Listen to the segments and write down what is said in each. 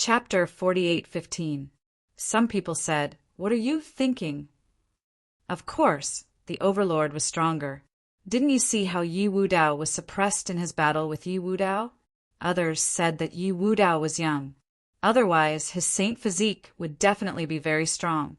Chapter 48:15. Some people said, "What are you thinking?" Of course, the overlord was stronger. Didn't you see how Yi Wudao was suppressed in his battle with Yi Wudao? Others said that Yi Wudao was young. Otherwise, his saint physique would definitely be very strong.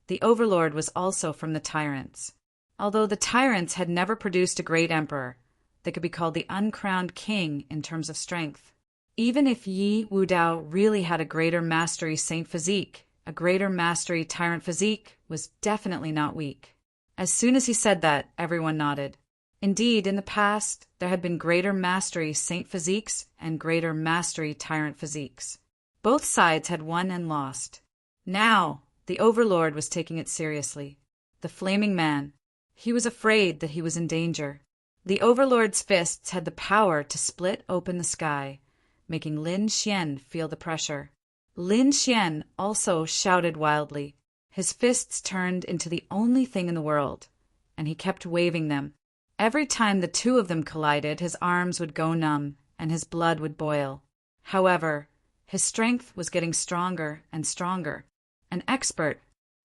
The overlord was also from the tyrants. Although the tyrants had never produced a great emperor, they could be called the uncrowned king in terms of strength. Even if Yi Wudao really had a greater mastery saint physique, a greater mastery tyrant physique was definitely not weak. As soon as he said that, everyone nodded. Indeed, in the past, there had been greater mastery saint physiques and greater mastery tyrant physiques. Both sides had won and lost. Now, the overlord was taking it seriously. The flaming man. He was afraid that he was in danger. The overlord's fists had the power to split open the sky, making Lin Xian feel the pressure. Lin Xian also shouted wildly. His fists turned into the only thing in the world, and he kept waving them. Every time the two of them collided, his arms would go numb, and his blood would boil. However, his strength was getting stronger and stronger. An expert,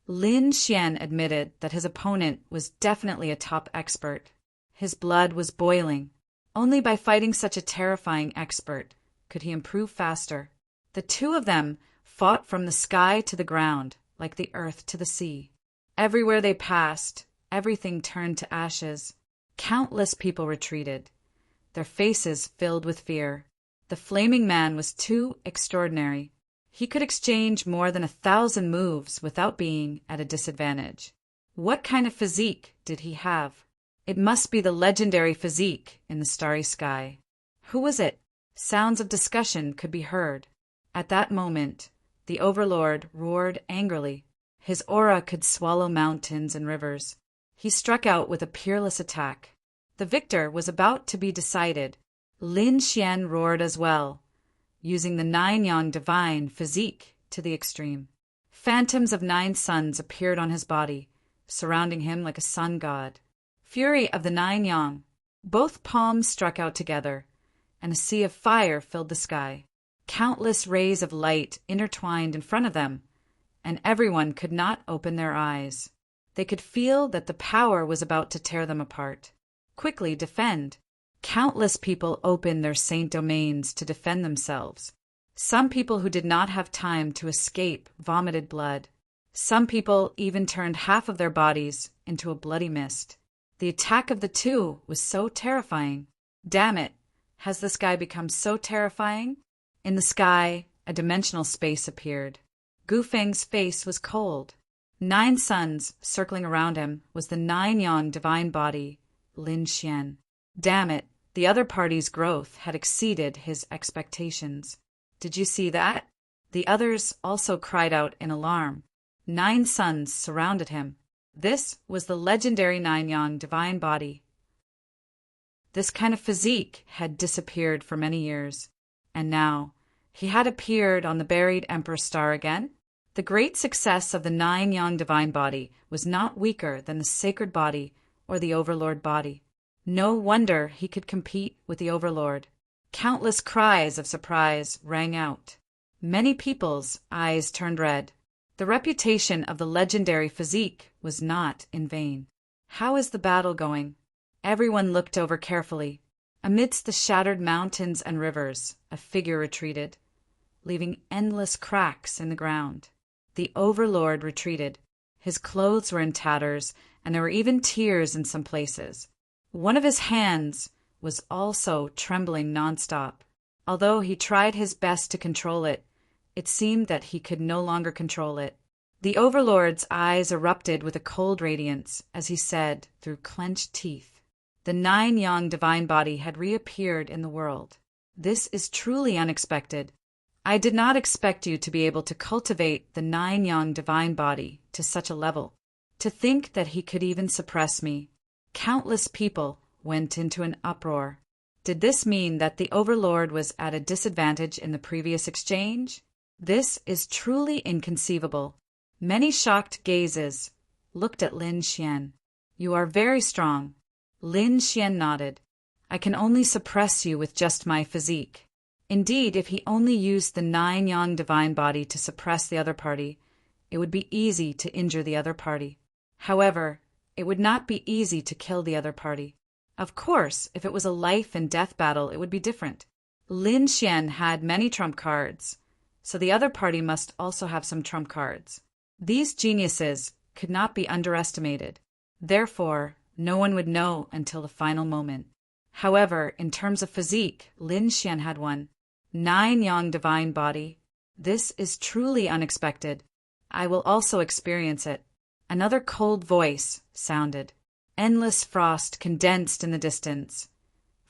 Lin Xian admitted that his opponent was definitely a top expert. His blood was boiling. Only by fighting such a terrifying expert could he improve faster. The two of them fought from the sky to the ground, like the earth to the sea. Everywhere they passed, everything turned to ashes. Countless people retreated, their faces filled with fear. The flaming man was too extraordinary. He could exchange more than 1,000 moves without being at a disadvantage. What kind of physique did he have? It must be the legendary physique in the starry sky. Who was it? Sounds of discussion could be heard. At that moment, the overlord roared angrily. His aura could swallow mountains and rivers. He struck out with a peerless attack. The victor was about to be decided. Lin Xian roared as well, using the 9-yang divine physique to the extreme. Phantoms of 9 suns appeared on his body, surrounding him like a sun god. Fury of the 9-yang. Both palms struck out together, and a sea of fire filled the sky. Countless rays of light intertwined in front of them, and everyone could not open their eyes. They could feel that the power was about to tear them apart. Quickly defend. Countless people opened their saint domains to defend themselves. Some people who did not have time to escape vomited blood. Some people even turned half of their bodies into a bloody mist. The attack of the two was so terrifying. Damn it, has the sky become so terrifying? In the sky, a dimensional space appeared. Gu Feng's face was cold. 9 suns circling around him was the 9-yang divine body, Lin Xian. Damn it, the other party's growth had exceeded his expectations. Did you see that? The others also cried out in alarm. 9 suns surrounded him. This was the legendary 9-yang divine body. This kind of physique had disappeared for many years, and now he had appeared on the buried Emperor Star again. The great success of the 9-yang divine body was not weaker than the sacred body or the overlord body. No wonder he could compete with the overlord. Countless cries of surprise rang out. Many people's eyes turned red. The reputation of the legendary physique was not in vain. How is the battle going? Everyone looked over carefully. Amidst the shattered mountains and rivers, a figure retreated, leaving endless cracks in the ground. The overlord retreated. His clothes were in tatters, and there were even tears in some places. One of his hands was also trembling nonstop. Although he tried his best to control it, it seemed that he could no longer control it. The overlord's eyes erupted with a cold radiance as he said through clenched teeth, "The 9-yang divine body had reappeared in the world. This is truly unexpected. I did not expect you to be able to cultivate the 9-yang divine body to such a level. To think that he could even suppress me." Countless people went into an uproar. Did this mean that the overlord was at a disadvantage in the previous exchange? This is truly inconceivable. Many shocked gazes looked at Lin Xian. "You are very strong." Lin Xian nodded. "I can only suppress you with just my physique." Indeed, if he only used the 9-yang divine body to suppress the other party, it would be easy to injure the other party. However, it would not be easy to kill the other party. Of course, if it was a life and death battle, it would be different. Lin Xian had many trump cards, so the other party must also have some trump cards. These geniuses could not be underestimated. Therefore, no one would know until the final moment. However, in terms of physique, Lin Xian had one 9-yang divine body. This is truly unexpected. I will also experience it. Another cold voice sounded. Endless frost condensed in the distance,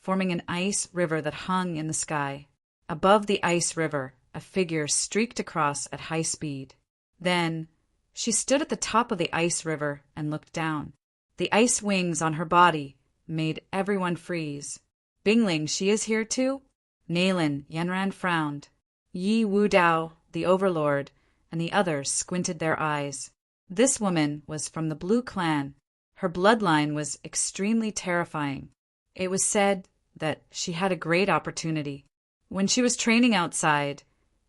forming an ice river that hung in the sky. Above the ice river, a figure streaked across at high speed. Then, she stood at the top of the ice river and looked down. The ice wings on her body made everyone freeze. Bingling, she is here too? Naylan, Yanran frowned. Yi Wudao, the overlord, and the others squinted their eyes. This woman was from the Blue Clan. Her bloodline was extremely terrifying. It was said that she had a great opportunity. When she was training outside,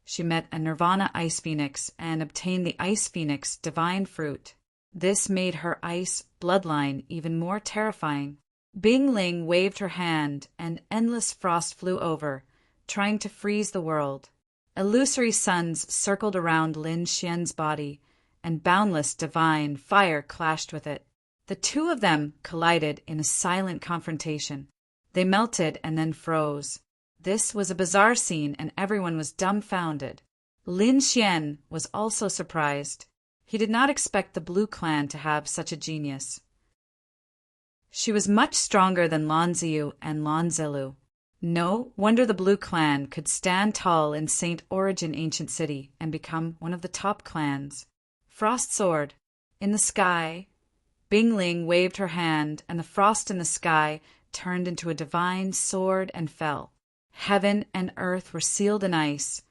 she met a Nirvana Ice Phoenix and obtained the Ice Phoenix Divine Fruit. This made her ice bloodline even more terrifying. Bing Ling waved her hand and endless frost flew over, trying to freeze the world. Illusory suns circled around Lin Xian's body, and boundless divine fire clashed with it. The two of them collided in a silent confrontation. They melted and then froze. This was a bizarre scene and everyone was dumbfounded. Lin Xian was also surprised. He did not expect the Blue Clan to have such a genius. She was much stronger than Lan Ziyu and Lan Zilu. No wonder the Blue Clan could stand tall in Saint Origin Ancient City and become one of the top clans. Frost soared. In the sky, Bing Ling waved her hand, and the frost in the sky turned into a divine sword and fell. Heaven and earth were sealed in ice,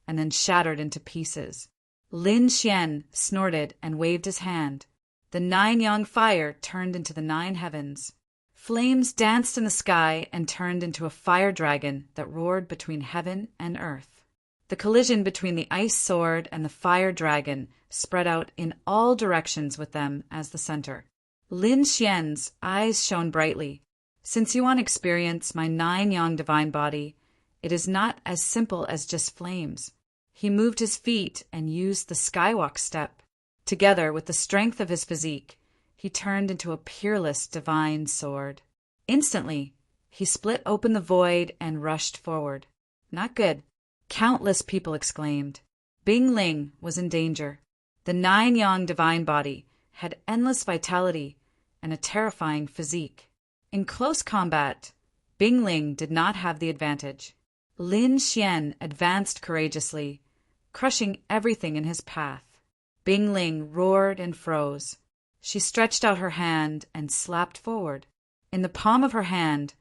and then shattered into pieces. Lin Xian snorted and waved his hand. The 9-yang fire turned into the 9 heavens. Flames danced in the sky and turned into a fire dragon that roared between heaven and earth. The collision between the ice sword and the fire dragon spread out in all directions with them as the center. Lin Xian's eyes shone brightly. Since you want to experience my 9-yang divine body, it is not as simple as just flames. He moved his feet and used the skywalk step. Together with the strength of his physique, he turned into a peerless divine sword. Instantly, he split open the void and rushed forward. Not good. Countless people exclaimed. Bing Ling was in danger. The 9-yang divine body had endless vitality and a terrifying physique. In close combat, Bing Ling did not have the advantage. Lin Xian advanced courageously, crushing everything in his path. Bing Ling roared and froze. She stretched out her hand and slapped forward. In the palm of her hand,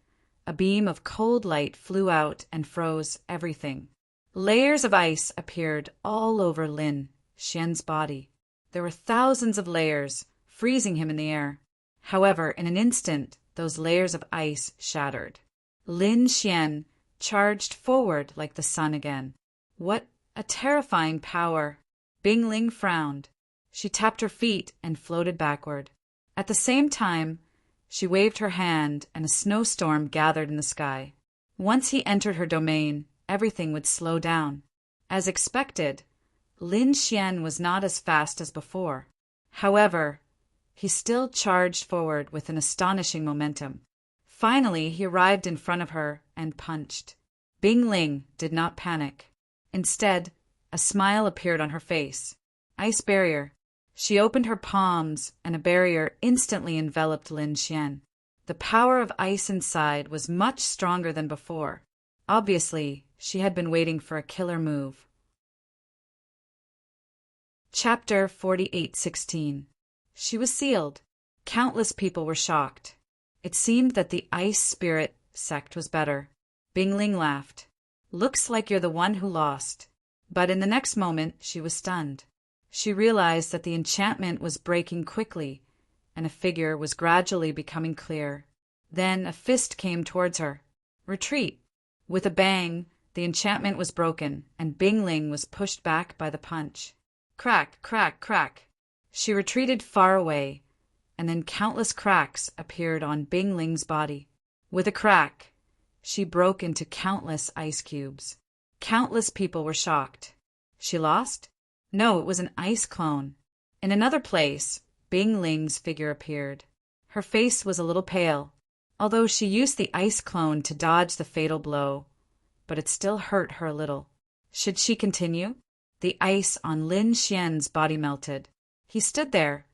a beam of cold light flew out and froze everything. Layers of ice appeared all over Lin Xian's body. There were thousands of layers, freezing him in the air. However, in an instant, those layers of ice shattered. Lin Xian charged forward like the sun again. What a terrifying power! Bing Ling frowned. She tapped her feet and floated backward. At the same time, she waved her hand and a snowstorm gathered in the sky. Once he entered her domain, everything would slow down. As expected, Lin Xian was not as fast as before. However, he still charged forward with an astonishing momentum. Finally, he arrived in front of her and punched. Bing Ling did not panic. Instead, a smile appeared on her face. Ice barrier. She opened her palms, and a barrier instantly enveloped Lin Xian. The power of ice inside was much stronger than before. Obviously, she had been waiting for a killer move. Chapter 48:16. She was sealed. Countless people were shocked. It seemed that the ice spirit sect was better. Bing Ling laughed. Looks like you're the one who lost. But in the next moment, she was stunned. She realized that the enchantment was breaking quickly, and a figure was gradually becoming clear. Then a fist came towards her. Retreat! With a bang, The enchantment was broken, and Bing Ling was pushed back by the punch. Crack, crack, crack. She retreated far away, and then countless cracks appeared on Bing Ling's body. With a crack, she broke into countless ice cubes. Countless people were shocked. She lost? No, it was an ice clone. In another place, Bing Ling's figure appeared. Her face was a little pale, although she used the ice clone to dodge the fatal blow, but it still hurt her a little. Should she continue? The ice on Lin Xian's body melted. He stood there,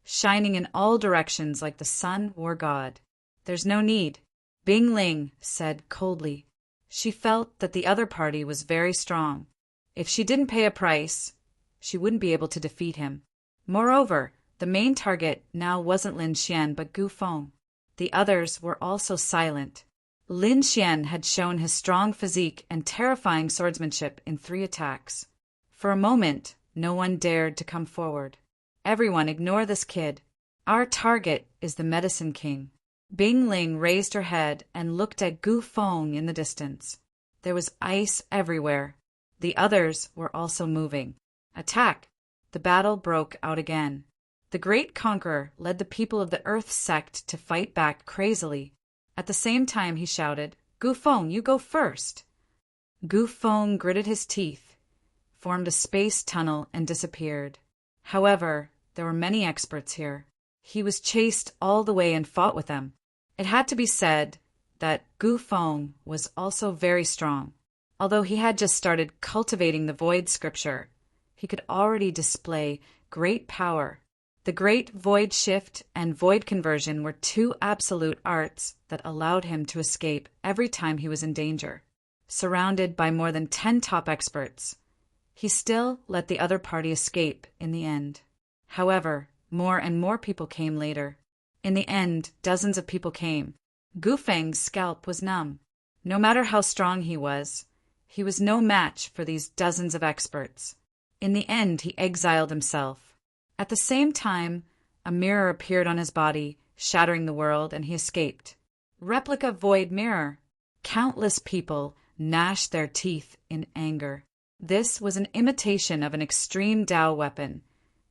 shining in all directions like the sun or God. There's no need, Bing Ling said coldly. She felt that the other party was very strong. If she didn't pay a price, she wouldn't be able to defeat him. Moreover, the main target now wasn't Lin Xian but Gu Feng. The others were also silent. Lin Xian had shown his strong physique and terrifying swordsmanship in 3 attacks. For a moment, no one dared to come forward. Everyone ignore this kid. Our target is the Medicine King. Bing Ling raised her head and looked at Gu Feng in the distance. There was ice everywhere. The others were also moving. Attack! The battle broke out again. The great conqueror led the people of the Earth sect to fight back crazily. At the same time he shouted, Gu Feng, you go first! Gu Feng gritted his teeth, formed a space tunnel, and disappeared. However, there were many experts here. He was chased all the way and fought with them. It had to be said that Gu Feng was also very strong. Although he had just started cultivating the void scripture, he could already display great power. The great void shift and void conversion were 2 absolute arts that allowed him to escape every time he was in danger. Surrounded by more than 10 top experts, he still let the other party escape in the end. However, more and more people came later. In the end, dozens of people came. Gu Feng's scalp was numb. No matter how strong he was no match for these dozens of experts. In the end, he exiled himself. At the same time, a mirror appeared on his body, shattering the world, and he escaped. Replica void mirror. Countless people gnashed their teeth in anger. This was an imitation of an extreme Dao weapon,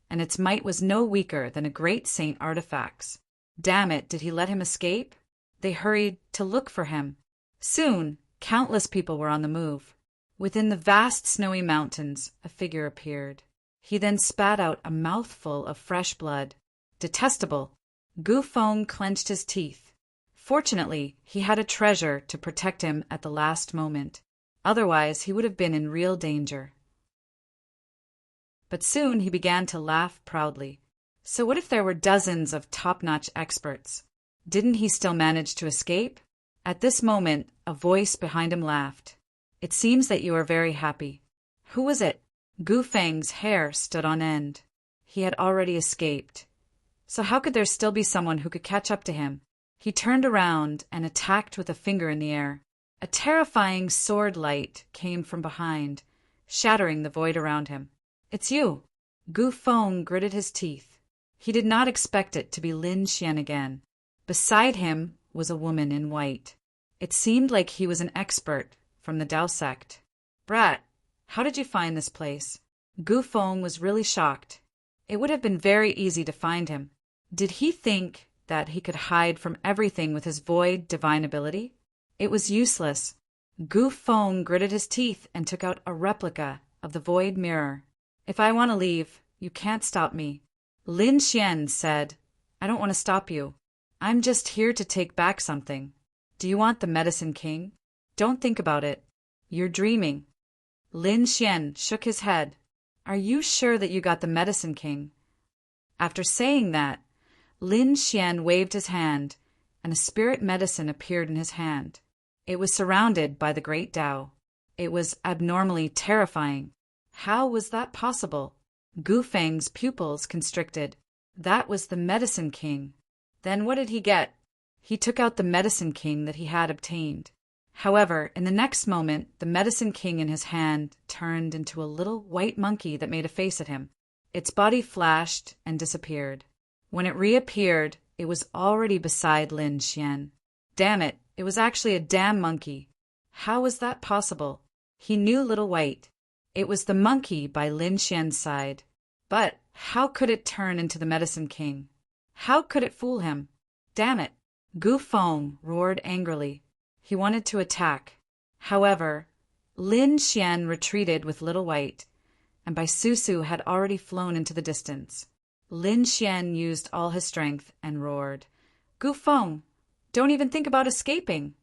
and its might was no weaker than a great saint artifact's. Damn it, did he let him escape? They hurried to look for him. Soon, countless people were on the move. Within the vast snowy mountains, a figure appeared. He then spat out a mouthful of fresh blood. Detestable! Gu Feng clenched his teeth. Fortunately, he had a treasure to protect him at the last moment. Otherwise, he would have been in real danger. But soon he began to laugh proudly. So what if there were dozens of top-notch experts? Didn't he still manage to escape? At this moment, a voice behind him laughed. It seems that you are very happy. Who was it? Gu Feng's hair stood on end. He had already escaped. So how could there still be someone who could catch up to him? He turned around and attacked with a finger in the air. A terrifying sword light came from behind, shattering the void around him. It's you! Gu Feng gritted his teeth. He did not expect it to be Lin Xian again. Beside him was a woman in white. It seemed like he was an expert from the Dao sect. Brat, how did you find this place? Gu Feng was really shocked. It would have been very easy to find him. Did he think that he could hide from everything with his void divine ability? It was useless. Gu Feng gritted his teeth and took out a replica of the void mirror. If I want to leave, you can't stop me. Lin Xian said, I don't want to stop you. I'm just here to take back something. Do you want the Medicine King? Don't think about it. You're dreaming. Lin Xian shook his head. Are you sure that you got the Medicine King? After saying that, Lin Xian waved his hand, and a spirit medicine appeared in his hand. It was surrounded by the great Dao. It was abnormally terrifying. How was that possible? Gu Feng's pupils constricted. That was the Medicine King. Then what did he get? He took out the Medicine King that he had obtained. However, in the next moment, the Medicine King in his hand turned into a little white monkey that made a face at him. Its body flashed and disappeared. When it reappeared, it was already beside Lin Xian. Damn it, it was actually a damn monkey. How was that possible? He knew Little White. It was the monkey by Lin Xian's side. But how could it turn into the Medicine King? How could it fool him? Damn it! Gu Feng roared angrily. He wanted to attack. However, Lin Xian retreated with Little White, and Bai Susu had already flown into the distance. Lin Xian used all his strength and roared, "Gu Feng, don't even think about escaping!"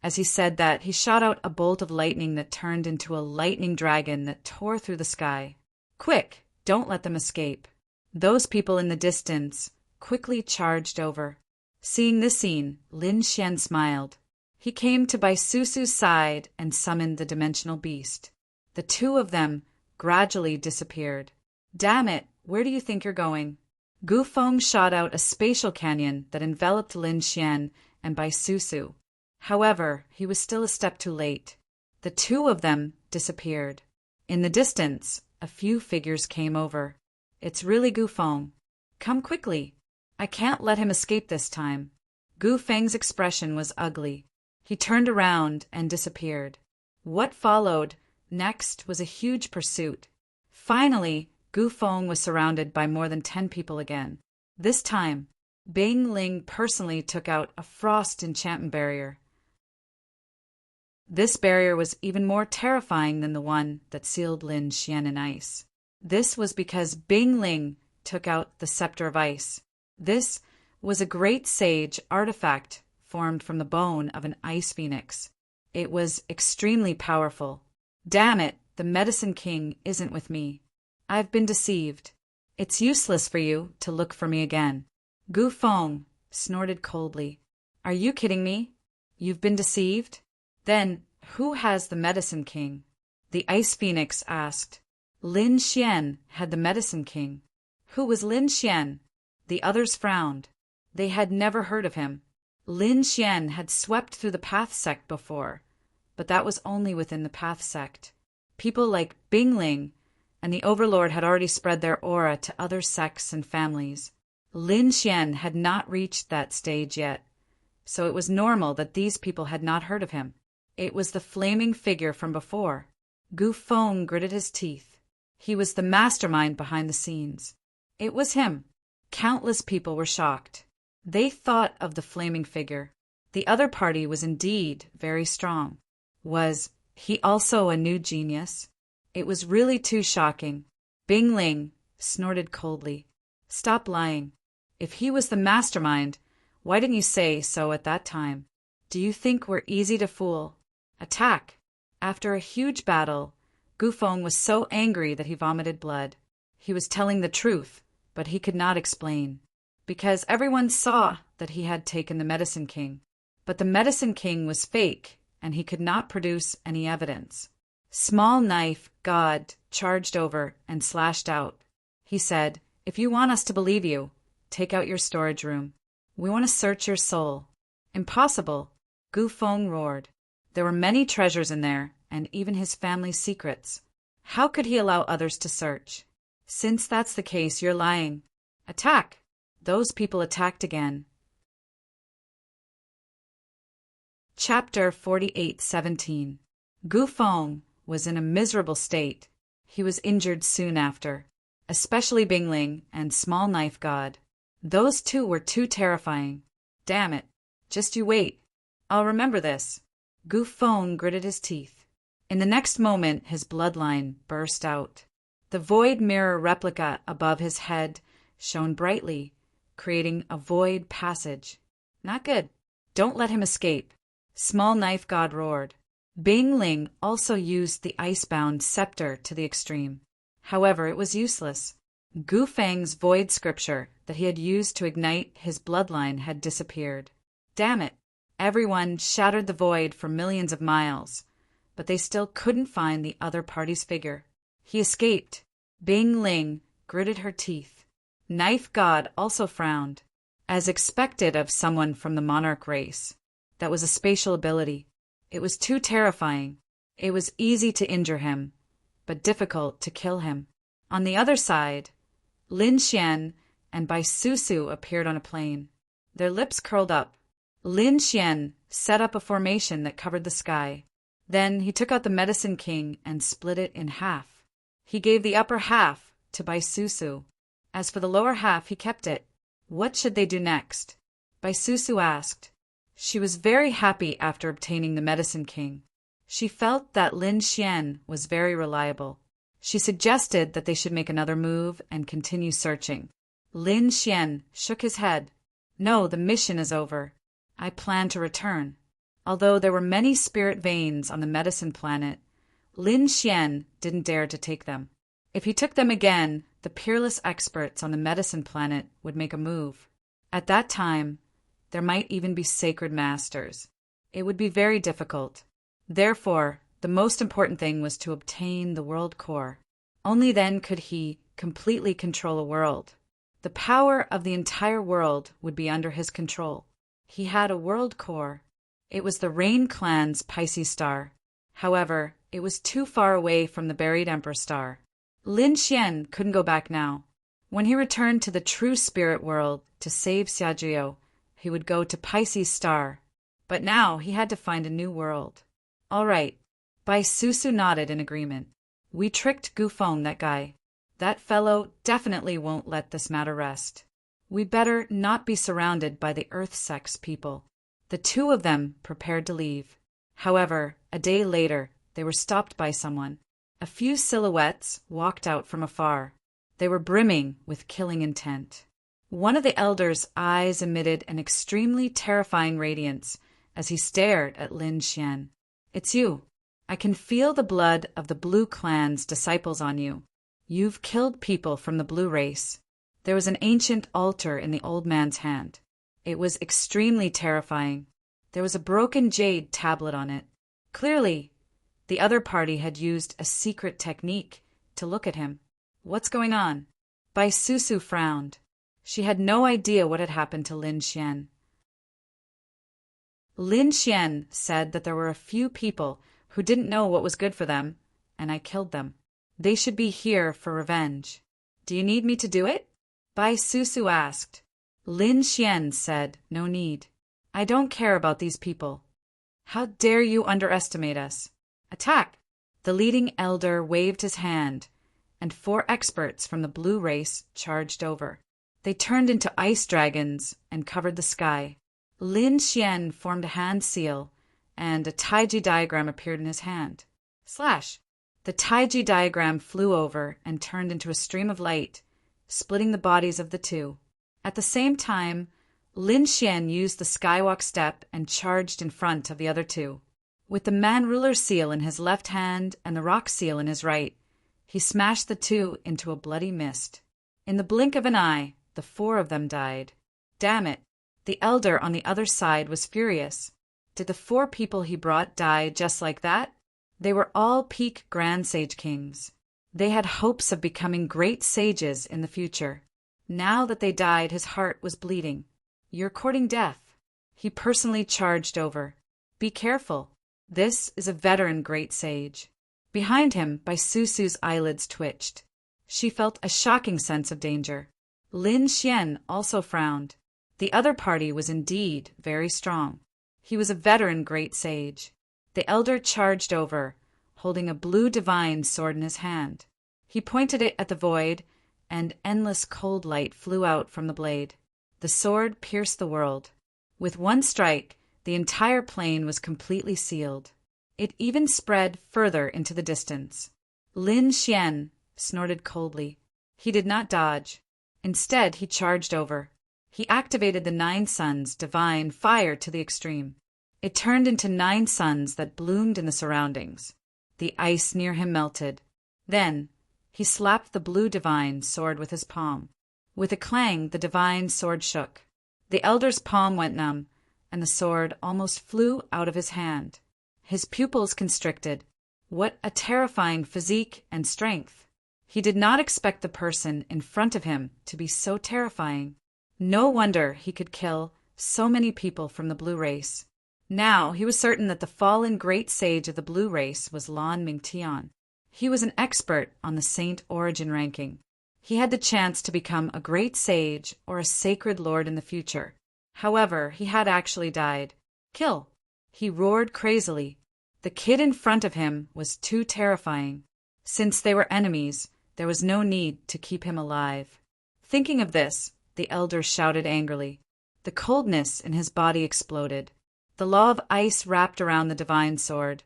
As he said that, he shot out a bolt of lightning that turned into a lightning dragon that tore through the sky. "Quick, don't let them escape." Those people in the distance quickly charged over. Seeing this scene, Lin Xian smiled. He came to Bai Susu's side and summoned the dimensional beast. The two of them gradually disappeared. "Damn it, where do you think you're going?" Gu Feng shot out a spatial canyon that enveloped Lin Xian and Bai Susu. However, he was still a step too late. The two of them disappeared. In the distance, a few figures came over. "It's really Gu Feng. Come quickly. I can't let him escape this time." Gu Feng's expression was ugly. He turned around and disappeared. What followed next was a huge pursuit. Finally, Gu Feng was surrounded by more than 10 people again. This time, Bing Ling personally took out a frost enchantment barrier. This barrier was even more terrifying than the one that sealed Lin Xian in ice. This was because Bing Ling took out the Scepter of Ice. This was a great sage artifact formed from the bone of an ice phoenix. It was extremely powerful. "Damn it, the Medicine King isn't with me. I've been deceived. It's useless for you to look for me again." Gu Feng snorted coldly. "Are you kidding me? You've been deceived? Then who has the Medicine King?" The ice phoenix asked. "Lin Xian had the Medicine King." "Who was Lin Xian?" The others frowned. They had never heard of him. Lin Xian had swept through the Path Sect before, but that was only within the Path Sect. People like Bing Ling and the Overlord had already spread their aura to other sects and families. Lin Xian had not reached that stage yet, so it was normal that these people had not heard of him. It was the flaming figure from before. Gu Feng gritted his teeth. He was the mastermind behind the scenes. It was him. Countless people were shocked. They thought of the flaming figure. The other party was indeed very strong. Was he also a new genius? It was really too shocking. Bing Ling snorted coldly. "Stop lying. If he was the mastermind, why didn't you say so at that time? Do you think we're easy to fool? Attack!" After a huge battle, Gu Feng was so angry that he vomited blood. He was telling the truth, but he could not explain. Because everyone saw that he had taken the Medicine King. But the Medicine King was fake, and he could not produce any evidence. Small Knife God charged over and slashed out. He said, "If you want us to believe you, take out your storage room. We want to search your soul." "Impossible," Gu Feng roared. There were many treasures in there, and even his family's secrets. How could he allow others to search? "Since that's the case, you're lying. Attack!" Those people attacked again. Chapter 48:17. Gu Feng was in a miserable state. He was injured soon after, especially Bing Ling and Small Knife God. Those two were too terrifying. "Damn it. Just you wait. I'll remember this." Gu Feng gritted his teeth. In the next moment, his bloodline burst out. The void mirror replica above his head shone brightly, creating a void passage. "Not good. Don't let him escape." Small Knife God roared. Bing Ling also used the icebound scepter to the extreme. However, it was useless. Gu Feng's void scripture that he had used to ignite his bloodline had disappeared. Damn it! Everyone shattered the void for millions of miles, but they still couldn't find the other party's figure. He escaped. Bing Ling gritted her teeth. Knife God also frowned, as expected of someone from the monarch race. That was a spatial ability. It was too terrifying. It was easy to injure him, but difficult to kill him. On the other side, Lin Xian and Bai Susu appeared on a plane. Their lips curled up. Lin Xian set up a formation that covered the sky. Then he took out the Medicine King and split it in half. He gave the upper half to Baisusu. As for the lower half, he kept it. What should they do next? Baisusu asked. She was very happy after obtaining the Medicine King. She felt that Lin Xian was very reliable. She suggested that they should make another move and continue searching. Lin Xian shook his head. No, the mission is over. I plan to return. Although there were many spirit veins on the medicine planet, Lin Xian didn't dare to take them. If he took them again, the peerless experts on the medicine planet would make a move. At that time, there might even be sacred masters. It would be very difficult. Therefore, the most important thing was to obtain the world core. Only then could he completely control a world. The power of the entire world would be under his control. He had a world core. It was the Rain Clan's Pisces star. However, it was too far away from the buried Emperor star. Lin Xian couldn't go back now. When he returned to the true spirit world to save Xiajiao, he would go to Pisces star. But now he had to find a new world. All right. Baisusu nodded in agreement. We tricked Gufeng, that guy. That fellow definitely won't let this matter rest. We better not be surrounded by the Earth Sex people. The two of them prepared to leave. However, a day later, they were stopped by someone. A few silhouettes walked out from afar. They were brimming with killing intent. One of the elders' eyes emitted an extremely terrifying radiance as he stared at Lin Xian. It's you. I can feel the blood of the Blue Clan's disciples on you. You've killed people from the Blue race. There was an ancient altar in the old man's hand. It was extremely terrifying. There was a broken jade tablet on it. Clearly, the other party had used a secret technique to look at him. What's going on? Baisusu frowned. She had no idea what had happened to Lin Xian. Lin Xian said that there were a few people who didn't know what was good for them, and I killed them. They should be here for revenge. Do you need me to do it? Baisusu asked. Lin Xian said, no need. I don't care about these people. How dare you underestimate us? Attack! The leading elder waved his hand, and 4 experts from the Blue race charged over. They turned into ice dragons and covered the sky. Lin Xian formed a hand seal, and a Taiji diagram appeared in his hand. Slash! The Taiji diagram flew over and turned into a stream of light, splitting the bodies of the two. At the same time, Lin Xian used the skywalk step and charged in front of the other two. With the man ruler seal in his left hand and the rock seal in his right, he smashed the two into a bloody mist. In the blink of an eye, the 4 of them died. Damn it! The elder on the other side was furious. Did the 4 people he brought die just like that? They were all peak Grand Sage Kings. They had hopes of becoming great sages in the future. Now that they died, his heart was bleeding. You're courting death. He personally charged over. Be careful. This is a veteran great sage. Behind him, Baisusu's eyelids twitched. She felt a shocking sense of danger. Lin Xian also frowned. The other party was indeed very strong. He was a veteran great sage. The elder charged over, holding a blue divine sword in his hand. He pointed it at the void, and endless cold light flew out from the blade. The sword pierced the world. With one strike, the entire plane was completely sealed. It even spread further into the distance. Lin Xian snorted coldly. He did not dodge. Instead, he charged over. He activated the 9 suns' divine fire to the extreme. It turned into 9 suns that bloomed in the surroundings. The ice near him melted. Then, he slapped the blue divine sword with his palm. With a clang, the divine sword shook. The elder's palm went numb, and the sword almost flew out of his hand. His pupils constricted. What a terrifying physique and strength! He did not expect the person in front of him to be so terrifying. No wonder he could kill so many people from the Blue race. Now he was certain that the fallen great sage of the Blue race was Lan Mingtian. He was an expert on the Saint Origin ranking. He had the chance to become a great sage or a sacred lord in the future. However, he had actually died. Kill! He roared crazily. The kid in front of him was too terrifying. Since they were enemies, there was no need to keep him alive. Thinking of this, the elder shouted angrily. The coldness in his body exploded. The law of ice wrapped around the divine sword,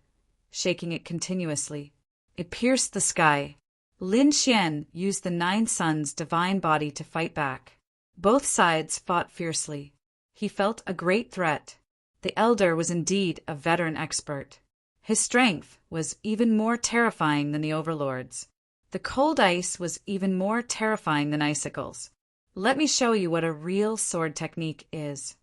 shaking it continuously. It pierced the sky. Lin Xian used the 9 suns' divine body to fight back. Both sides fought fiercely. He felt a great threat. The elder was indeed a veteran expert. His strength was even more terrifying than the overlord's. The cold ice was even more terrifying than icicles. Let me show you what a real sword technique is.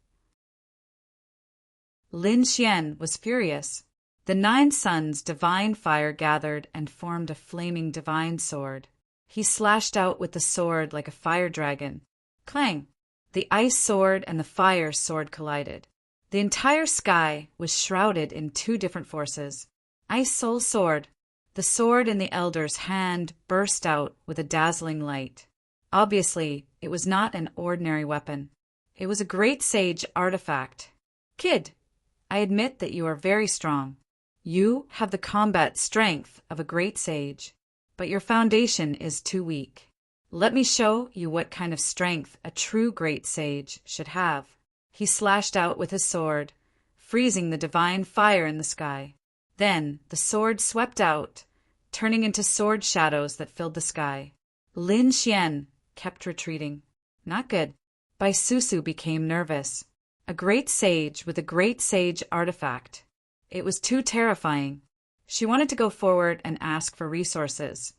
Lin Xian was furious. The 9 suns' divine fire gathered and formed a flaming divine sword. He slashed out with the sword like a fire dragon. Clang! The ice sword and the fire sword collided. The entire sky was shrouded in 2 different forces. Ice Soul Sword. The sword in the elder's hand burst out with a dazzling light. Obviously, it was not an ordinary weapon. It was a great sage artifact. Kid, I admit that you are very strong. You have the combat strength of a great sage, but your foundation is too weak. Let me show you what kind of strength a true great sage should have. He slashed out with his sword, freezing the divine fire in the sky. Then the sword swept out, turning into sword shadows that filled the sky. Lin Xian kept retreating. Not good. Bai Susu became nervous. A great sage with a great sage artifact. It was too terrifying. She wanted to go forward and ask for resources.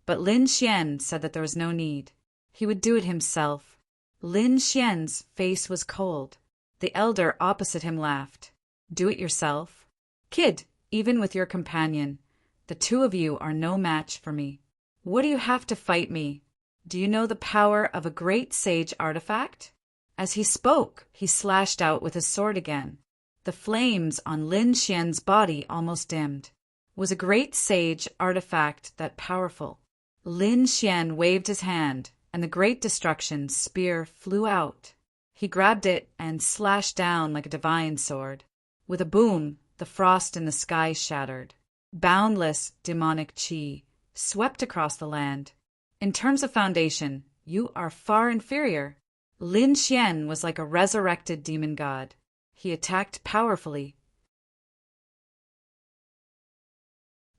But Lin Xian said that there was no need. He would do it himself. Lin Xian's face was cold. The elder opposite him laughed. Do it yourself? Kid, even with your companion, the 2 of you are no match for me. What do you have to fight me? Do you know the power of a great sage artifact? As he spoke, he slashed out with his sword again. The flames on Lin Xian's body almost dimmed. Was a great sage artifact that powerful? Lin Xian waved his hand, and the great destruction spear flew out. He grabbed it and slashed down like a divine sword. With a boom, the frost in the sky shattered. Boundless demonic qi swept across the land. In terms of foundation, you are far inferior. Lin Xian was like a resurrected demon god. He attacked powerfully.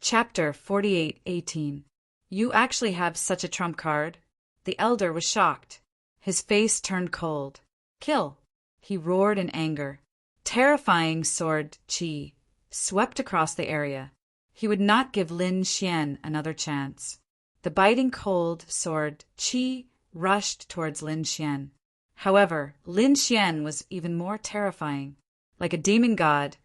Chapter 48:18. You actually have such a trump card? The elder was shocked. His face turned cold. Kill! He roared in anger. Terrifying sword qi swept across the area. He would not give Lin Xian another chance. The biting cold sword qi rushed towards Lin Xian. However, Lin Xian was even more terrifying. Like a demon god,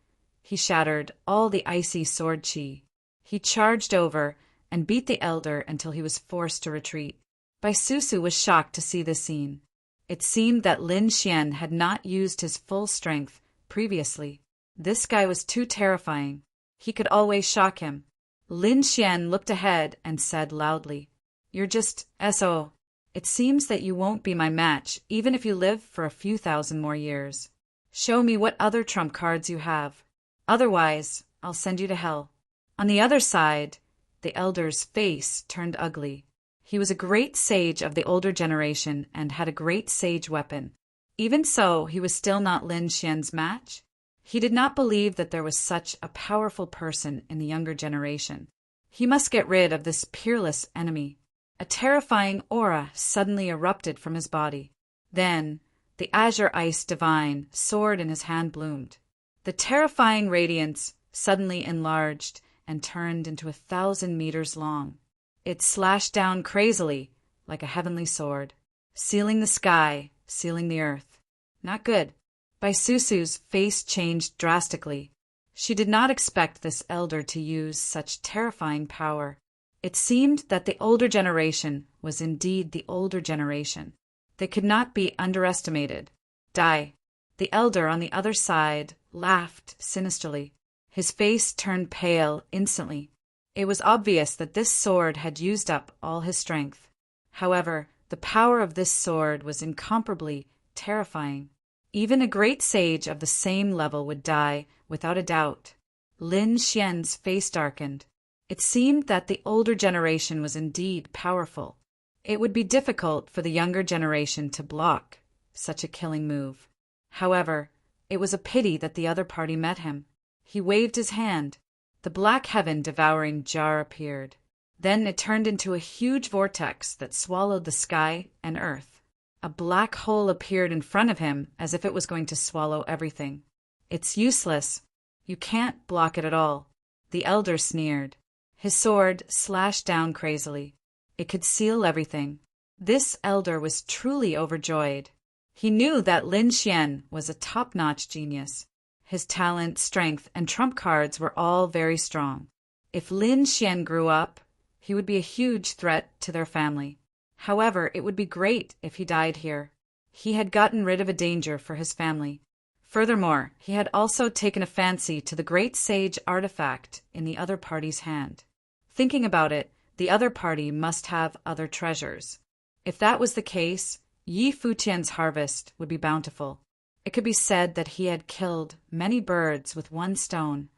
he shattered all the icy sword qi. He charged over and beat the elder until he was forced to retreat. Bai Susu was shocked to see this scene. It seemed that Lin Xian had not used his full strength previously. This guy was too terrifying. He could always shock him. Lin Xian looked ahead and said loudly, You're just S.O. It seems that you won't be my match, even if you live for a few thousand more years. Show me what other trump cards you have. Otherwise, I'll send you to hell. On the other side, the elder's face turned ugly. He was a great sage of the older generation and had a great sage weapon. Even so, he was still not Lin Xian's match. He did not believe that there was such a powerful person in the younger generation. He must get rid of this peerless enemy. A terrifying aura suddenly erupted from his body. Then, the azure ice divine sword in his hand bloomed. The terrifying radiance suddenly enlarged and turned into 1,000 meters long. It slashed down crazily like a heavenly sword, sealing the sky, sealing the earth. Not good. Bai Susu's face changed drastically. She did not expect this elder to use such terrifying power. It seemed that the older generation was indeed the older generation. They could not be underestimated. Die. The elder on the other side laughed sinisterly. His face turned pale instantly. It was obvious that this sword had used up all his strength. However, the power of this sword was incomparably terrifying. Even a great sage of the same level would die without a doubt. Lin Xian's face darkened. It seemed that the older generation was indeed powerful. It would be difficult for the younger generation to block such a killing move. However, it was a pity that the other party met him. He waved his hand. The black heaven-devouring jar appeared. Then it turned into a huge vortex that swallowed the sky and earth. A black hole appeared in front of him as if it was going to swallow everything. It's useless. You can't block it at all. The elder sneered. His sword slashed down crazily. It could seal everything. This elder was truly overjoyed. He knew that Lin Xian was a top-notch genius. His talent, strength, and trump cards were all very strong. If Lin Xian grew up, he would be a huge threat to their family. However, it would be great if he died here. He had gotten rid of a danger for his family. Furthermore, he had also taken a fancy to the great sage artifact in the other party's hand. Thinking about it, the other party must have other treasures. If that was the case, Yi Futian's harvest would be bountiful. It could be said that he had killed many birds with one stone.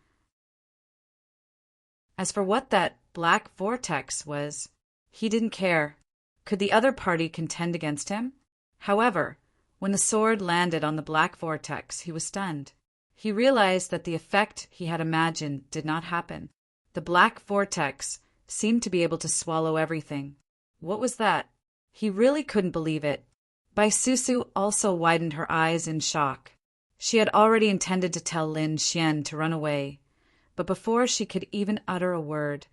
As for what that black vortex was, he didn't care. Could the other party contend against him? However, when the sword landed on the black vortex, he was stunned. He realized that the effect he had imagined did not happen. The black vortex seemed to be able to swallow everything. What was that? He really couldn't believe it. Bai Susu also widened her eyes in shock. She had already intended to tell Lin Xian to run away, but before she could even utter a word,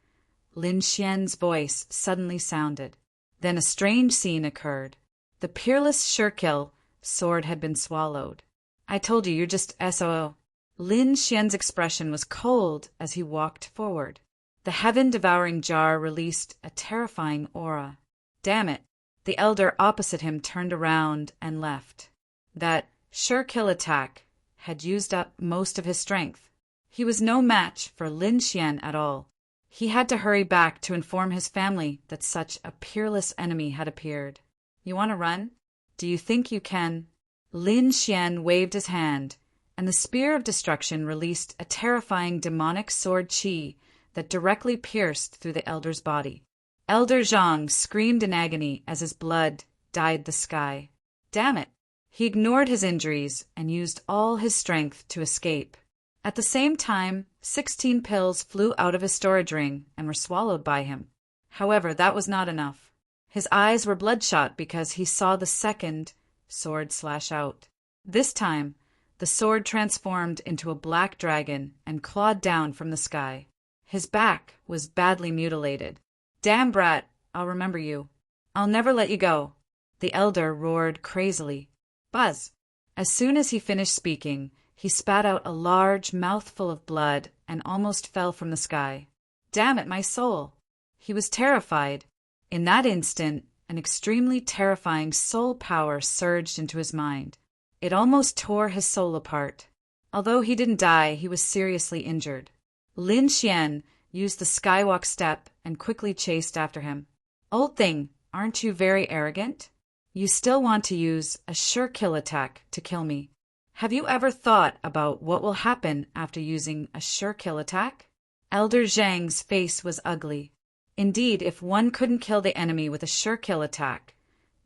Lin Xian's voice suddenly sounded. Then a strange scene occurred. The peerless Shirkill sword had been swallowed. I told you, you're just SOO. Lin Xian's expression was cold as he walked forward. The heaven-devouring jar released a terrifying aura. Damn it! The elder opposite him turned around and left. That Shirkill attack had used up most of his strength. He was no match for Lin Xian at all. He had to hurry back to inform his family that such a peerless enemy had appeared. You want to run? Do you think you can? Lin Xian waved his hand, and the spear of destruction released a terrifying demonic sword qi that directly pierced through the elder's body. Elder Zhang screamed in agony as his blood dyed the sky. Damn it! He ignored his injuries and used all his strength to escape. At the same time, 16 pills flew out of his storage ring and were swallowed by him. However, that was not enough. His eyes were bloodshot because he saw the second sword slash out. This time, the sword transformed into a black dragon and clawed down from the sky. His back was badly mutilated. Damn brat, I'll remember you. I'll never let you go. The elder roared crazily. Buzz! As soon as he finished speaking, he spat out a large mouthful of blood and almost fell from the sky. Damn it, my soul! He was terrified. In that instant, an extremely terrifying soul power surged into his mind. It almost tore his soul apart. Although he didn't die, he was seriously injured. Lin Xian used the skywalk step and quickly chased after him. Old thing, aren't you very arrogant? You still want to use a sure kill attack to kill me. Have you ever thought about what will happen after using a sure kill attack? Elder Zhang's face was ugly. Indeed, if one couldn't kill the enemy with a sure kill attack,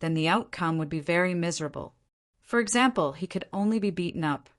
then the outcome would be very miserable. For example, he could only be beaten up.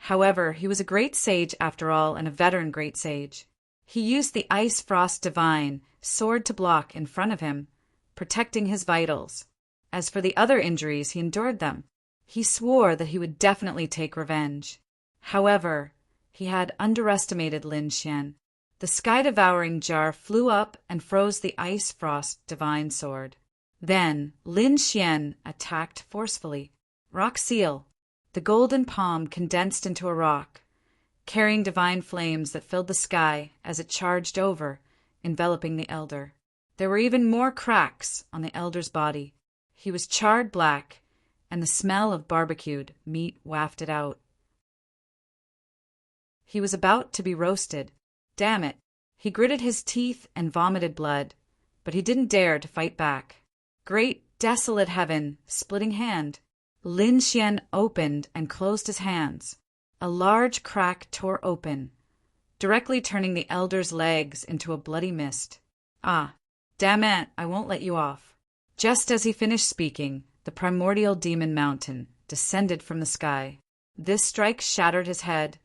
However, he was a great sage after all, and a veteran great sage. He used the Ice Frost Divine sword to block in front of him, protecting his vitals. As for the other injuries, he endured them. He swore that he would definitely take revenge. However, he had underestimated Lin Xian. The sky-devouring jar flew up and froze the Ice Frost Divine sword. Then Lin Xian attacked forcefully. Rock Seal. The golden palm condensed into a rock, carrying divine flames that filled the sky as it charged over, enveloping the elder. There were even more cracks on the elder's body. He was charred black, and the smell of barbecued meat wafted out. He was about to be roasted. Damn it! He gritted his teeth and vomited blood, but he didn't dare to fight back. Great, desolate heaven, splitting hand. Lin Xian opened and closed his hands. A large crack tore open, directly turning the elder's legs into a bloody mist. "Ah, damn it, I won't let you off." Just as he finished speaking, the primordial demon mountain descended from the sky. This strike shattered his head,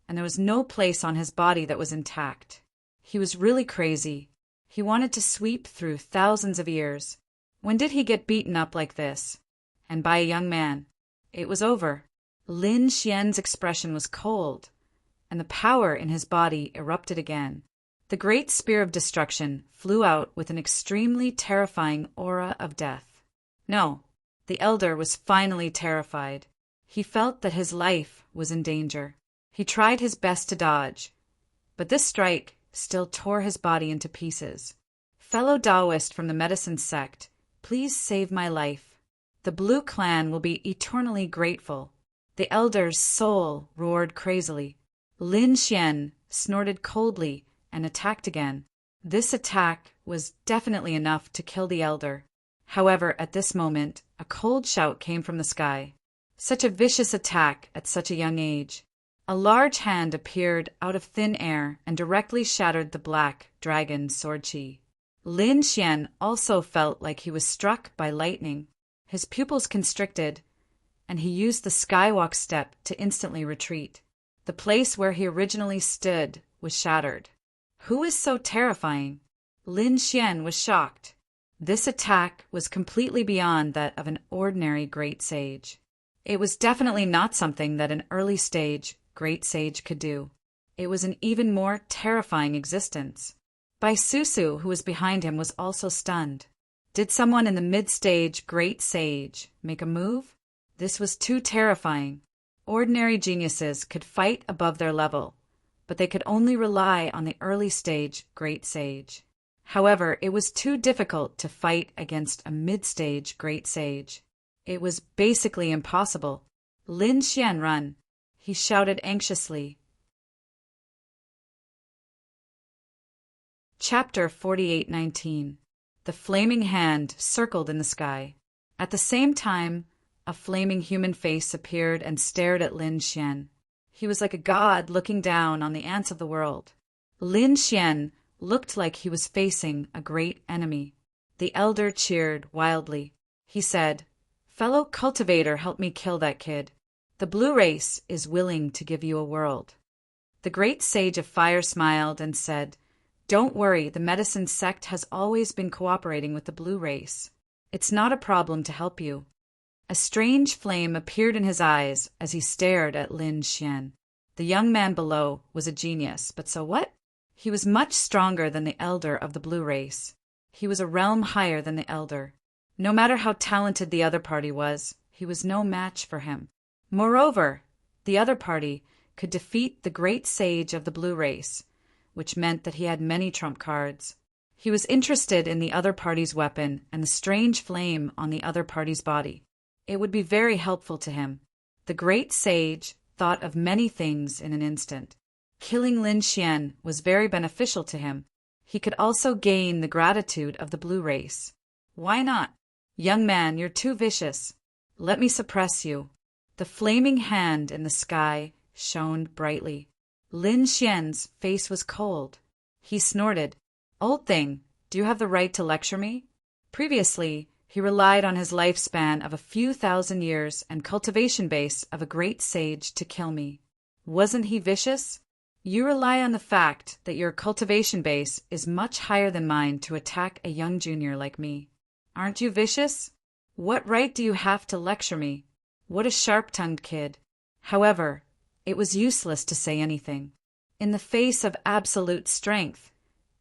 and there was no place on his body that was intact. He was really crazy. He wanted to sweep through thousands of years. When did he get beaten up like this? And by a young man. It was over. Lin Xian's expression was cold, and the power in his body erupted again. The great spear of destruction flew out with an extremely terrifying aura of death. No, the elder was finally terrified. He felt that his life was in danger. He tried his best to dodge, but this strike still tore his body into pieces. "Fellow Taoist from the medicine sect, please save my life. The Blue Clan will be eternally grateful." The elder's soul roared crazily. Lin Xian snorted coldly and attacked again. This attack was definitely enough to kill the elder. However, at this moment, a cold shout came from the sky. Such a vicious attack at such a young age. A large hand appeared out of thin air and directly shattered the black dragon's sword chi. Lin Xian also felt like he was struck by lightning. His pupils constricted, and he used the skywalk step to instantly retreat. The place where he originally stood was shattered. Who is so terrifying? Lin Xian was shocked. This attack was completely beyond that of an ordinary great sage. It was definitely not something that an early stage great sage could do. It was an even more terrifying existence. Bai Susu, who was behind him, was also stunned. Did someone in the mid-stage great sage make a move? This was too terrifying. Ordinary geniuses could fight above their level, but they could only rely on the early stage great sage. However, it was too difficult to fight against a mid-stage great sage. It was basically impossible. "Lin Xian, run!" he shouted anxiously. Chapter 48:19. The flaming hand circled in the sky. At the same time, a flaming human face appeared and stared at Lin Xian. He was like a god looking down on the ants of the world. Lin Xian looked like he was facing a great enemy. The elder cheered wildly. He said, "Fellow cultivator, help me kill that kid. The blue race is willing to give you a world." The great sage of fire smiled and said, "Don't worry, the medicine sect has always been cooperating with the blue race. It's not a problem to help you." A strange flame appeared in his eyes as he stared at Lin Xian. The young man below was a genius, but so what? He was much stronger than the elder of the blue race. He was a realm higher than the elder. No matter how talented the other party was, he was no match for him. Moreover, the other party could defeat the great sage of the blue race, which meant that he had many trump cards. He was interested in the other party's weapon and the strange flame on the other party's body. It would be very helpful to him. The great sage thought of many things in an instant. Killing Lin Xian was very beneficial to him. He could also gain the gratitude of the blue race. Why not? "Young man, you're too vicious. Let me suppress you." The flaming hand in the sky shone brightly. Lin Xian's face was cold. He snorted. "Old thing, do you have the right to lecture me?" Previously, he relied on his lifespan of a few thousand years and cultivation base of a great sage to kill me. Wasn't he vicious? You rely on the fact that your cultivation base is much higher than mine to attack a young junior like me. Aren't you vicious? What right do you have to lecture me? What a sharp-tongued kid. However, it was useless to say anything. In the face of absolute strength,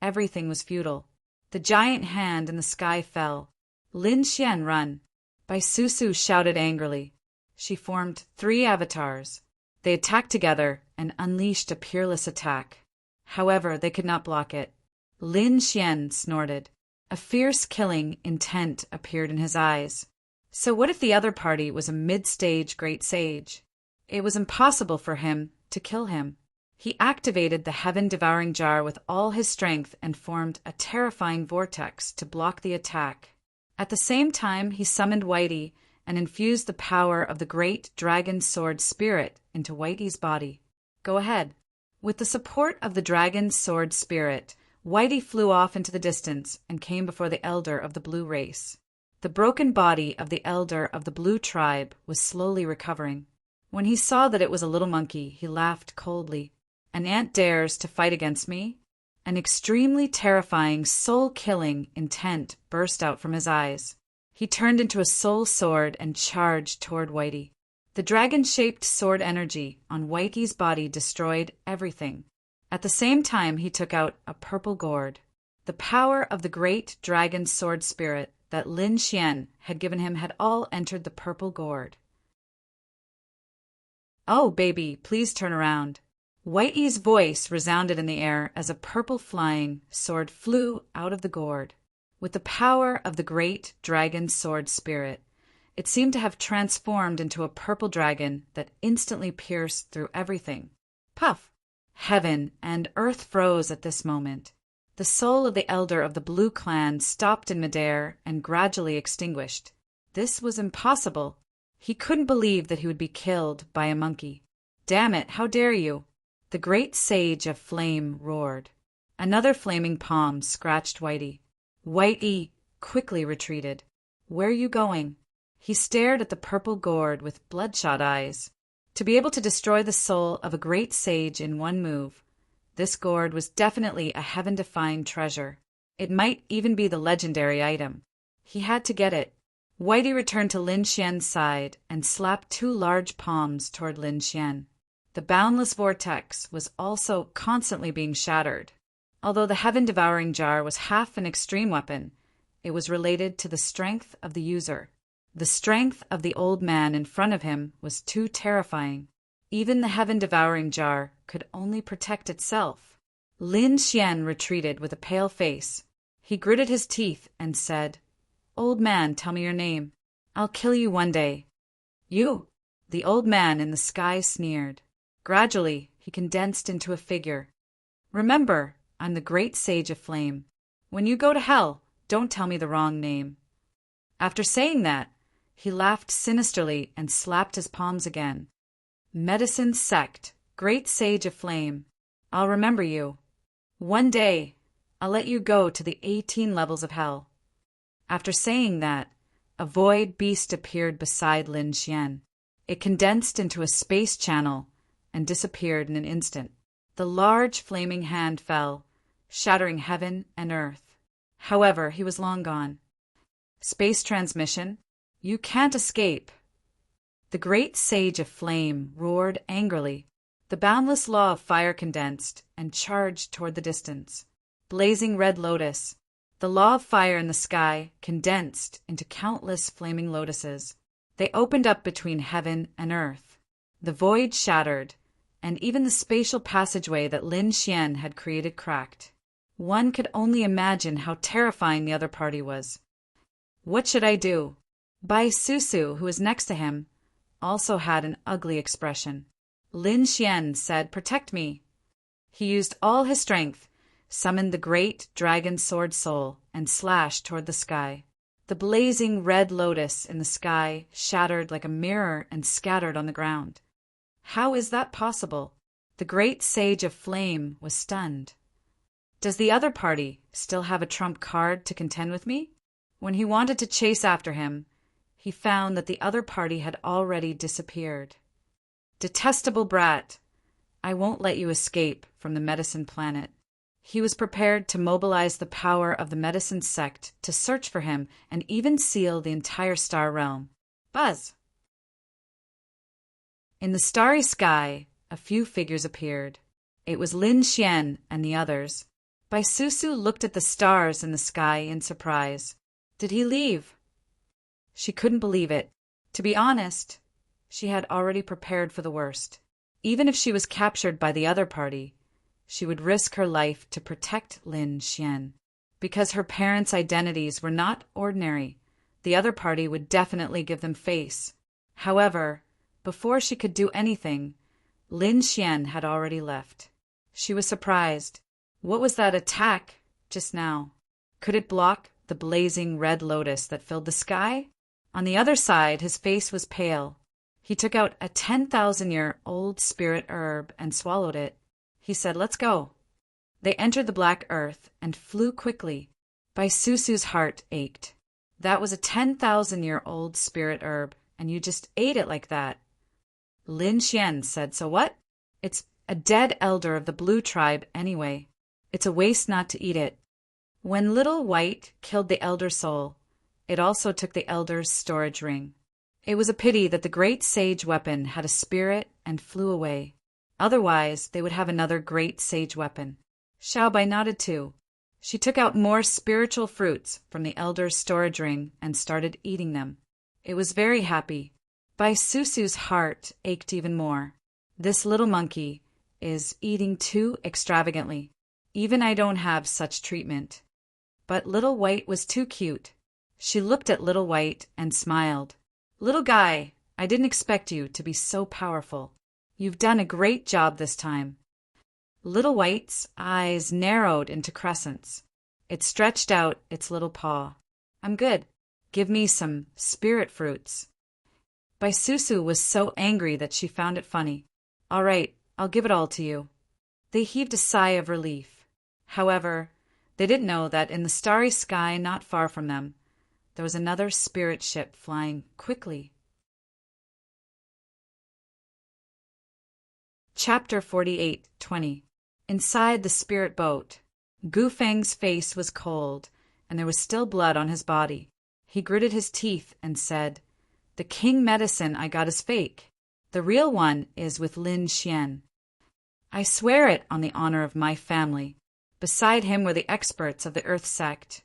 everything was futile. The giant hand in the sky fell. "Lin Xian, run!" Bai Susu shouted angrily. She formed 3 avatars. They attacked together and unleashed a peerless attack. However, they could not block it. Lin Xian snorted. A fierce killing intent appeared in his eyes. So what if the other party was a mid-stage great sage? It was impossible for him to kill him. He activated the heaven-devouring jar with all his strength and formed a terrifying vortex to block the attack. At the same time, he summoned Whitey and infused the power of the great dragon sword spirit into Whitey's body. "Go ahead." With the support of the dragon's sword spirit, Whitey flew off into the distance and came before the elder of the blue race. The broken body of the elder of the blue tribe was slowly recovering. When he saw that it was a little monkey, he laughed coldly. An ant dares to fight against me? An extremely terrifying, soul-killing intent burst out from his eyes. He turned into a soul sword and charged toward Whitey. The dragon-shaped sword energy on Whitey's body destroyed everything. At the same time, he took out a purple gourd. The power of the great dragon sword spirit that Lin Xian had given him had all entered the purple gourd. "Oh, baby, please turn around." Whitey's voice resounded in the air as a purple flying sword flew out of the gourd. With the power of the great dragon sword spirit, it seemed to have transformed into a purple dragon that instantly pierced through everything. Puff! Heaven and earth froze at this moment. The soul of the elder of the blue clan stopped in midair and gradually extinguished. This was impossible. He couldn't believe that he would be killed by a monkey. "Damn it, how dare you!" The great sage of flame roared. Another flaming palm scratched Whitey. Whitey quickly retreated. "Where are you going?" He stared at the purple gourd with bloodshot eyes. To be able to destroy the soul of a great sage in one move, this gourd was definitely a heaven-defying treasure. It might even be the legendary item. He had to get it. Whitey returned to Lin Xian's side and slapped two large palms toward Lin Xian. The boundless vortex was also constantly being shattered. Although the heaven-devouring jar was half an extreme weapon, it was related to the strength of the user. The strength of the old man in front of him was too terrifying. Even the heaven-devouring jar could only protect itself. Lin Xian retreated with a pale face. He gritted his teeth and said, "Old man, tell me your name. I'll kill you one day." "You!" The old man in the sky sneered. Gradually, he condensed into a figure. "Remember, I'm the great sage of flame. When you go to hell, don't tell me the wrong name." After saying that, he laughed sinisterly and slapped his palms again. "Medicine sect, great sage of flame, I'll remember you. One day, I'll let you go to the 18 levels of hell." After saying that, a void beast appeared beside Lin Xian. It condensed into a space channel and disappeared in an instant. The large flaming hand fell, shattering heaven and earth. However, he was long gone. "Space transmission? You can't escape." The great sage of flame roared angrily. The boundless law of fire condensed and charged toward the distance. Blazing red lotus. The law of fire in the sky condensed into countless flaming lotuses. They opened up between heaven and earth. The void shattered, and even the spatial passageway that Lin Xian had created cracked. One could only imagine how terrifying the other party was. What should I do? Bai Susu, who was next to him, also had an ugly expression. Lin Xian said, "Protect me." He used all his strength, summoned the great dragon sword soul, and slashed toward the sky. The blazing red lotus in the sky shattered like a mirror and scattered on the ground. How is that possible? The great sage of flame was stunned. Does the other party still have a trump card to contend with me? When he wanted to chase after him, he found that the other party had already disappeared. Detestable brat, I won't let you escape from the medicine planet. He was prepared to mobilize the power of the medicine sect to search for him and even seal the entire star realm. Buzz! In the starry sky, a few figures appeared. It was Lin Xian and the others. Bai Susu looked at the stars in the sky in surprise. Did he leave? She couldn't believe it. To be honest, she had already prepared for the worst. Even if she was captured by the other party, she would risk her life to protect Lin Xian. Because her parents' identities were not ordinary, the other party would definitely give them face. However, before she could do anything, Lin Xian had already left. She was surprised. What was that attack just now? Could it block the blazing red lotus that filled the sky? On the other side, his face was pale. He took out a 10,000-year-old spirit herb and swallowed it. He said, "Let's go." They entered the black earth and flew quickly. Bai Susu's heart ached. That was a 10,000-year-old spirit herb, and you just ate it like that. Lin Xian said, "So what? It's a dead elder of the blue tribe anyway. It's a waste not to eat it." When Little White killed the elder soul, it also took the elder's storage ring. It was a pity that the great sage weapon had a spirit and flew away. Otherwise, they would have another great sage weapon. Xiaobai nodded too. She took out more spiritual fruits from the elder's storage ring and started eating them. It was very happy. Bai Susu's heart ached even more. This little monkey is eating too extravagantly. Even I don't have such treatment. But Little White was too cute. She looked at Little White and smiled. "Little guy, I didn't expect you to be so powerful. You've done a great job this time." Little White's eyes narrowed into crescents. It stretched out its little paw. "I'm good. Give me some spirit fruits." Bai Susu was so angry that she found it funny. "All right, I'll give it all to you." They heaved a sigh of relief. However, they didn't know that in the starry sky not far from them, there was another spirit ship flying quickly. Chapter 48:20. Inside the spirit boat, Gu Feng's face was cold, and there was still blood on his body. He gritted his teeth and said, "The king medicine I got is fake. The real one is with Lin Xian. I swear it on the honor of my family." Beside him were the experts of the Earth sect,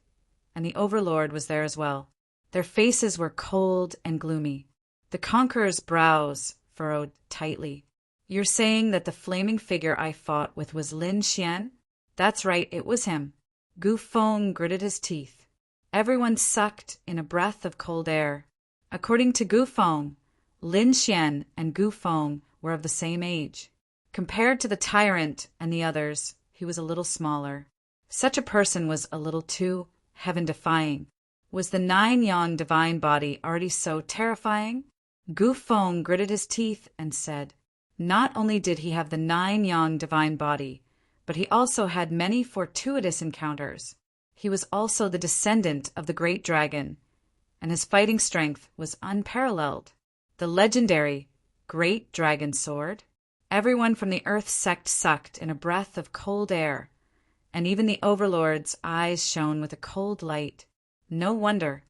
and the Overlord was there as well. Their faces were cold and gloomy. The conqueror's brows furrowed tightly. "You're saying that the flaming figure I fought with was Lin Xian?" "That's right, it was him." Gu Feng gritted his teeth. Everyone sucked in a breath of cold air. According to Gu Feng, Lin Xian and Gu Feng were of the same age. Compared to the tyrant and the others, he was a little smaller. Such a person was a little too heaven-defying. Was the 9-yang divine body already so terrifying? Gu Feng gritted his teeth and said, not only did he have the 9-yang divine body, but he also had many fortuitous encounters. He was also the descendant of the great dragon, and his fighting strength was unparalleled. The legendary Great Dragon Sword. Everyone from the Earth sect sucked in a breath of cold air, and even the Overlord's eyes shone with a cold light. No wonder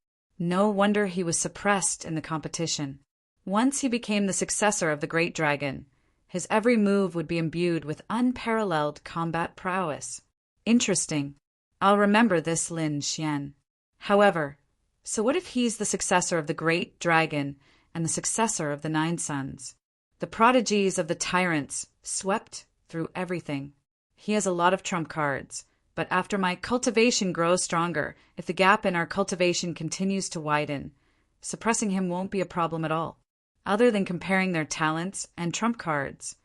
he was suppressed in the competition. Once he became the successor of the Great Dragon, his every move would be imbued with unparalleled combat prowess. Interesting. I'll remember this Lin Xian. However, so what if he's the successor of the Great Dragon and the successor of the 9 Sons? The prodigies of the tyrants swept through everything. He has a lot of trump cards, but after my cultivation grows stronger, if the gap in our cultivation continues to widen, suppressing him won't be a problem at all. Other than comparing their talents and trump cards,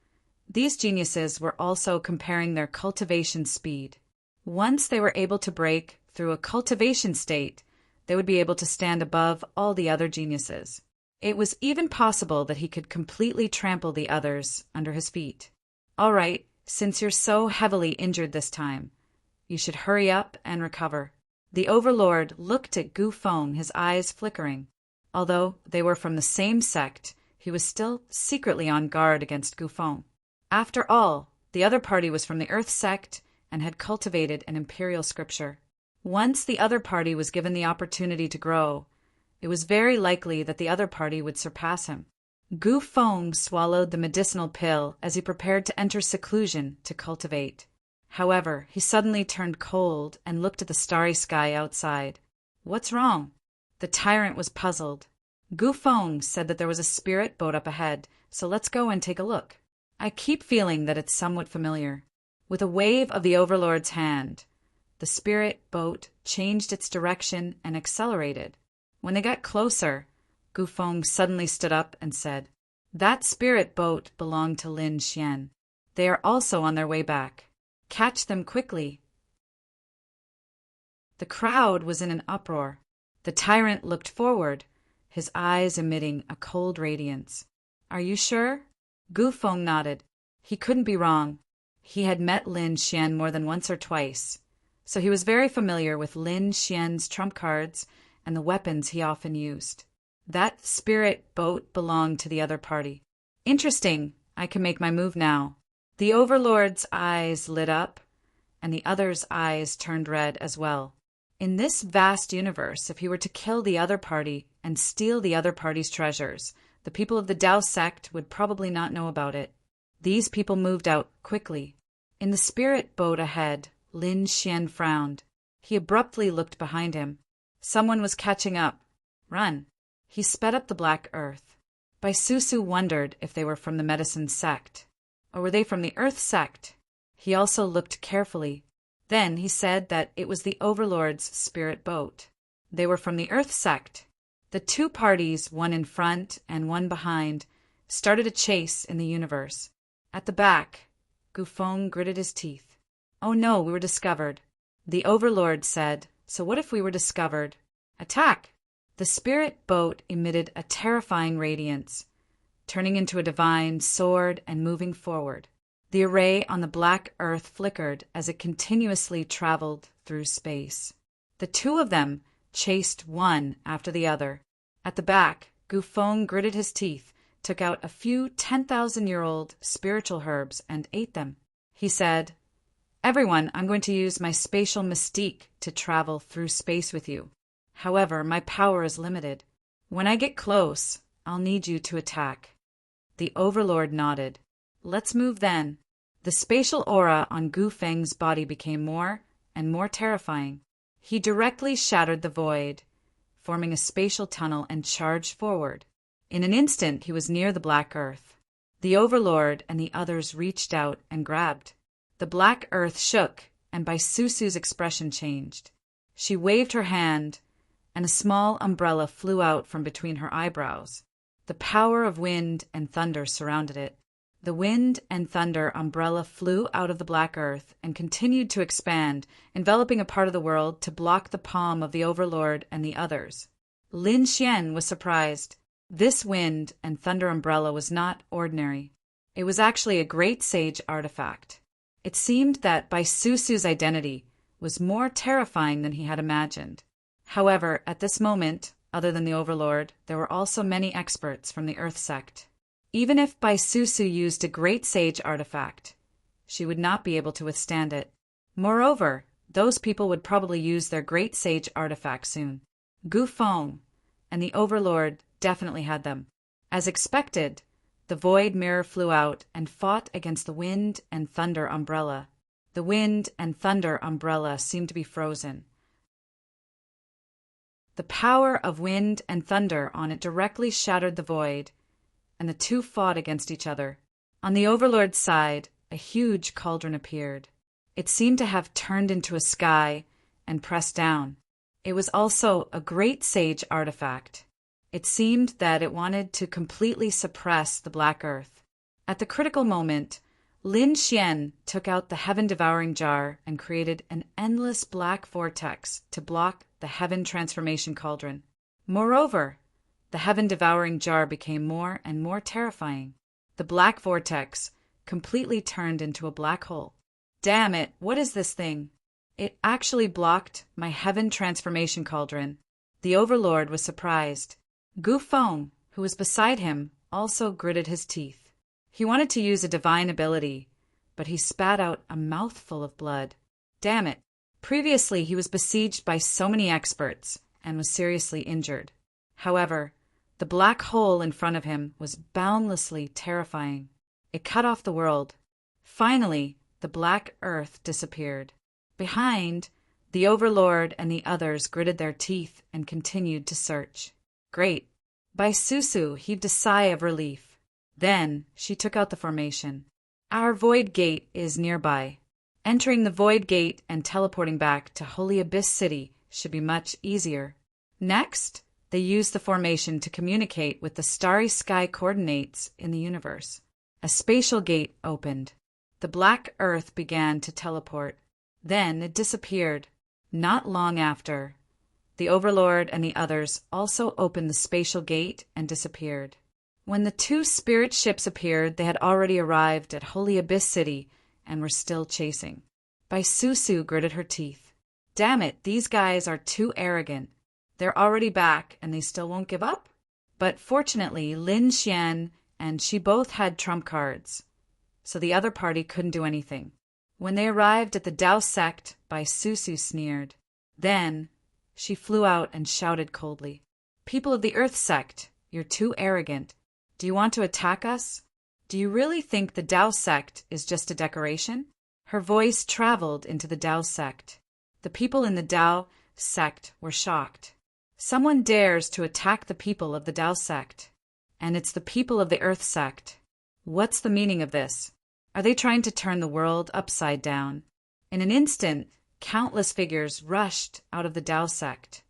these geniuses were also comparing their cultivation speed. Once they were able to break through a cultivation state, they would be able to stand above all the other geniuses. It was even possible that he could completely trample the others under his feet. All right, since you're so heavily injured this time, you should hurry up and recover. The Overlord looked at Gu Feng, his eyes flickering. Although they were from the same sect, he was still secretly on guard against Gu Feng. After all, the other party was from the Earth sect and had cultivated an imperial scripture. Once the other party was given the opportunity to grow, it was very likely that the other party would surpass him. Gu Feng swallowed the medicinal pill as he prepared to enter seclusion to cultivate. However, he suddenly turned cold and looked at the starry sky outside. What's wrong? The tyrant was puzzled. Gu Feng said that there was a spirit boat up ahead, so let's go and take a look. I keep feeling that it's somewhat familiar. With a wave of the Overlord's hand, the spirit boat changed its direction and accelerated. When they got closer, Gu Feng suddenly stood up and said, "That spirit boat belonged to Lin Xian. They are also on their way back. Catch them quickly." The crowd was in an uproar. The tyrant looked forward, his eyes emitting a cold radiance. "Are you sure?" Gu Feng nodded. He couldn't be wrong. He had met Lin Xian more than once or twice, so he was very familiar with Lin Xian's trump cards and the weapons he often used. That spirit boat belonged to the other party. Interesting, I can make my move now. The Overlord's eyes lit up, and the other's eyes turned red as well. In this vast universe, if he were to kill the other party and steal the other party's treasures, the people of the Dao sect would probably not know about it. These people moved out quickly. In the spirit boat ahead, Lin Xian frowned. He abruptly looked behind him. Someone was catching up. Run. He sped up the black earth. Baisusu wondered if they were from the medicine sect. Or were they from the earth sect? He also looked carefully. Then he said that it was the Overlord's spirit boat. They were from the earth sect. The two parties, one in front and one behind, started a chase in the universe. At the back, Gufeng gritted his teeth. Oh no, we were discovered. The Overlord said, so what if we were discovered? Attack! The spirit boat emitted a terrifying radiance, turning into a divine sword and moving forward. The array on the black earth flickered as it continuously traveled through space. The two of them chased one after the other. At the back, Gufeng gritted his teeth, took out a few 10,000-year-old spiritual herbs and ate them. He said, Everyone, I'm going to use my spatial mystique to travel through space with you. However, my power is limited. When I get close, I'll need you to attack. The Overlord nodded. Let's move then. The spatial aura on Gu Feng's body became more and more terrifying. He directly shattered the void, forming a spatial tunnel, and charged forward. In an instant, he was near the black earth. The Overlord and the others reached out and grabbed. The black earth shook, and Baisusu's expression changed. She waved her hand, and a small umbrella flew out from between her eyebrows. The power of wind and thunder surrounded it. The wind and thunder umbrella flew out of the black earth and continued to expand, enveloping a part of the world to block the palm of the Overlord and the others. Lin Xian was surprised. This wind and thunder umbrella was not ordinary. It was actually a great sage artifact. It seemed that Baisusu's identity was more terrifying than he had imagined. However, at this moment, other than the Overlord, there were also many experts from the Earth sect. Even if Baisusu used a great sage artifact, she would not be able to withstand it. Moreover, those people would probably use their great sage artifact soon. Gufeng and the Overlord definitely had them. As expected, the void mirror flew out and fought against the wind and thunder umbrella. The wind and thunder umbrella seemed to be frozen. The power of wind and thunder on it directly shattered the void, and the two fought against each other. On the Overlord's side, a huge cauldron appeared. It seemed to have turned into a sky and pressed down. It was also a great sage artifact. It seemed that it wanted to completely suppress the black earth. At the critical moment, Lin Xian took out the heaven-devouring jar and created an endless black vortex to block the heaven transformation cauldron. Moreover, the heaven-devouring jar became more and more terrifying. The black vortex completely turned into a black hole. Damn it, what is this thing? It actually blocked my heaven transformation cauldron. The Overlord was surprised. Gufeng, who was beside him, also gritted his teeth. He wanted to use a divine ability, but he spat out a mouthful of blood. Damn it. Previously, he was besieged by so many experts and was seriously injured. However, the black hole in front of him was boundlessly terrifying. It cut off the world. Finally, the black earth disappeared. Behind, the Overlord and the others gritted their teeth and continued to search. Great. Baisusu heaved a sigh of relief. Then she took out the formation. Our void gate is nearby. Entering the void gate and teleporting back to Holy Abyss City should be much easier. Next, they used the formation to communicate with the starry sky coordinates in the universe. A spatial gate opened. The black earth began to teleport. Then it disappeared. Not long after, the Overlord and the others also opened the spatial gate and disappeared. When the two spirit ships appeared, they had already arrived at Holy Abyss City and were still chasing. Bai Susu gritted her teeth. Damn it, these guys are too arrogant. They're already back and they still won't give up? But fortunately, Lin Xian and she both had trump cards, so the other party couldn't do anything. When they arrived at the Dao sect, Bai Susu sneered. Then she flew out and shouted coldly, "People of the Earth sect, you're too arrogant. Do you want to attack us? Do you really think the Dao sect is just a decoration?" Her voice traveled into the Dao sect. The people in the Dao sect were shocked. Someone dares to attack the people of the Dao sect, and it's the people of the Earth sect. What's the meaning of this? Are they trying to turn the world upside down? In an instant, countless figures rushed out of the Dao sect.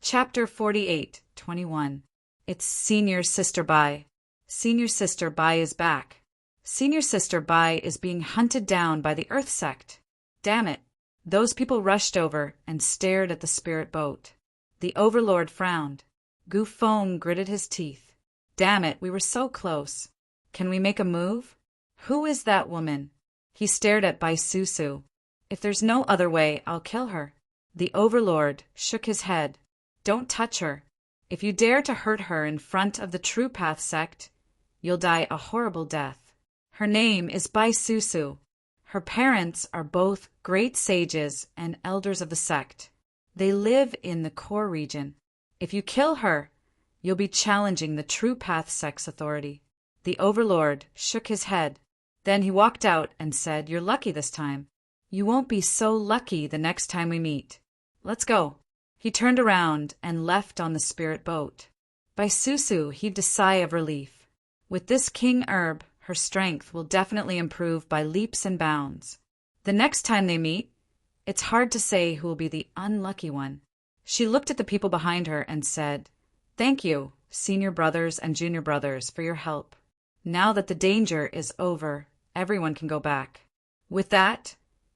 Chapter 48:21. It's Senior Sister Bai. Senior Sister Bai is back. Senior Sister Bai is being hunted down by the Earth sect. Damn it. Those people rushed over and stared at the spirit boat. The Overlord frowned. Gu Feng gritted his teeth. Damn it, we were so close. Can we make a move? Who is that woman? He stared at Bai Susu. If there's no other way, I'll kill her. The Overlord shook his head. Don't touch her. If you dare to hurt her in front of the True Path sect, you'll die a horrible death. Her name is Bai Susu. Her parents are both great sages and elders of the sect. They live in the core region. If you kill her, you'll be challenging the True Path sect's authority. The Overlord shook his head. Then he walked out and said, "You're lucky this time. You won't be so lucky the next time we meet. Let's go." He turned around and left on the spirit boat. Bai Susu heaved a sigh of relief. With this king herb, her strength will definitely improve by leaps and bounds. The next time they meet, it's hard to say who will be the unlucky one. She looked at the people behind her and said, "Thank you, senior brothers and junior brothers, for your help. Now that the danger is over, everyone can go back." With that,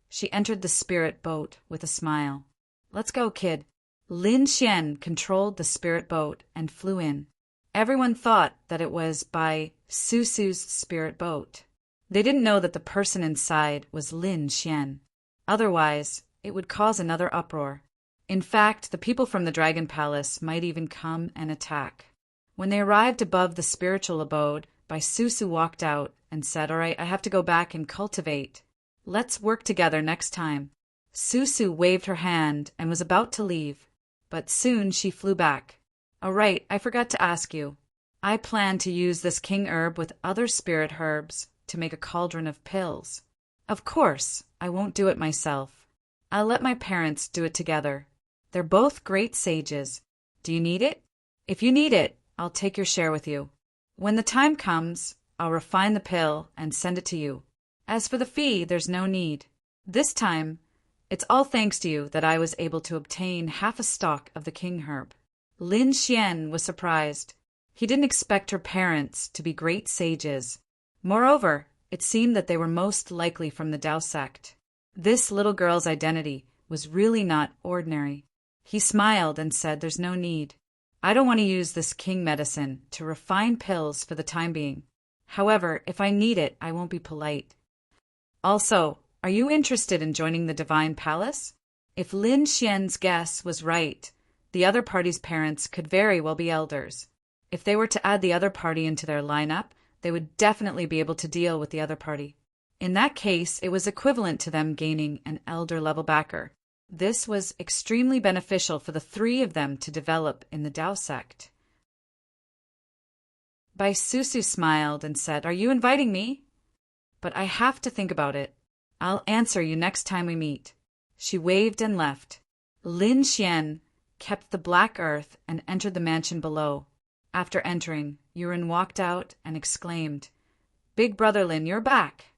she entered the spirit boat with a smile. "Let's go, kid." Lin Xian controlled the spirit boat and flew in. Everyone thought that it was Bai Susu's spirit boat. They didn't know that the person inside was Lin Xian. Otherwise, it would cause another uproar. In fact, the people from the Dragon Palace might even come and attack. When they arrived above the spiritual abode, Bai Susu walked out and said, "All right, I have to go back and cultivate. Let's work together next time." Susu waved her hand and was about to leave, but soon she flew back. "All right, I forgot to ask you. I plan to use this king herb with other spirit herbs to make a cauldron of pills. Of course, I won't do it myself. I'll let my parents do it together. They're both great sages. Do you need it? If you need it, I'll take your share with you. When the time comes, I'll refine the pill and send it to you. As for the fee, there's no need. This time, it's all thanks to you that I was able to obtain half a stalk of the king herb." Lin Xian was surprised. He didn't expect her parents to be great sages. Moreover, it seemed that they were most likely from the Dao sect. This little girl's identity was really not ordinary. He smiled and said, "There's no need. I don't want to use this king medicine to refine pills for the time being. However, if I need it, I won't be polite. Also, are you interested in joining the Divine Palace?" If Lin Xian's guess was right, the other party's parents could very well be elders. If they were to add the other party into their lineup, they would definitely be able to deal with the other party. In that case, it was equivalent to them gaining an elder-level backer. This was extremely beneficial for the three of them to develop in the Dao sect. Bai Susu smiled and said, "Are you inviting me? But I have to think about it. I'll answer you next time we meet." She waved and left. Lin Xian kept the black earth and entered the mansion below. After entering, Yurin walked out and exclaimed, "Big brother Lin, you're back."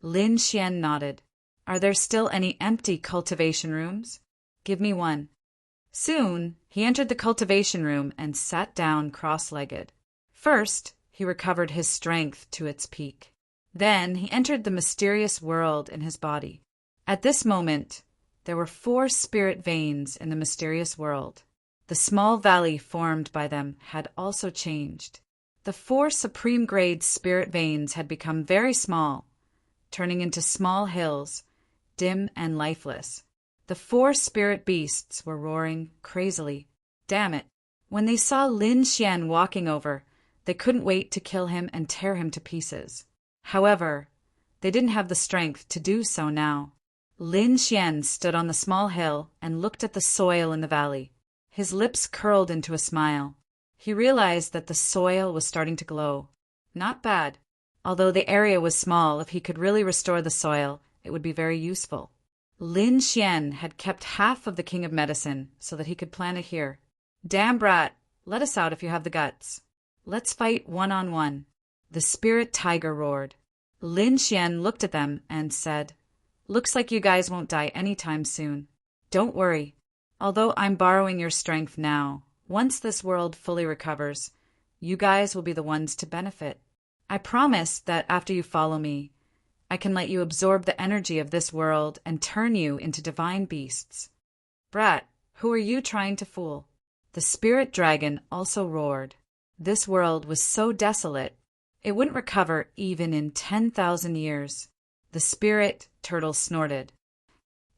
Lin Xian nodded. "Are there still any empty cultivation rooms? Give me one." Soon, he entered the cultivation room and sat down cross-legged. First, he recovered his strength to its peak. Then, he entered the mysterious world in his body. At this moment, there were 4 spirit veins in the mysterious world. The small valley formed by them had also changed. The 4 supreme-grade spirit veins had become very small, turning into small hills, dim and lifeless. The 4 spirit beasts were roaring crazily. Damn it! When they saw Lin Xian walking over, they couldn't wait to kill him and tear him to pieces. However, they didn't have the strength to do so now. Lin Xian stood on the small hill and looked at the soil in the valley. His lips curled into a smile. He realized that the soil was starting to glow. Not bad. Although the area was small, if he could really restore the soil, it would be very useful. Lin Xian had kept half of the King of Medicine so that he could plant it here. Damn brat, let us out if you have the guts. Let's fight one-on-one. The spirit tiger roared. Lin Xian looked at them and said, "Looks like you guys won't die anytime soon. Don't worry. Although I'm borrowing your strength now, once this world fully recovers, you guys will be the ones to benefit. I promise that after you follow me, I can let you absorb the energy of this world and turn you into divine beasts." Brat, who are you trying to fool? The spirit dragon also roared. This world was so desolate, it wouldn't recover even in 10,000 years. The spirit turtle snorted.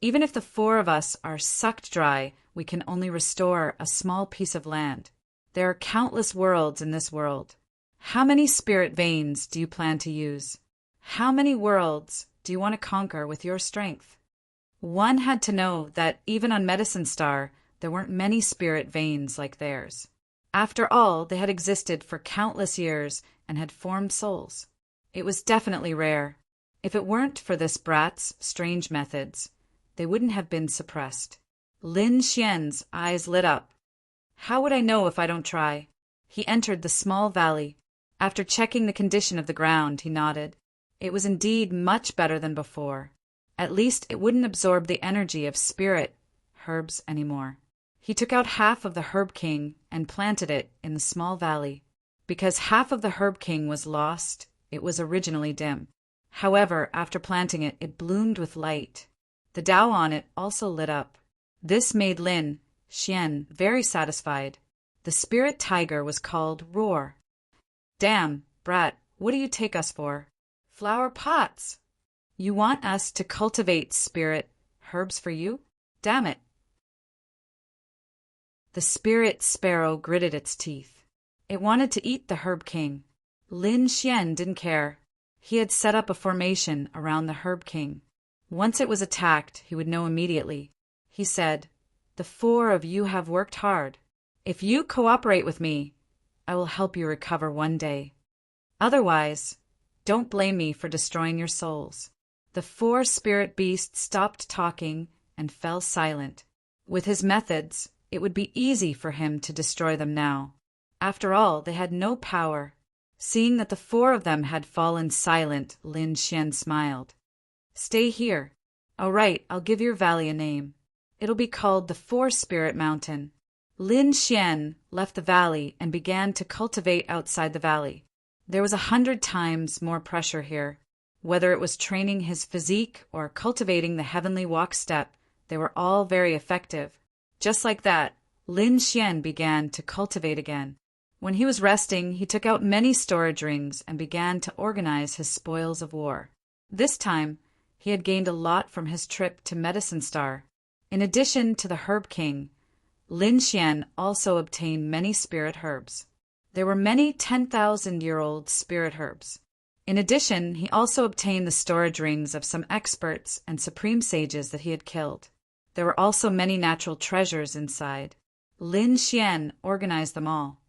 Even if the 4 of us are sucked dry, we can only restore a small piece of land. There are countless worlds in this world. How many spirit veins do you plan to use? How many worlds do you want to conquer with your strength? One had to know that even on Medicine Star, there weren't many spirit veins like theirs. After all, they had existed for countless years and had formed souls. It was definitely rare. If it weren't for this brat's strange methods, they wouldn't have been suppressed. Lin Xian's eyes lit up. How would I know if I don't try? He entered the small valley. After checking the condition of the ground, he nodded. It was indeed much better than before. At least it wouldn't absorb the energy of spirit herbs anymore. He took out half of the Herb King and planted it in the small valley. Because half of the Herb King was lost, it was originally dim. However, after planting it, it bloomed with light. The Tao on it also lit up. This made Lin Xian very satisfied. The spirit tiger was called Roar. Damn, brat, what do you take us for? Flower pots! You want us to cultivate spirit herbs for you? Damn it! The spirit sparrow gritted its teeth. It wanted to eat the Herb King. Lin Xian didn't care. He had set up a formation around the Herb King. Once it was attacked, he would know immediately. He said, "The 4 of you have worked hard. If you cooperate with me, I will help you recover one day. Otherwise, don't blame me for destroying your souls." The 4 spirit beasts stopped talking and fell silent. With his methods, it would be easy for him to destroy them now. After all, they had no power. Seeing that the 4 of them had fallen silent, Lin Xian smiled. "Stay here. All right, I'll give your valley a name. It'll be called the 4-Spirit Mountain." Lin Xian left the valley and began to cultivate outside the valley. There was 100 times more pressure here. Whether it was training his physique or cultivating the heavenly walk step, they were all very effective. Just like that, Lin Xian began to cultivate again. When he was resting, he took out many storage rings and began to organize his spoils of war. This time, he had gained a lot from his trip to Medicine Star. In addition to the Herb King, Lin Xian also obtained many spirit herbs. There were many 10,000-year-old spirit herbs. In addition, he also obtained the storage rings of some experts and supreme sages that he had killed. There were also many natural treasures inside. Lin Xian organized them all.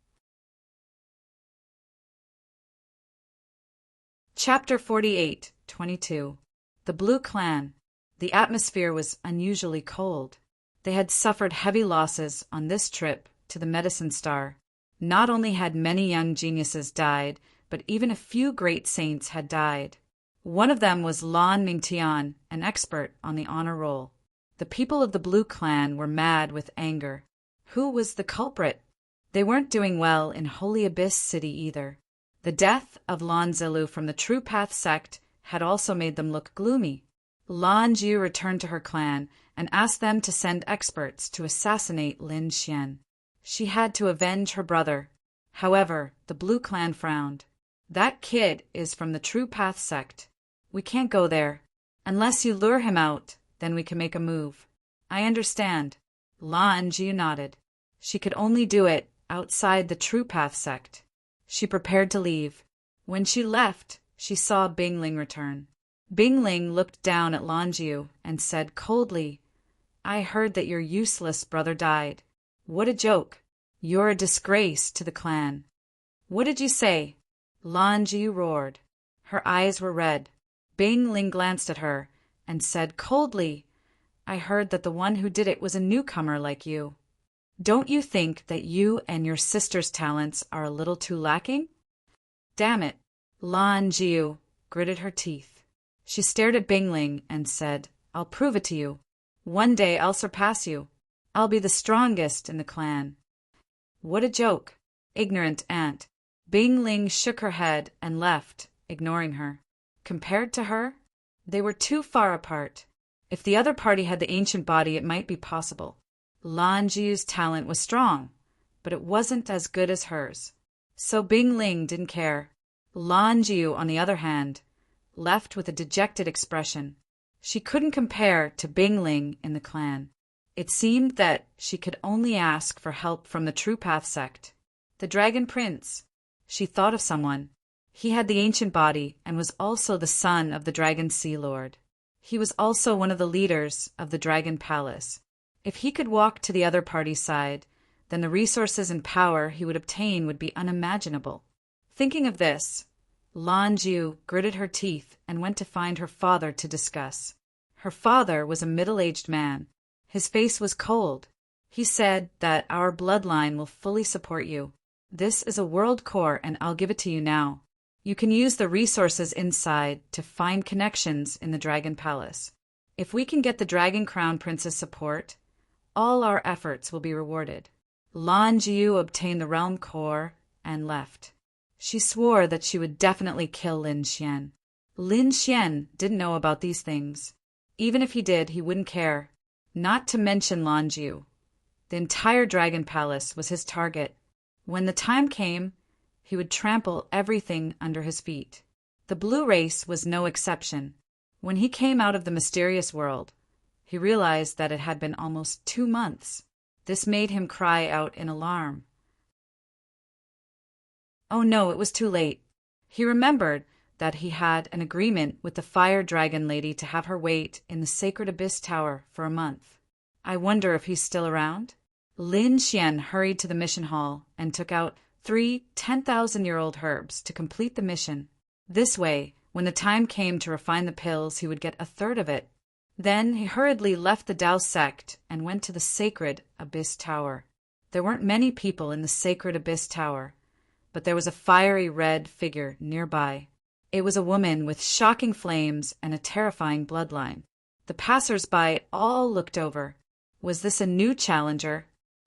Chapter 48, 22. The Blue Clan. The atmosphere was unusually cold. They had suffered heavy losses on this trip to the Medicine Star. Not only had many young geniuses died, but even a few great saints had died. One of them was Lan Mingtian, an expert on the honor roll. The people of the Blue Clan were mad with anger. Who was the culprit? They weren't doing well in Holy Abyss City either. The death of Lan Zilu from the True Path sect had also made them look gloomy. Lan Jiu returned to her clan and asked them to send experts to assassinate Lin Xian. She had to avenge her brother. However, the Blue Clan frowned. That kid is from the True Path sect. We can't go there. Unless you lure him out, then we can make a move. I understand. Lan Jiu nodded. She could only do it outside the True Path sect. She prepared to leave. When she left, she saw Bingling return. Bingling looked down at Lan Jiu and said coldly, I heard that your useless brother died. What a joke. You're a disgrace to the clan. What did you say? Lan Jiu roared. Her eyes were red. Bingling glanced at her and said coldly, I heard that the one who did it was a newcomer like you. Don't you think that you and your sister's talents are a little too lacking? Damn it. Lan Jiu gritted her teeth. She stared at Bingling and said, I'll prove it to you. One day I'll surpass you. I'll be the strongest in the clan. What a joke. Ignorant ant. Bingling shook her head and left, ignoring her. Compared to her, they were too far apart. If the other party had the ancient body, it might be possible. Lan Jiu's talent was strong, but it wasn't as good as hers. So Bingling didn't care. Lan Jiu, on the other hand, left with a dejected expression. She couldn't compare to Bingling in the clan. It seemed that she could only ask for help from the True Path sect. The Dragon Prince. She thought of someone. He had the ancient body and was also the son of the Dragon Sea Lord. He was also one of the leaders of the Dragon Palace. If he could walk to the other party's side, then the resources and power he would obtain would be unimaginable. Thinking of this, Lan Jiu gritted her teeth and went to find her father to discuss. Her father was a middle-aged man. His face was cold. He said that our bloodline will fully support you. This is a world core and I'll give it to you now. You can use the resources inside to find connections in the Dragon Palace. If we can get the Dragon Crown Prince's support, all our efforts will be rewarded. Lan Jiu obtained the realm core and left. She swore that she would definitely kill Lin Xian. Lin Xian didn't know about these things. Even if he did, he wouldn't care. Not to mention Lan Jiu. The entire Dragon Palace was his target. When the time came, he would trample everything under his feet. The blue race was no exception. When he came out of the mysterious world, he realized that it had been almost 2 months. This made him cry out in alarm. Oh no, it was too late. He remembered that he had an agreement with the Fire Dragon Lady to have her wait in the Sacred Abyss Tower for a month. I wonder if he's still around? Lin Xian hurried to the mission hall and took out 3 10,000-year-old herbs to complete the mission. This way, when the time came to refine the pills, he would get a third of it. Then he hurriedly left the Dao sect and went to the Sacred Abyss Tower. There weren't many people in the Sacred Abyss Tower, but there was a fiery red figure nearby. It was a woman with shocking flames and a terrifying bloodline. The passers-by all looked over. Was this a new challenger?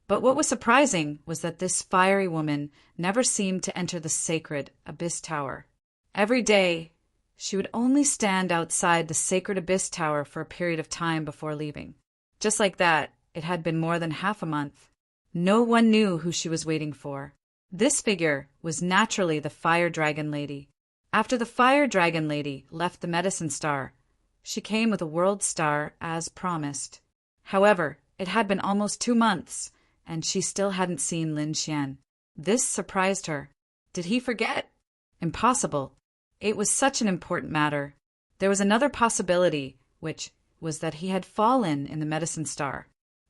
But what was surprising was that this fiery woman never seemed to enter the Sacred Abyss Tower. Every day, she would only stand outside the Sacred Abyss Tower for a period of time before leaving. Just like that, it had been more than half a month. No one knew who she was waiting for. This figure was naturally the Fire Dragon Lady. After the Fire Dragon Lady left the Medicine Star, she came with a World Star as promised. However, it had been almost 2 months, and she still hadn't seen Lin Xian. This surprised her. Did he forget? Impossible. It was such an important matter. There was another possibility, which was that he had fallen in the Medicine Star.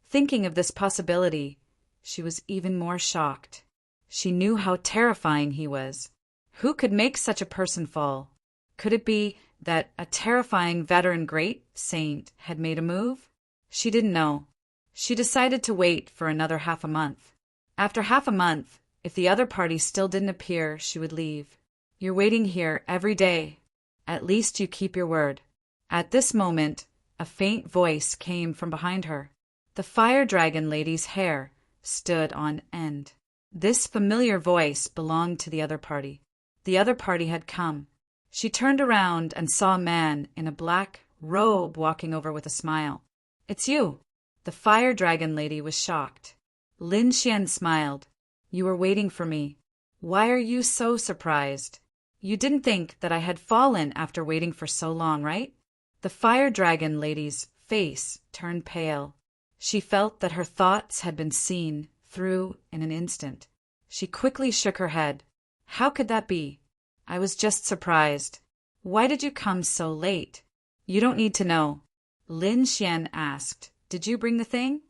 Thinking of this possibility, she was even more shocked. She knew how terrifying he was. Who could make such a person fall? Could it be that a terrifying veteran great saint had made a move? She didn't know. She decided to wait for another half a month. After half a month, if the other party still didn't appear, she would leave. You're waiting here every day. At least you keep your word. At this moment, a faint voice came from behind her. The Fire Dragon Lady's hair stood on end. This familiar voice belonged to the other party. The other party had come. She turned around and saw a man in a black robe walking over with a smile. It's you. The Fire Dragon Lady was shocked. Lin Xian smiled. You were waiting for me. Why are you so surprised? You didn't think that I had fallen after waiting for so long, right? The fire dragon lady's face turned pale. She felt that her thoughts had been seen through in an instant. She quickly shook her head. How could that be? I was just surprised. Why did you come so late? You don't need to know. Lin Xian asked. Did you bring the thing?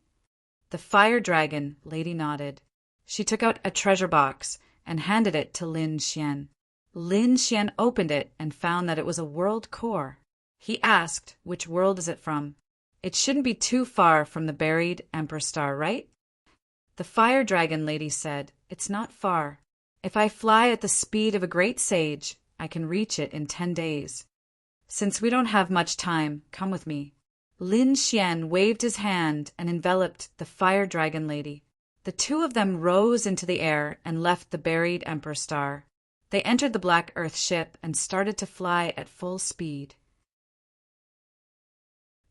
The fire dragon lady nodded. She took out a treasure box and handed it to Lin Xian. Lin Xian opened it and found that it was a world core. He asked, which world is it from? It shouldn't be too far from the buried Emperor Star, right? The fire dragon lady said, it's not far. If I fly at the speed of a great sage, I can reach it in 10 days. Since we don't have much time, come with me. Lin Xian waved his hand and enveloped the fire dragon lady. The two of them rose into the air and left the buried Emperor Star. They entered the Black Earth ship and started to fly at full speed.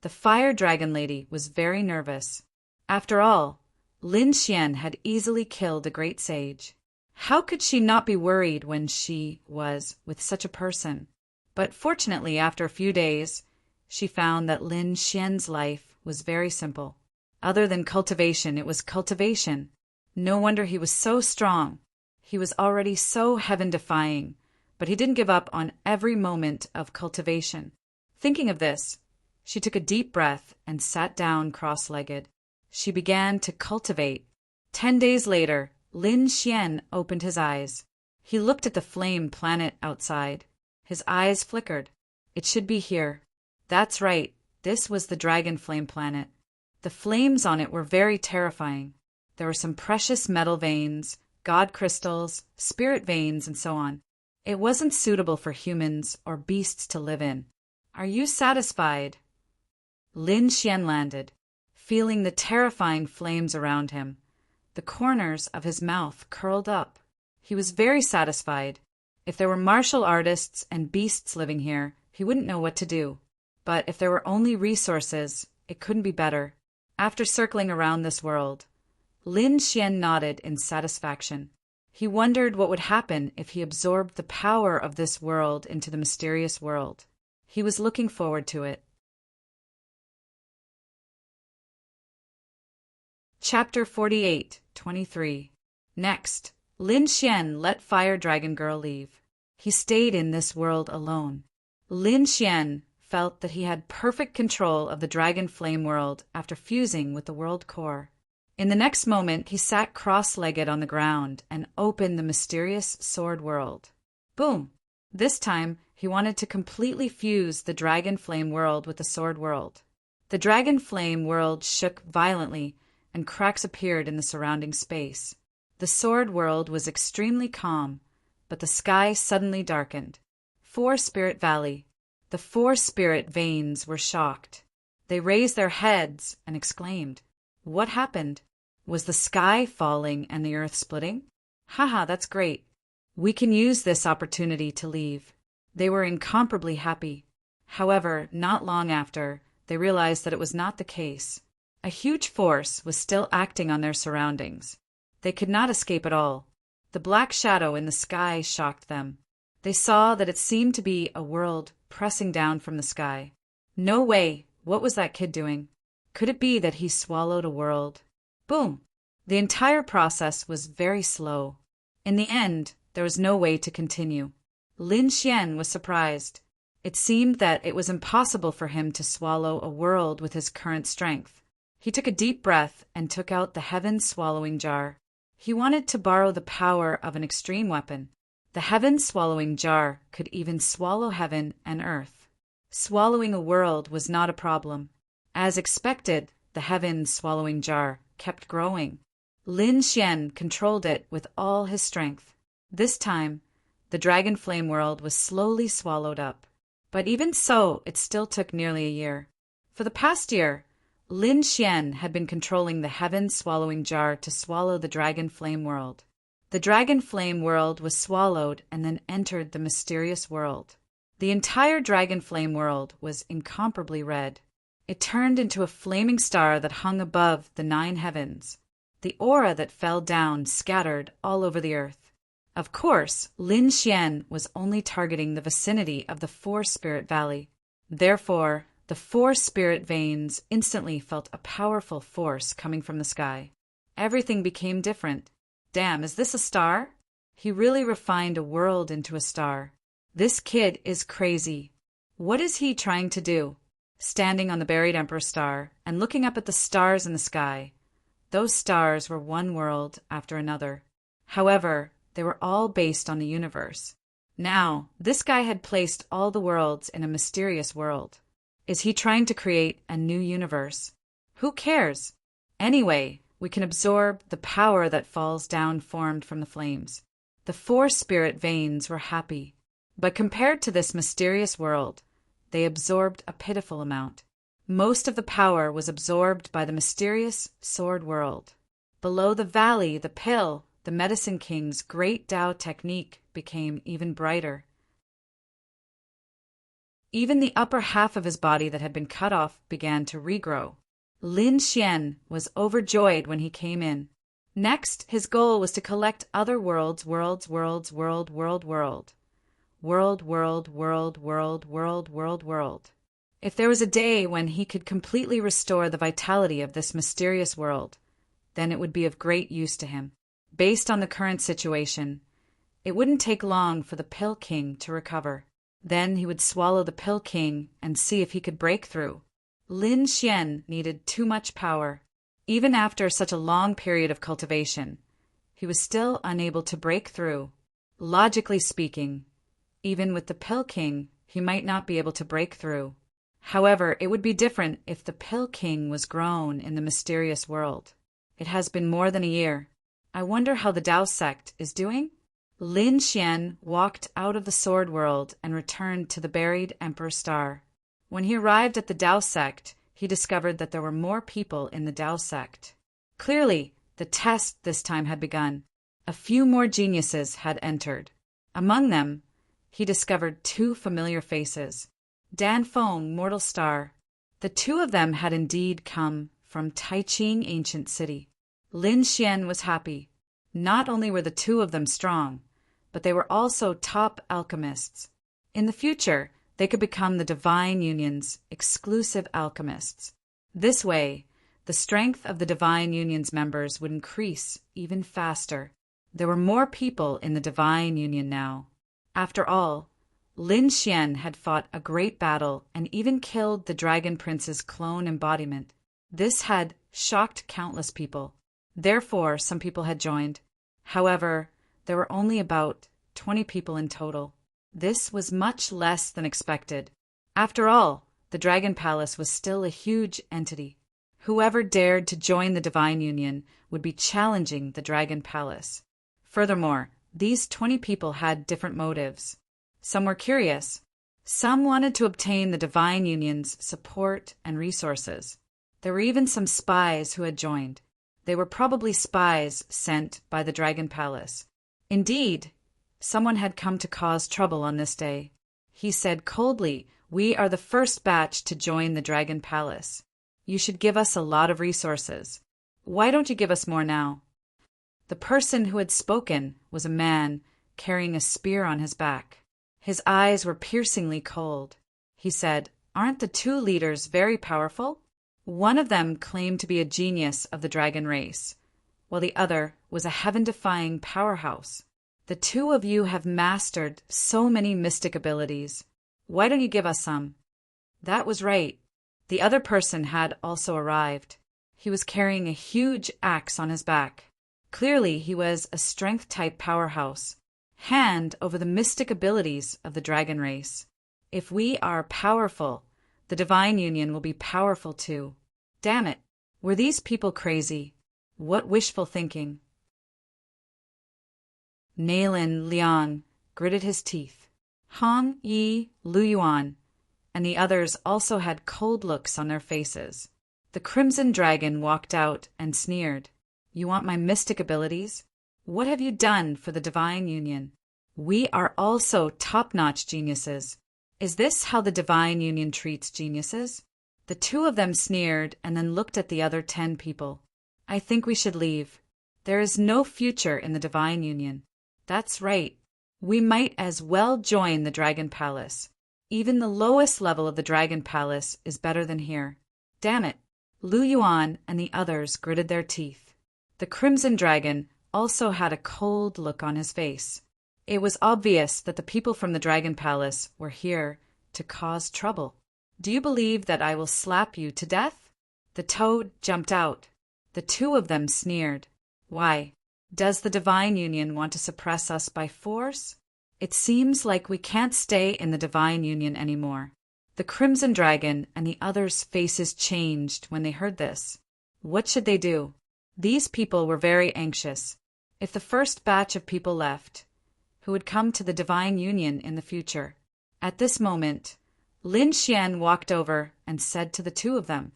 The fire dragon lady was very nervous. After all, Lin Xian had easily killed a great sage. How could she not be worried when she was with such a person? But fortunately, after a few days, she found that Lin Xian's life was very simple. Other than cultivation, it was cultivation. No wonder he was so strong. He was already so heaven-defying, but he didn't give up on every moment of cultivation. Thinking of this, she took a deep breath and sat down cross-legged. She began to cultivate. 10 days later, Lin Xian opened his eyes. He looked at the flame planet outside. His eyes flickered. It should be here. That's right, this was the dragon flame planet. The flames on it were very terrifying. There were some precious metal veins, god crystals, spirit veins, and so on. It wasn't suitable for humans or beasts to live in. Are you satisfied? Lin Xian landed, feeling the terrifying flames around him. The corners of his mouth curled up. He was very satisfied. If there were martial artists and beasts living here, he wouldn't know what to do. But if there were only resources, it couldn't be better. After circling around this world, Lin Xian nodded in satisfaction. He wondered what would happen if he absorbed the power of this world into the mysterious world. He was looking forward to it. Chapter 48:23. Next, Lin Xian let Fire Dragon Girl leave. He stayed in this world alone. Lin Xian felt that he had perfect control of the Dragon Flame world after fusing with the world core. In the next moment, he sat cross-legged on the ground and opened the mysterious sword world. Boom! This time, he wanted to completely fuse the Dragon Flame world with the sword world. The Dragon Flame world shook violently, and cracks appeared in the surrounding space. The sword world was extremely calm, but the sky suddenly darkened. 4 Spirit Valley. The 4 spirit veins were shocked. They raised their heads and exclaimed, "What happened? Was the sky falling and the earth splitting? Haha, that's great. We can use this opportunity to leave." They were incomparably happy. However, not long after, they realized that it was not the case. A huge force was still acting on their surroundings. They could not escape at all. The black shadow in the sky shocked them. They saw that it seemed to be a world pressing down from the sky. No way! What was that kid doing? Could it be that he swallowed a world? Boom! The entire process was very slow. In the end, there was no way to continue. Lin Xian was surprised. It seemed that it was impossible for him to swallow a world with his current strength. He took a deep breath and took out the heaven-swallowing jar. He wanted to borrow the power of an extreme weapon. The heaven-swallowing jar could even swallow heaven and earth. Swallowing a world was not a problem. As expected, the heaven-swallowing jar kept growing. Lin Xian controlled it with all his strength. This time, the Dragon Flame world was slowly swallowed up. But even so, it still took nearly a year. For the past year, Lin Xian had been controlling the heaven-swallowing jar to swallow the Dragon Flame world. The Dragon Flame world was swallowed and then entered the mysterious world. The entire Dragon Flame world was incomparably red. It turned into a flaming star that hung above the 9 heavens. The aura that fell down scattered all over the earth. Of course, Lin Xian was only targeting the vicinity of the Four Spirit Valley. Therefore, the Four Spirit Veins instantly felt a powerful force coming from the sky. Everything became different. Damn, is this a star? He really refined a world into a star. This kid is crazy. What is he trying to do? Standing on the buried Emperor star and looking up at the stars in the sky. Those stars were one world after another. However, they were all based on the universe. Now, this guy had placed all the worlds in a mysterious world. Is he trying to create a new universe? Who cares? Anyway, we can absorb the power that falls down formed from the flames. The Four Spirit Veins were happy. But compared to this mysterious world, they absorbed a pitiful amount. Most of the power was absorbed by the mysterious sword world. Below the valley, the pill, the Medicine King's great Tao technique became even brighter. Even the upper half of his body that had been cut off began to regrow. Lin Xian was overjoyed when he came in. Next, his goal was to collect other worlds. If there was a day when he could completely restore the vitality of this mysterious world, then it would be of great use to him. Based on the current situation, it wouldn't take long for the Pill King to recover. Then he would swallow the Pill King and see if he could break through. Lin Xian needed too much power. Even after such a long period of cultivation, he was still unable to break through. Logically speaking, even with the Pill King, he might not be able to break through. However, it would be different if the Pill King was grown in the mysterious world. It has been more than a year. I wonder how the Tao sect is doing? Lin Xian walked out of the sword world and returned to the buried Emperor Star. When he arrived at the Tao sect, he discovered that there were more people in the Tao sect. Clearly, the test this time had begun. A few more geniuses had entered. Among them, he discovered two familiar faces. Dan Feng, Mortal Star. The two of them had indeed come from Taiching Ancient City. Lin Xian was happy. Not only were the two of them strong, but they were also top alchemists. In the future, they could become the Divine Union's exclusive alchemists. This way, the strength of the Divine Union's members would increase even faster. There were more people in the Divine Union now. After all, Lin Xian had fought a great battle and even killed the Dragon Prince's clone embodiment. This had shocked countless people. Therefore, some people had joined. However, there were only about 20 people in total. This was much less than expected. After all, the Dragon Palace was still a huge entity. Whoever dared to join the Divine Union would be challenging the Dragon Palace. Furthermore, these 20 people had different motives. Some were curious. Some wanted to obtain the Divine Union's support and resources. There were even some spies who had joined. They were probably spies sent by the Dragon Palace. Indeed, someone had come to cause trouble on this day. He said coldly, "We are the first batch to join the Dragon Palace. You should give us a lot of resources. Why don't you give us more now?" The person who had spoken was a man carrying a spear on his back. His eyes were piercingly cold. He said, "Aren't the two leaders very powerful?" One of them claimed to be a genius of the dragon race, while the other was a heaven-defying powerhouse. "The two of you have mastered so many mystic abilities. Why don't you give us some?" That was right. The other person had also arrived. He was carrying a huge axe on his back. Clearly, he was a strength-type powerhouse. Hand over the mystic abilities of the dragon race. If we are powerful, the Divine Union will be powerful too. Damn it, were these people crazy? What wishful thinking. Nalin Liang gritted his teeth. Hong Yi, Lu Yuan, and the others also had cold looks on their faces. The Crimson Dragon walked out and sneered. "You want my mystic abilities? What have you done for the Divine Union? We are also top-notch geniuses. Is this how the Divine Union treats geniuses?" The two of them sneered and then looked at the other 10 people. "I think we should leave. There is no future in the Divine Union. That's right. We might as well join the Dragon Palace. Even the lowest level of the Dragon Palace is better than here. Damn it. Lu Yuan and the others gritted their teeth. The Crimson Dragon also had a cold look on his face. It was obvious that the people from the Dragon Palace were here to cause trouble. Do you believe that I will slap you to death? The toad jumped out. The two of them sneered. Why? Does the Divine Union want to suppress us by force? It seems like we can't stay in the Divine Union anymore. The Crimson Dragon and the others' faces changed when they heard this. What should they do? These people were very anxious. If the first batch of people left, who would come to the Divine Union in the future? At this moment, Lin Xian walked over and said to the two of them,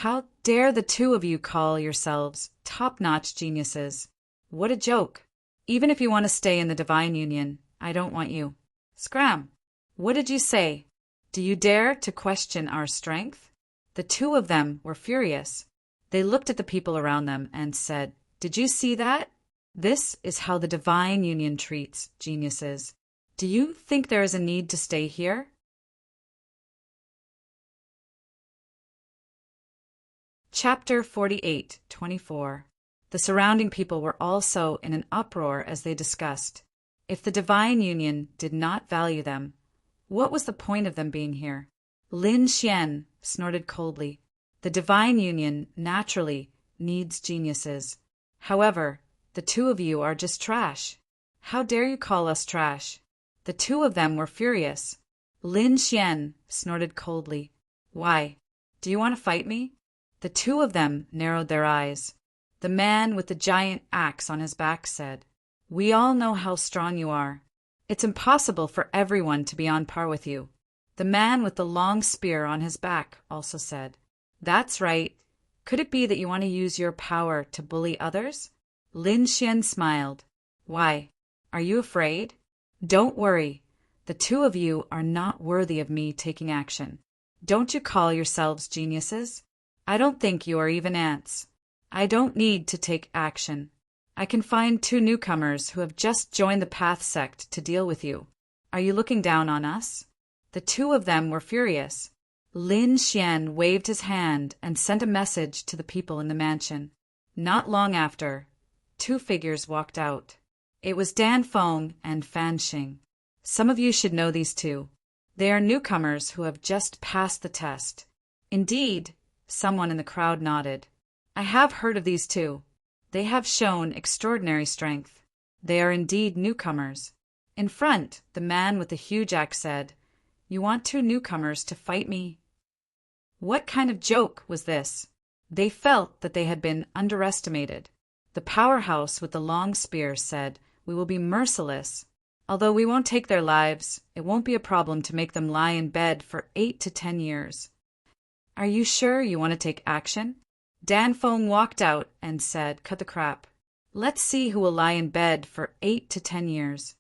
"How dare the two of you call yourselves top-notch geniuses? What a joke! Even if you want to stay in the Divine Union, I don't want you." Scram! What did you say? Do you dare to question our strength? The two of them were furious. They looked at the people around them and said, "Did you see that? This is how the Divine Union treats geniuses. Do you think there is a need to stay here?" Chapter 48:24. The surrounding people were also in an uproar as they discussed. If the Divine Union did not value them, what was the point of them being here? Lin Xian snorted coldly. The Divine Union naturally needs geniuses. However, the two of you are just trash. How dare you call us trash? The two of them were furious. Lin Xian snorted coldly. Why? Do you want to fight me? The two of them narrowed their eyes. The man with the giant axe on his back said, "We all know how strong you are. It's impossible for everyone to be on par with you." The man with the long spear on his back also said, "That's right. Could it be that you want to use your power to bully others?" Lin Xian smiled. "Why? Are you afraid?" "Don't worry. The two of you are not worthy of me taking action. Don't you call yourselves geniuses? I don't think you are even ants. I don't need to take action. I can find two newcomers who have just joined the Path sect to deal with you. Are you looking down on us?" The two of them were furious. Lin Xian waved his hand and sent a message to the people in the mansion. Not long after, two figures walked out. It was Dan Feng and Fan Xing. Some of you should know these two. They are newcomers who have just passed the test. Indeed, someone in the crowd nodded. I have heard of these two. They have shown extraordinary strength. They are indeed newcomers. In front, the man with the huge axe said, "You want two newcomers to fight me?" What kind of joke was this? They felt that they had been underestimated. The powerhouse with the long spear said, "We will be merciless. Although we won't take their lives, it won't be a problem to make them lie in bed for 8 to 10 years. Are you sure you want to take action? Dan Feng walked out and said, "Cut the crap. Let's see who will lie in bed for 8 to 10 years.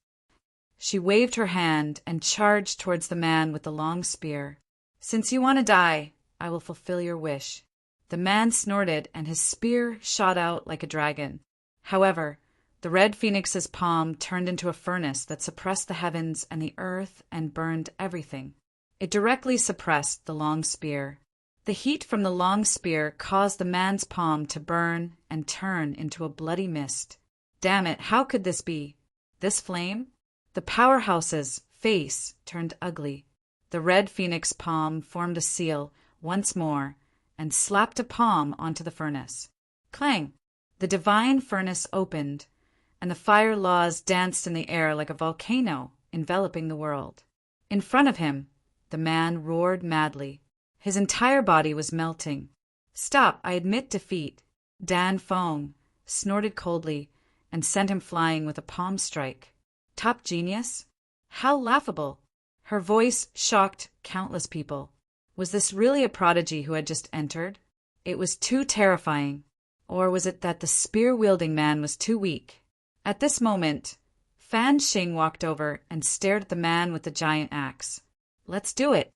She waved her hand and charged towards the man with the long spear. "Since you want to die, I will fulfill your wish." The man snorted and his spear shot out like a dragon. However, the red phoenix's palm turned into a furnace that suppressed the heavens and the earth and burned everything. It directly suppressed the long spear. The heat from the long spear caused the man's palm to burn and turn into a bloody mist. Damn it, how could this be? This flame? The powerhouse's face turned ugly. The red phoenix palm formed a seal once more and slapped a palm onto the furnace. Clang! The divine furnace opened, and the fire laws danced in the air like a volcano enveloping the world. In front of him, the man roared madly. His entire body was melting. "Stop, I admit defeat." Dan Feng snorted coldly and sent him flying with a palm strike. Top genius? How laughable! Her voice shocked countless people. Was this really a prodigy who had just entered? It was too terrifying. Or was it that the spear-wielding man was too weak? At this moment, Fan Xing walked over and stared at the man with the giant axe. "Let's do it."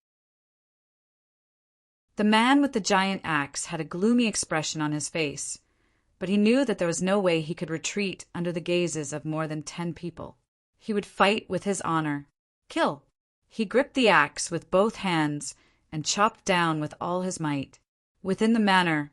The man with the giant axe had a gloomy expression on his face. but he knew that there was no way he could retreat under the gazes of more than 10 people. He would fight with his honor. Kill. He gripped the axe with both hands and chopped down with all his might. Within the manor,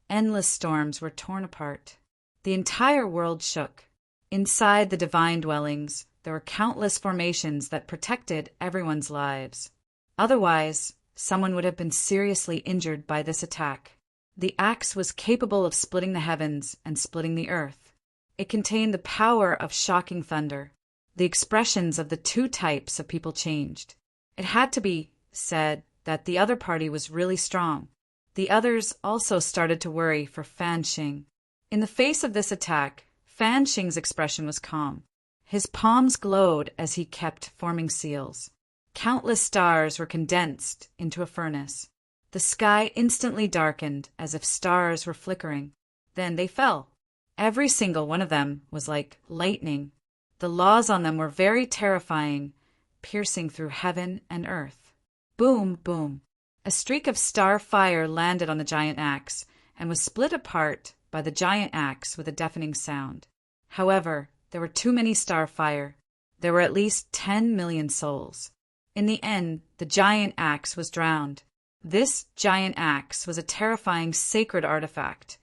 endless storms were torn apart. The entire world shook. Inside the divine dwellings, there were countless formations that protected everyone's lives. Otherwise, someone would have been seriously injured by this attack. The axe was capable of splitting the heavens and splitting the earth. It contained the power of shocking thunder. The expressions of the two types of people changed. It had to be said that the other party was really strong. The others also started to worry for Fan Xing. In the face of this attack, Fan Xing's expression was calm. His palms glowed as he kept forming seals. Countless stars were condensed into a furnace. The sky instantly darkened as if stars were flickering. Then they fell. Every single one of them was like lightning. The laws on them were very terrifying, piercing through heaven and earth. Boom, boom. A streak of star fire landed on the giant axe and was split apart by the giant axe with a deafening sound. However, there were too many star fire. There were at least 10 million souls. In the end, the giant axe was drowned. This giant axe was a terrifying sacred artifact,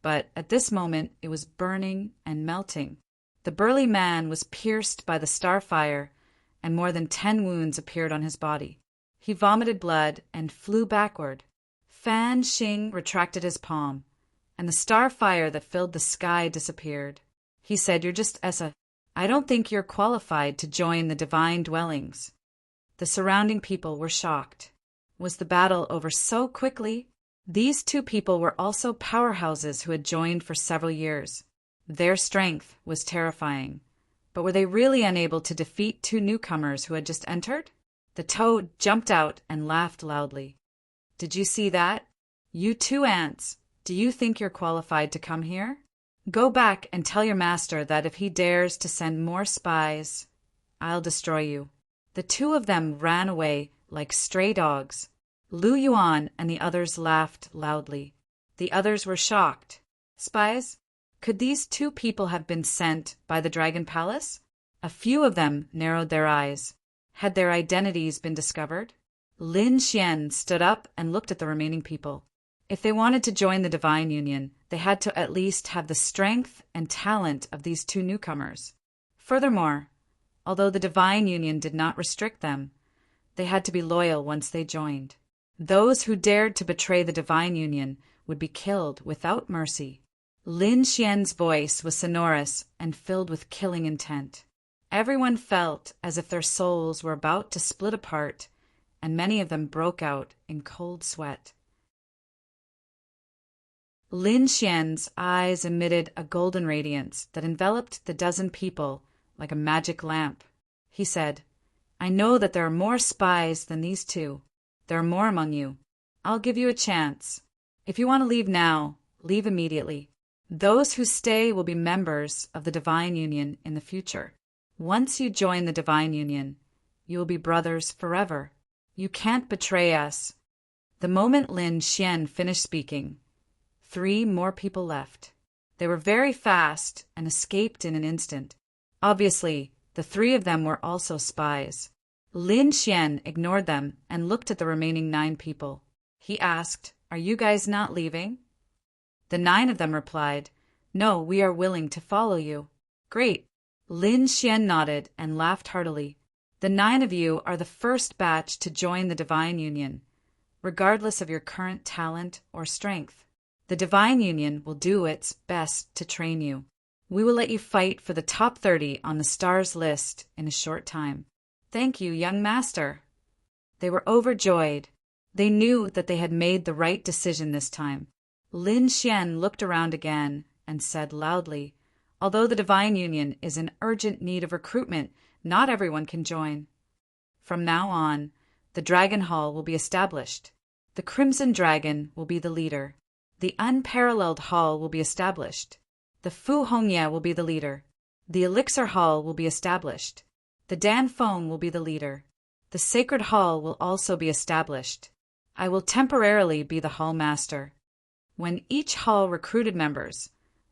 but at this moment it was burning and melting. The burly man was pierced by the starfire, and more than 10 wounds appeared on his body. He vomited blood and flew backward. Fan Xing retracted his palm, and the starfire that filled the sky disappeared. He said, "You're just Essa. I don't think you're qualified to join the divine dwellings." The surrounding people were shocked. Was the battle over so quickly? These two people were also powerhouses who had joined for several years. Their strength was terrifying. But were they really unable to defeat two newcomers who had just entered? The toad jumped out and laughed loudly. "Did you see that? You two ants, do you think you're qualified to come here? Go back and tell your master that if he dares to send more spies, I'll destroy you." The two of them ran away like stray dogs. Lu Yuan and the others laughed loudly. The others were shocked. Spies? Could these two people have been sent by the Dragon Palace? A few of them narrowed their eyes. Had their identities been discovered? Lin Xian stood up and looked at the remaining people. If they wanted to join the Divine Union, they had to at least have the strength and talent of these two newcomers. Furthermore, although the Divine Union did not restrict them, they had to be loyal once they joined. Those who dared to betray the Divine Union would be killed without mercy. Lin Xian's voice was sonorous and filled with killing intent. Everyone felt as if their souls were about to split apart, and many of them broke out in cold sweat. Lin Xian's eyes emitted a golden radiance that enveloped the dozen people like a magic lamp. He said, "I know that there are more spies than these two. There are more among you. I'll give you a chance. If you want to leave now, leave immediately. Those who stay will be members of the Divine Union in the future. Once you join the Divine Union, you will be brothers forever. You can't betray us." The moment Lin Xian finished speaking, 3 more people left. They were very fast and escaped in an instant. Obviously, the 3 of them were also spies. Lin Xian ignored them and looked at the remaining 9 people. He asked, "Are you guys not leaving?" The 9 of them replied, "No, we are willing to follow you." "Great." Lin Xian nodded and laughed heartily. "The 9 of you are the first batch to join the Divine Union, regardless of your current talent or strength. The Divine Union will do its best to train you. We will let you fight for the top 30 on the stars list in a short time." "Thank you, young master." They were overjoyed. They knew that they had made the right decision this time. Lin Xian looked around again and said loudly, "Although the Divine Union is in urgent need of recruitment, not everyone can join. From now on, the Dragon Hall will be established. The Crimson Dragon will be the leader. The Unparalleled Hall will be established. The Fu Hongye will be the leader. The Elixir Hall will be established. The Dan Feng will be the leader. The Sacred Hall will also be established. I will temporarily be the hall master. When each hall recruited members,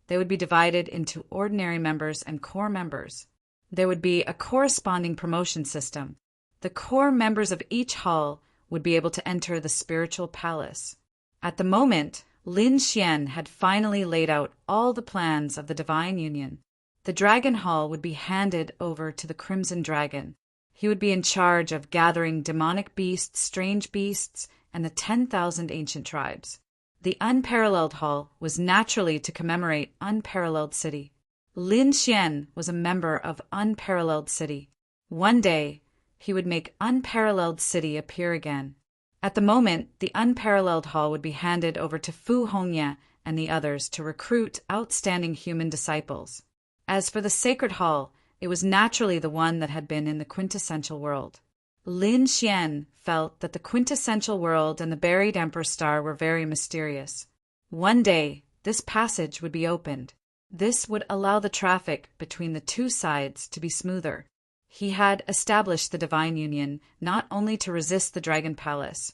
They would be divided into ordinary members and core members. There would be a corresponding promotion system. The core members of each hall would be able to enter the spiritual palace. At the moment, Lin Xian had finally laid out all the plans of the Divine Union. The Dragon Hall would be handed over to the Crimson Dragon. He would be in charge of gathering demonic beasts, strange beasts, and the 10,000 ancient tribes. The Unparalleled Hall was naturally to commemorate Unparalleled City. Lin Xian was a member of Unparalleled City. One day, he would make Unparalleled City appear again. At the moment, the Unparalleled Hall would be handed over to Fu Hongye and the others to recruit outstanding human disciples. As for the Sacred Hall, it was naturally the one that had been in the quintessential world. Lin Xian felt that the quintessential world and the buried Emperor Star were very mysterious. One day, this passage would be opened. This would allow the traffic between the two sides to be smoother. He had established the Divine Union not only to resist the Dragon Palace,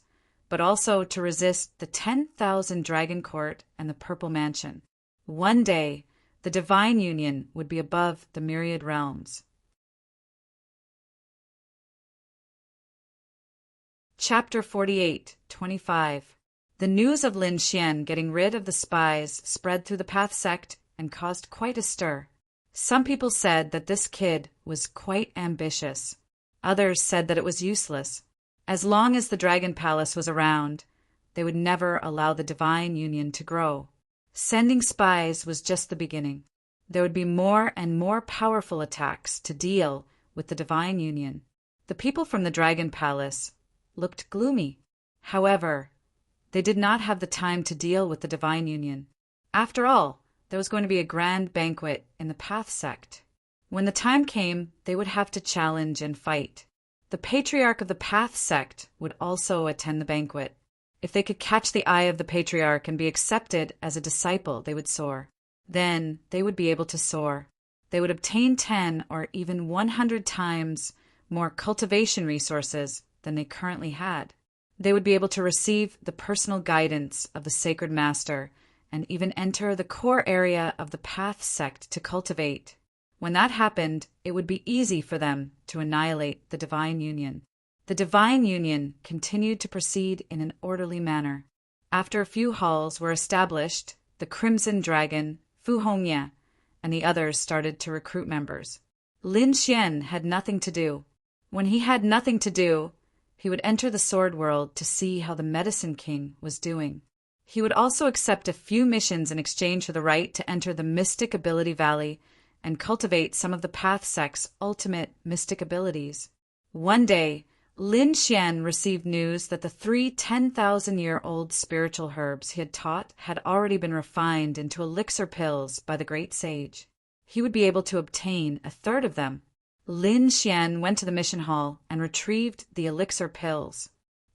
but also to resist the 10,000 Dragon Court and the Purple Mansion. One day, the Divine Union would be above the myriad realms. Chapter 48:25. The news of Lin Xian getting rid of the spies spread through the Path sect and caused quite a stir. Some people said that this kid was quite ambitious. Others said that it was useless. As long as the Dragon Palace was around, they would never allow the Divine Union to grow. Sending spies was just the beginning. There would be more and more powerful attacks to deal with the Divine Union. The people from the Dragon Palace looked gloomy. However, they did not have the time to deal with the Divine Union. After all, there was going to be a grand banquet in the Path sect. When the time came, they would have to challenge and fight. The Patriarch of the Path sect would also attend the banquet. If they could catch the eye of the Patriarch and be accepted as a disciple, they would soar. Then they would be able to soar. They would obtain 10 or even 100 times more cultivation resources than they currently had. They would be able to receive the personal guidance of the Sacred Master and even enter the core area of the Path sect to cultivate. When that happened, it would be easy for them to annihilate the Divine Union. The Divine Union continued to proceed in an orderly manner. After a few halls were established, the Crimson Dragon, Fu Hongye, and the others started to recruit members. Lin Xian had nothing to do. When he had nothing to do, he would enter the Sword World to see how the Medicine King was doing. He would also accept a few missions in exchange for the right to enter the Mystic Ability Valley and cultivate some of the Path sect's ultimate mystic abilities. One day, Lin Xian received news that the 3 10,000-year-old spiritual herbs he had taught had already been refined into elixir pills by the great sage. He would be able to obtain a third of them. Lin Xian went to the mission hall and retrieved the elixir pills.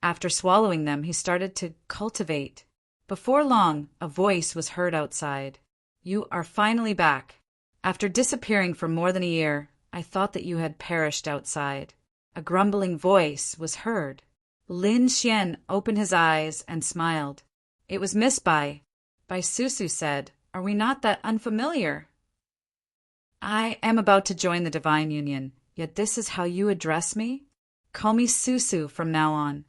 After swallowing them, he started to cultivate. Before long, a voice was heard outside. "You are finally back. After disappearing for more than a year, I thought that you had perished outside." A grumbling voice was heard. Lin Xian opened his eyes and smiled. It was Miss Bai. Bai Susu said, "Are we not that unfamiliar?" "I am about to join the Divine Union, yet this is how you address me? Call me Susu from now on."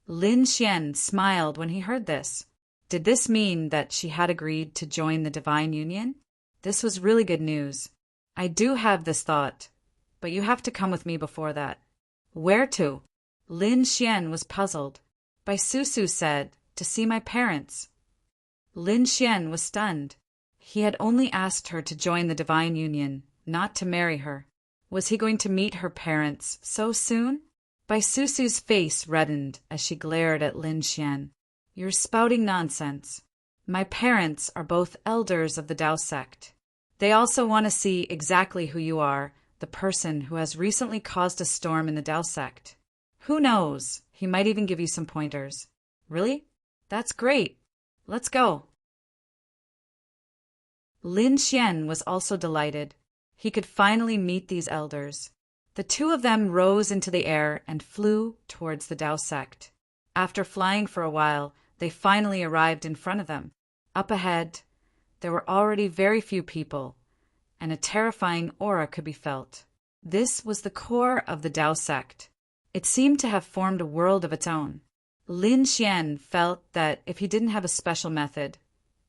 Lin Xian smiled when he heard this. Did this mean that she had agreed to join the Divine Union? This was really good news. "I do have this thought, but you have to come with me before that." "Where to?" Lin Xian was puzzled. Bai Susu said, "To see my parents." Lin Xian was stunned. He had only asked her to join the Divine Union, not to marry her. Was he going to meet her parents so soon? Bai Susu's face reddened as she glared at Lin Xian. "You're spouting nonsense. My parents are both elders of the Tao sect. They also want to see exactly who you are, the person who has recently caused a storm in the Tao sect. Who knows, he might even give you some pointers." "Really? That's great. Let's go." Lin Xian was also delighted. He could finally meet these elders. The two of them rose into the air and flew towards the Tao sect. After flying for a while, they finally arrived in front of them. Up ahead, there were already very few people, and a terrifying aura could be felt. This was the core of the Tao sect. It seemed to have formed a world of its own. Lin Xian felt that if he didn't have a special method,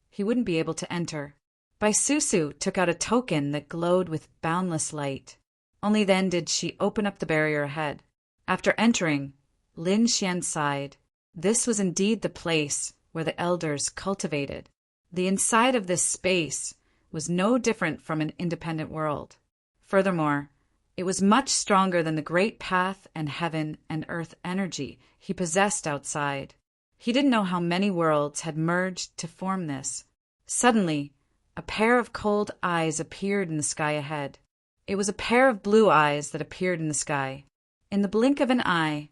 he wouldn't be able to enter. Bai Susu took out a token that glowed with boundless light. Only then did she open up the barrier ahead. After entering, Lin Xian sighed. This was indeed the place where the elders cultivated. The inside of this space was no different from an independent world. Furthermore, it was much stronger than the great path and heaven and earth energy he possessed outside. He didn't know how many worlds had merged to form this. Suddenly, a pair of cold eyes appeared in the sky ahead. It was a pair of blue eyes that appeared in the sky. In the blink of an eye,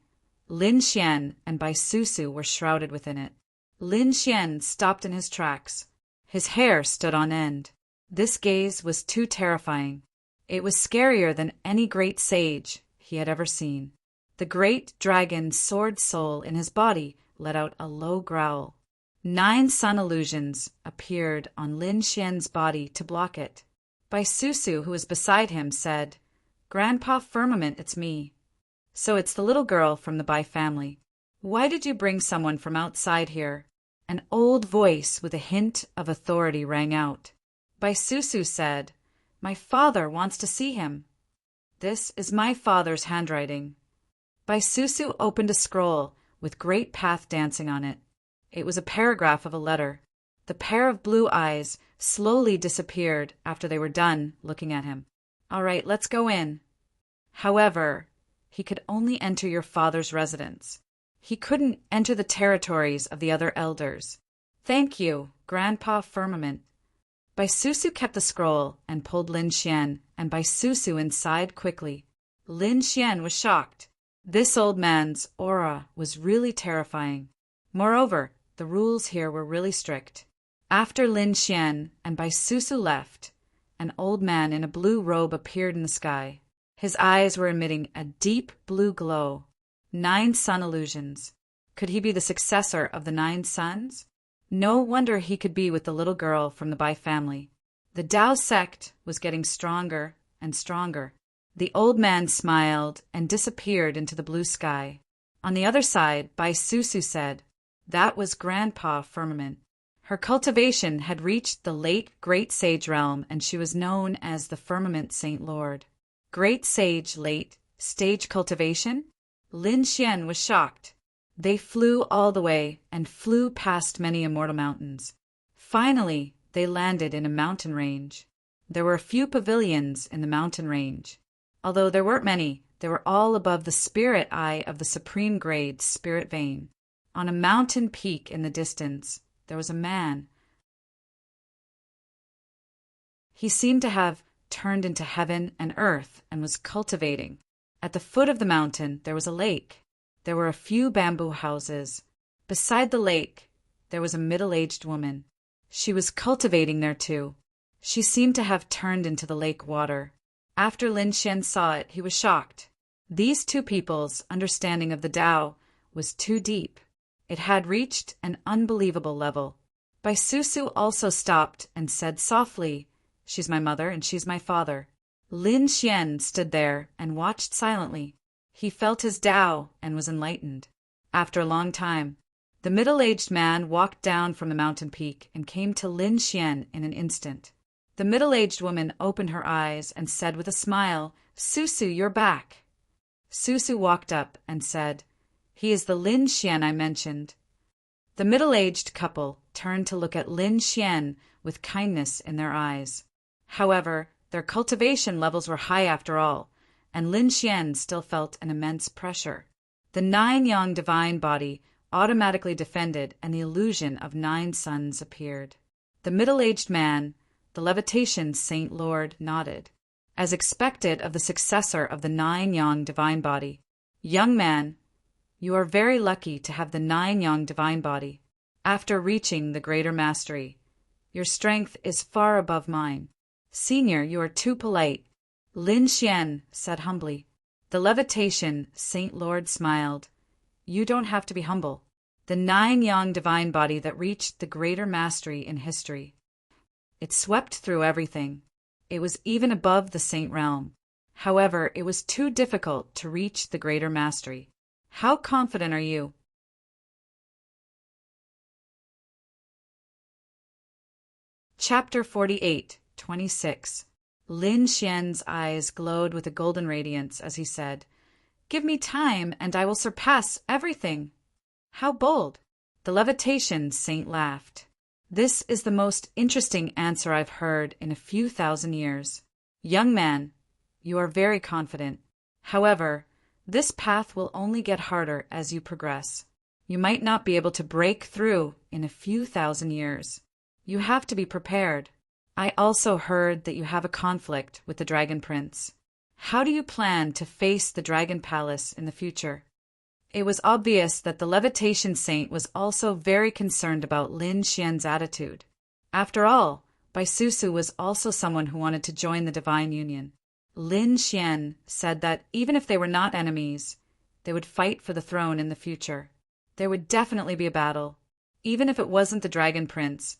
Lin Xian and Bai Susu were shrouded within it. Lin Xian stopped in his tracks. His hair stood on end. This gaze was too terrifying. It was scarier than any great sage he had ever seen. The great dragon sword soul in his body let out a low growl. 9 sun illusions appeared on Lin Xian's body to block it. Bai Susu, who was beside him, said, "Grandpa Firmament, it's me. So it's the little girl from the Bai family. Why did you bring someone from outside here?" An old voice with a hint of authority rang out. Bai Susu said, "My father wants to see him." "This is my father's handwriting." Bai Susu opened a scroll with great path dancing on it. It was a paragraph of a letter. The pair of blue eyes slowly disappeared after they were done looking at him. "All right, let's go in. However, he could only enter your father's residence. He couldn't enter the territories of the other elders. Thank you, Grandpa Firmament." Bai Susu kept the scroll and pulled Lin Xian and Bai Susu inside quickly. Lin Xian was shocked. This old man's aura was really terrifying. Moreover, the rules here were really strict. After Lin Xian and Bai Susu left, an old man in a blue robe appeared in the sky. His eyes were emitting a deep blue glow. 9 sun illusions. Could he be the successor of the 9 suns? No wonder he could be with the little girl from the Bai family. The Tao sect was getting stronger and stronger. The old man smiled and disappeared into the blue sky. On the other side, Bai Susu said, "That was Grandpa Firmament. Her cultivation had reached the late Great Sage realm, and she was known as the Firmament Saint Lord." Great Sage late stage cultivation? Lin Xian was shocked. They flew all the way and flew past many immortal mountains. Finally, they landed in a mountain range. There were a few pavilions in the mountain range. Although there weren't many, they were all above the spirit eye of the supreme grade spirit vein. On a mountain peak in the distance, there was a man. He seemed to have turned into heaven and earth and was cultivating. At the foot of the mountain, there was a lake. There were a few bamboo houses. Beside the lake, there was a middle-aged woman. She was cultivating there too. She seemed to have turned into the lake water. After Lin Xian saw it, he was shocked. These two people's understanding of the Tao was too deep. It had reached an unbelievable level. Bai Susu also stopped and said softly, "She's my mother and she's my father." Lin Xian stood there and watched silently. He felt his Tao and was enlightened. After a long time, the middle-aged man walked down from the mountain peak and came to Lin Xian in an instant. The middle-aged woman opened her eyes and said with a smile, "Susu, you're back." Susu walked up and said, "He is the Lin Xian I mentioned." The middle-aged couple turned to look at Lin Xian with kindness in their eyes. However, their cultivation levels were high after all, and Lin Xian still felt an immense pressure. The 9-yang divine body automatically defended, and the illusion of 9 suns appeared. The middle-aged man, the levitation Saint Lord, nodded, as expected of the successor of the 9-yang divine body. "Young man, you are very lucky to have the 9-yang divine body. After reaching the greater mastery, your strength is far above mine. Senior, you are too polite," Lin Xian said humbly. The levitation Saint Lord smiled. "You don't have to be humble. The 9-yang divine body that reached the greater mastery in history. It swept through everything. It was even above the Saint realm. However, it was too difficult to reach the greater mastery. How confident are you? Chapter 48, 26. Lin Xian's eyes glowed with a golden radiance as he said, "Give me time, and I will surpass everything." How bold! The levitation saint laughed. "This is the most interesting answer I've heard in a few thousand years. Young man, you are very confident. However, this path will only get harder as you progress. You might not be able to break through in a few thousand years. You have to be prepared. I also heard that you have a conflict with the Dragon Prince. How do you plan to face the Dragon Palace in the future?" It was obvious that the levitation saint was also very concerned about Lin Xian's attitude. After all, Baisusu was also someone who wanted to join the divine union. Lin Xian said that even if they were not enemies, they would fight for the throne in the future. There would definitely be a battle. Even if it wasn't the Dragon Prince,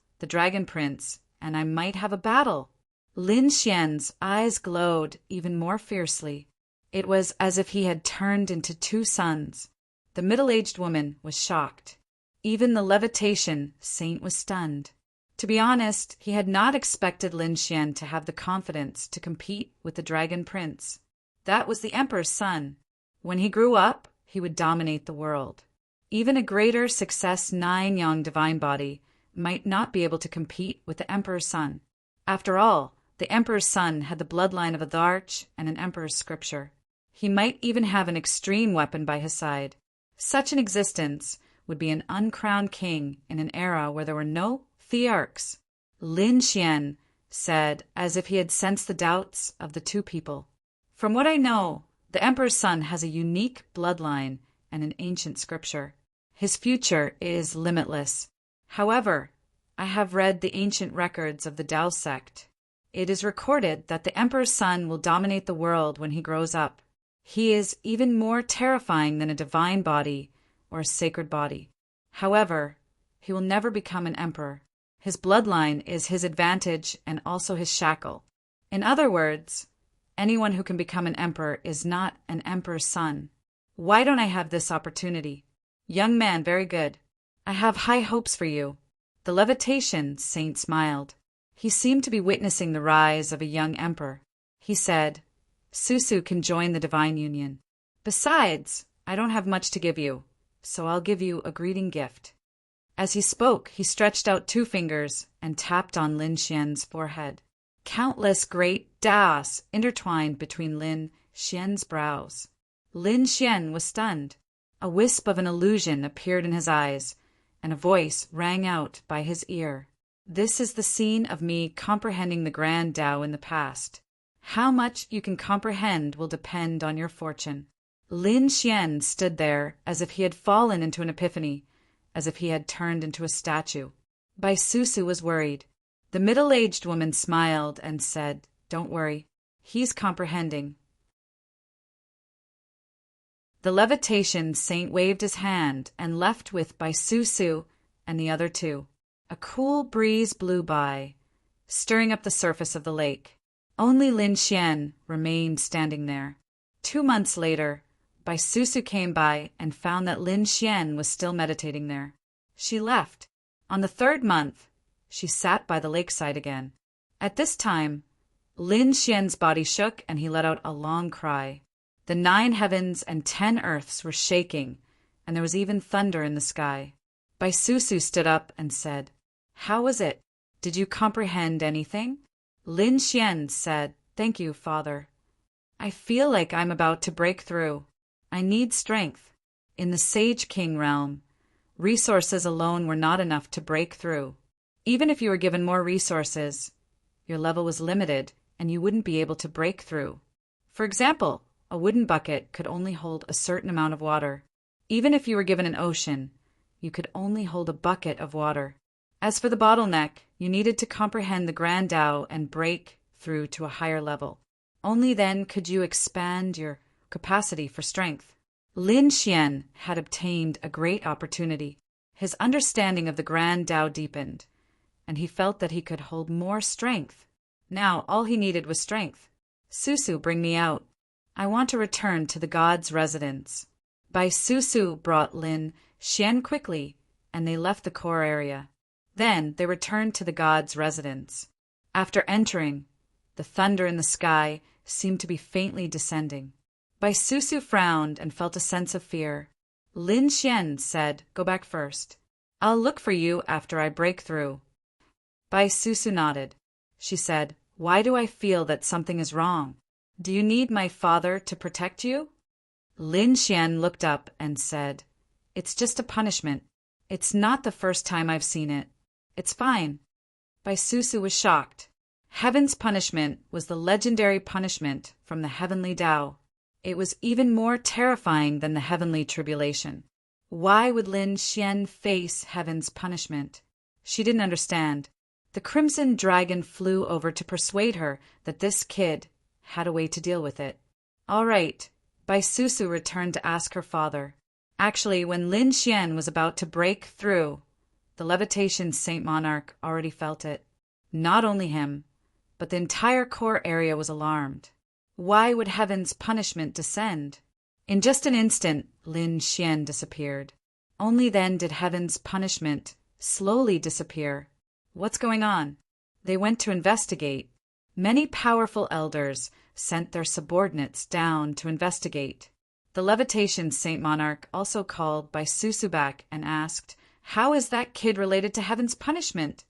and I might have a battle. Lin Xian's eyes glowed even more fiercely. It was as if he had turned into two suns. The middle-aged woman was shocked. Even the levitation saint was stunned. To be honest, he had not expected Lin Xian to have the confidence to compete with the Dragon Prince. That was the Emperor's son. When he grew up, he would dominate the world. Even a greater success 9-yang divine body might not be able to compete with the Emperor's son. After all, the Emperor's son had the bloodline of a Dharch and an Emperor's scripture. He might even have an extreme weapon by his side. Such an existence would be an uncrowned king in an era where there were no thearchs. Lin Xian said, as if he had sensed the doubts of the two people. "From what I know, the Emperor's son has a unique bloodline and an ancient scripture. His future is limitless. However, I have read the ancient records of the Tao sect. It is recorded that the Emperor's son will dominate the world when he grows up. He is even more terrifying than a divine body or a sacred body. However, he will never become an emperor. His bloodline is his advantage and also his shackle. In other words, anyone who can become an emperor is not an emperor's son. Why don't I have this opportunity? Young man, very good. I have high hopes for you." The levitation saint smiled. He seemed to be witnessing the rise of a young emperor. He said, "Susu can join the divine union. Besides, I don't have much to give you, so I'll give you a greeting gift." As he spoke, he stretched out 2 fingers and tapped on Lin Xian's forehead. Countless great das intertwined between Lin Xian's brows. Lin Xian was stunned. A wisp of an illusion appeared in his eyes, and a voice rang out by his ear. "This is the scene of me comprehending the grand Tao in the past. How much you can comprehend will depend on your fortune." Lin Xian stood there as if he had fallen into an epiphany, as if he had turned into a statue. Baisusu was worried. The middle-aged woman smiled and said, "Don't worry, he's comprehending." The levitation saint waved his hand and left with Baisusu and the other 2. A cool breeze blew by, stirring up the surface of the lake. Only Lin Xian remained standing there. 2 months later, Baisusu came by and found that Lin Xian was still meditating there. She left. On the 3rd month, she sat by the lakeside again. At this time, Lin Xian's body shook and he let out a long cry. The 9 heavens and 10 earths were shaking, and there was even thunder in the sky. Baisusu stood up and said, "How was it? Did you comprehend anything?" Lin Xian said, "Thank you, Father. I feel like I'm about to break through. I need strength. In the Sage King realm, resources alone were not enough to break through. Even if you were given more resources, your level was limited and you wouldn't be able to break through. For example, a wooden bucket could only hold a certain amount of water. Even if you were given an ocean, you could only hold a bucket of water. As for the bottleneck, you needed to comprehend the Grand Tao and break through to a higher level. Only then could you expand your capacity for strength." Lin Xian had obtained a great opportunity. His understanding of the Grand Tao deepened, and he felt that he could hold more strength. Now all he needed was strength. Susu, bring me out. I want to return to the god's residence. Bai Susu brought Lin Xian quickly, and they left the core area. Then they returned to the god's residence. After entering, the thunder in the sky seemed to be faintly descending. Bai Susu frowned and felt a sense of fear. Lin Xian said, "Go back first. I'll look for you after I break through." Bai Susu nodded. She said, "Why do I feel that something is wrong? Do you need my father to protect you?" Lin Xian looked up and said, "It's just a punishment. It's not the first time I've seen it. It's fine." Bai Susu was shocked. Heaven's punishment was the legendary punishment from the heavenly Tao. It was even more terrifying than the heavenly tribulation. Why would Lin Xian face heaven's punishment? She didn't understand. The Crimson Dragon flew over to persuade her that this kid had a way to deal with it. All right, Bai Susu returned to ask her father. Actually, when Lin Xian was about to break through, the levitation Saint Monarch already felt it. Not only him, but the entire core area was alarmed. Why would heaven's punishment descend? In just an instant, Lin Xian disappeared. Only then did heaven's punishment slowly disappear. What's going on? They went to investigate. Many powerful elders sent their subordinates down to investigate. The levitation Saint Monarch also called Bai Susu back and asked, "How is that kid related to heaven's punishment?"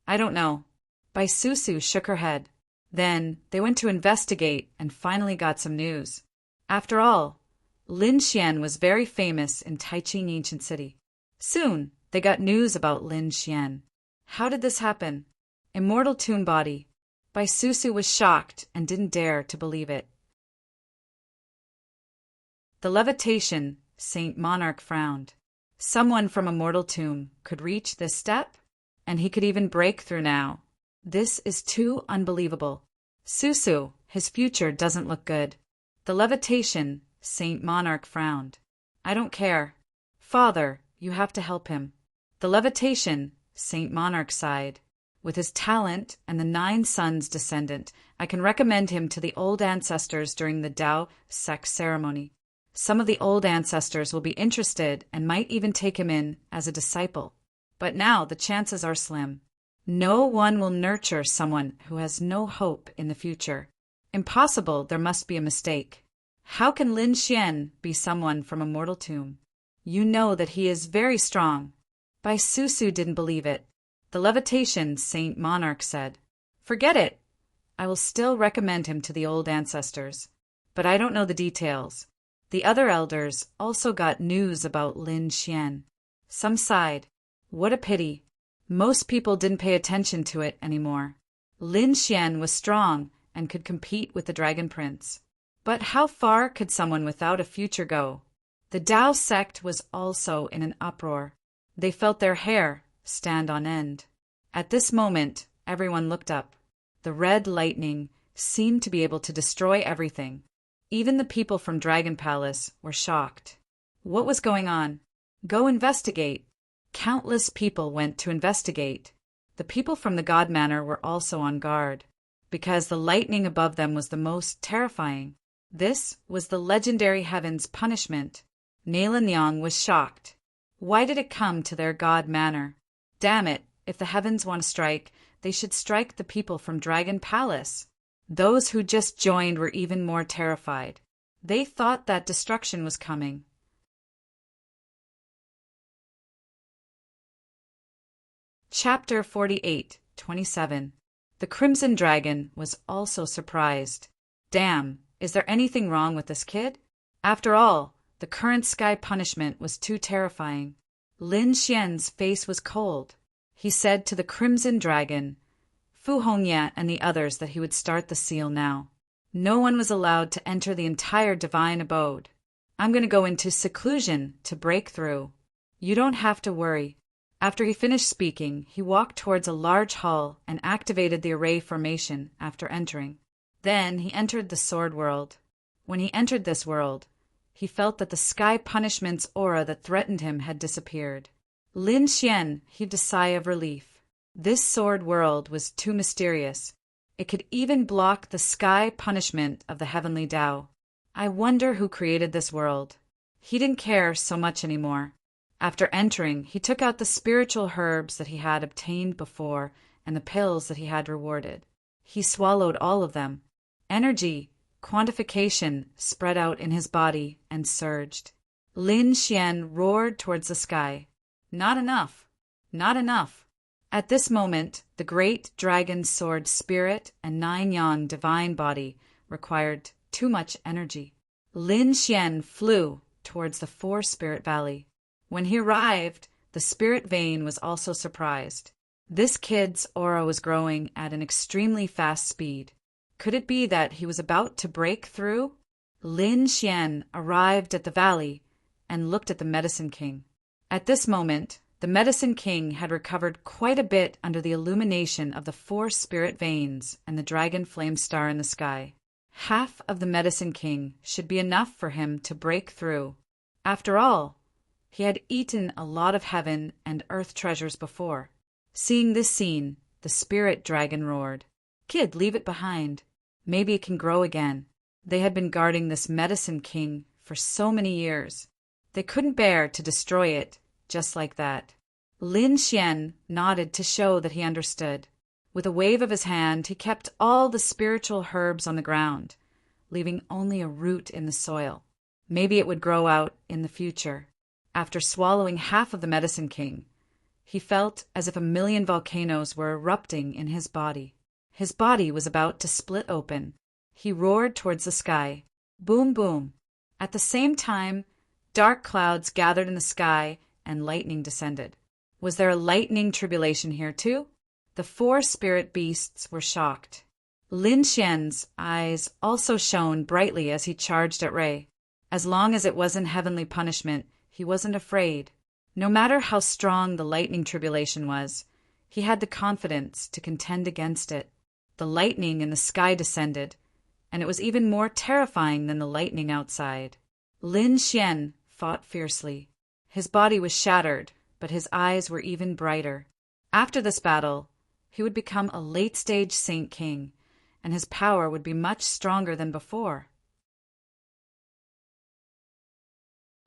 "I don't know." Bai Susu shook her head. Then they went to investigate and finally got some news. After all, Lin Xian was very famous in Taiching Ancient City. Soon, they got news about Lin Xian. How did this happen? Immortal Tomb Body. Bai Susu was shocked and didn't dare to believe it. The levitation Saint Monarch frowned. Someone from a mortal tomb could reach this step? And he could even break through now. This is too unbelievable. Susu, his future doesn't look good. The levitation Saint Monarch frowned. "I don't care. Father, you have to help him." The levitation Saint Monarch sighed. "With his talent and the 9 sons descendant, I can recommend him to the old ancestors during the Tao Sec ceremony. Some of the old ancestors will be interested and might even take him in as a disciple. But now the chances are slim. No one will nurture someone who has no hope in the future. Impossible, there must be a mistake. How can Lin Xian be someone from a mortal tomb? You know that he is very strong." Bai Susu didn't believe it. The levitation Saint Monarch said, "Forget it. I will still recommend him to the old ancestors. But I don't know the details." The other elders also got news about Lin Xian. Some sighed. What a pity. Most people didn't pay attention to it anymore. Lin Xian was strong and could compete with the Dragon Prince. But how far could someone without a future go? The Tao sect was also in an uproar. They felt their hair stand on end. At this moment, everyone looked up. The red lightning seemed to be able to destroy everything. Even the people from Dragon Palace were shocked. What was going on? Go investigate. Countless people went to investigate. The people from the God Manor were also on guard, because the lightning above them was the most terrifying. This was the legendary heaven's punishment. Nailan Yang was shocked. Why did it come to their God Manor? Damn it, if the heavens want to strike, they should strike the people from Dragon Palace. Those who just joined were even more terrified. They thought that destruction was coming. Chapter 48:27. The Crimson Dragon was also surprised. Damn, is there anything wrong with this kid? After all, the current sky punishment was too terrifying. Lin Xian's face was cold. He said to the Crimson Dragon, Fu Hongya and the others that he would start the seal now. No one was allowed to enter the entire divine abode. I'm going to go into seclusion to break through. You don't have to worry. After he finished speaking, he walked towards a large hall and activated the array formation after entering. Then he entered the sword world. When he entered this world, he felt that the sky punishment's aura that threatened him had disappeared. Lin Xian heaved a sigh of relief. This sword world was too mysterious. It could even block the sky punishment of the heavenly Tao. I wonder who created this world. He didn't care so much anymore. After entering, he took out the spiritual herbs that he had obtained before and the pills that he had rewarded. He swallowed all of them. Energy, quantification, spread out in his body and surged. Lin Xian roared towards the sky. Not enough. Not enough. At this moment, the great dragon sword spirit and 9-yang divine body required too much energy. Lin Xian flew towards the 4-spirit valley. When he arrived, the spirit vein was also surprised. This kid's aura was growing at an extremely fast speed. Could it be that he was about to break through? Lin Xian arrived at the valley and looked at the Medicine King. At this moment, the Medicine King had recovered quite a bit under the illumination of the 4 spirit veins and the dragon flame star in the sky. Half of the Medicine King should be enough for him to break through. After all, he had eaten a lot of heaven and earth treasures before. Seeing this scene, the spirit dragon roared, "Kid, leave it behind. Maybe it can grow again." They had been guarding this Medicine King for so many years. They couldn't bear to destroy it just like that. Lin Xian nodded to show that he understood. With a wave of his hand, he kept all the spiritual herbs on the ground, leaving only a root in the soil. Maybe it would grow out in the future. After swallowing half of the Medicine King, he felt as if 1,000,000 volcanoes were erupting in his body. His body was about to split open. He roared towards the sky. Boom, boom. At the same time, dark clouds gathered in the sky and lightning descended. Was there a lightning tribulation here too? The 4 spirit beasts were shocked. Lin Xian's eyes also shone brightly as he charged at Ray. As long as it wasn't heavenly punishment, he wasn't afraid. No matter how strong the lightning tribulation was, he had the confidence to contend against it. The lightning in the sky descended, and it was even more terrifying than the lightning outside. Lin Xian fought fiercely. His body was shattered, but his eyes were even brighter. After this battle, he would become a late-stage Saint King, and his power would be much stronger than before.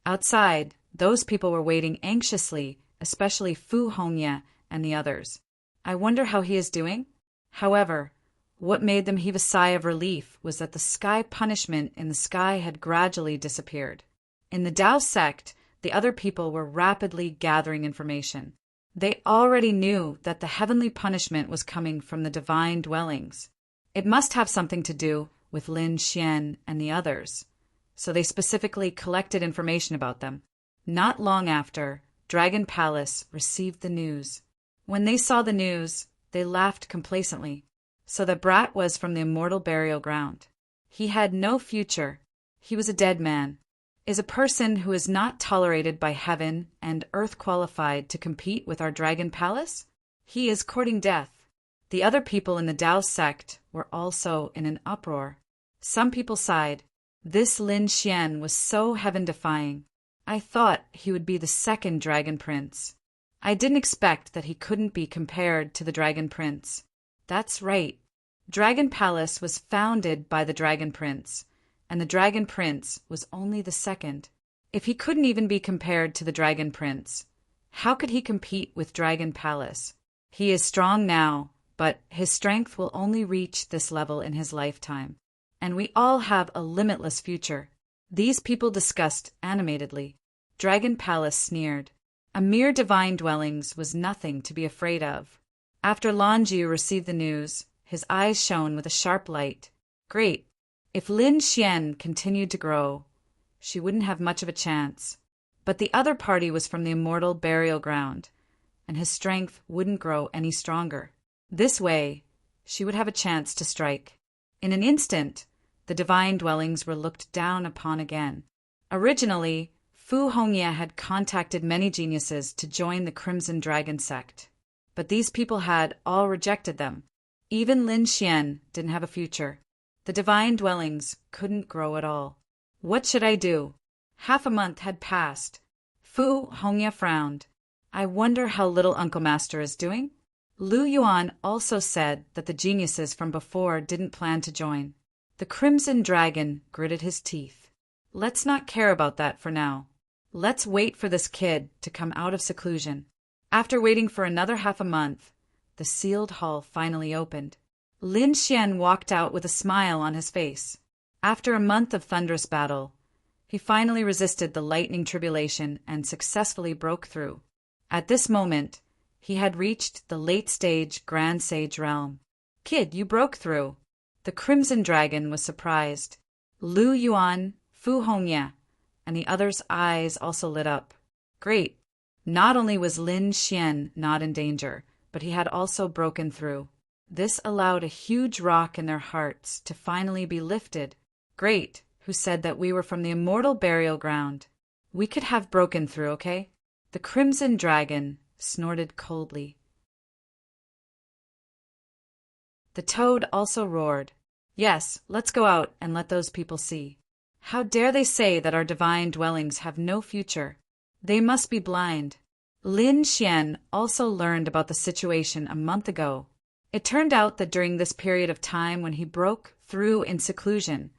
Outside, those people were waiting anxiously, especially Fu Hongya and the others. I wonder how he is doing? However, what made them heave a sigh of relief was that the sky punishment in the sky had gradually disappeared. In the Tao sect, the other people were rapidly gathering information. They already knew that the heavenly punishment was coming from the divine dwellings. It must have something to do with Lin Xian and the others, so they specifically collected information about them. Not long after, Dragon Palace received the news. When they saw the news, they laughed complacently. So the brat was from the immortal burial ground. He had no future. He was a dead man. Is a person who is not tolerated by heaven and earth qualified to compete with our Dragon Palace? He is courting death. The other people in the Tao sect were also in an uproar. Some people sighed. This Lin Xian was so heaven-defying. I thought he would be the second Dragon Prince. I didn't expect that he couldn't be compared to the Dragon Prince. That's right. Dragon Palace was founded by the Dragon Prince, and the Dragon Prince was only the second. If he couldn't even be compared to the Dragon Prince, how could he compete with Dragon Palace? He is strong now, but his strength will only reach this level in his lifetime. And we all have a limitless future. These people discussed animatedly. Dragon Palace sneered. A mere divine dwellings was nothing to be afraid of. After Lanjiu received the news, his eyes shone with a sharp light. Great. If Lin Xian continued to grow, she wouldn't have much of a chance. But the other party was from the immortal burial ground, and his strength wouldn't grow any stronger. This way, she would have a chance to strike. In an instant, the divine dwellings were looked down upon again. Originally, Fu Hongya had contacted many geniuses to join the Crimson Dragon sect. But these people had all rejected them. Even Lin Xian didn't have a future. The divine dwellings couldn't grow at all. What should I do? Half a month had passed. Fu Hongya frowned. I wonder how little Uncle Master is doing? Lu Yuan also said that the geniuses from before didn't plan to join. The Crimson Dragon gritted his teeth. Let's not care about that for now. Let's wait for this kid to come out of seclusion. After waiting for another half a month, the sealed hall finally opened. Lin Xian walked out with a smile on his face. After a month of thunderous battle, he finally resisted the lightning tribulation and successfully broke through. At this moment, he had reached the late-stage Grand Sage realm. Kid, you broke through. The Crimson Dragon was surprised. Lu Yuan, Fu Hongye, and the others' eyes also lit up. Great. Not only was Lin Xian not in danger, but he had also broken through. This allowed a huge rock in their hearts to finally be lifted. Great. Who said that we were from the immortal burial ground? We could have broken through, okay? The Crimson Dragon snorted coldly. The toad also roared. Yes, let's go out and let those people see. How dare they say that our divine dwellings have no future? They must be blind. Lin Xian also learned about the situation a month ago. It turned out that during this period of time when he broke through in seclusion,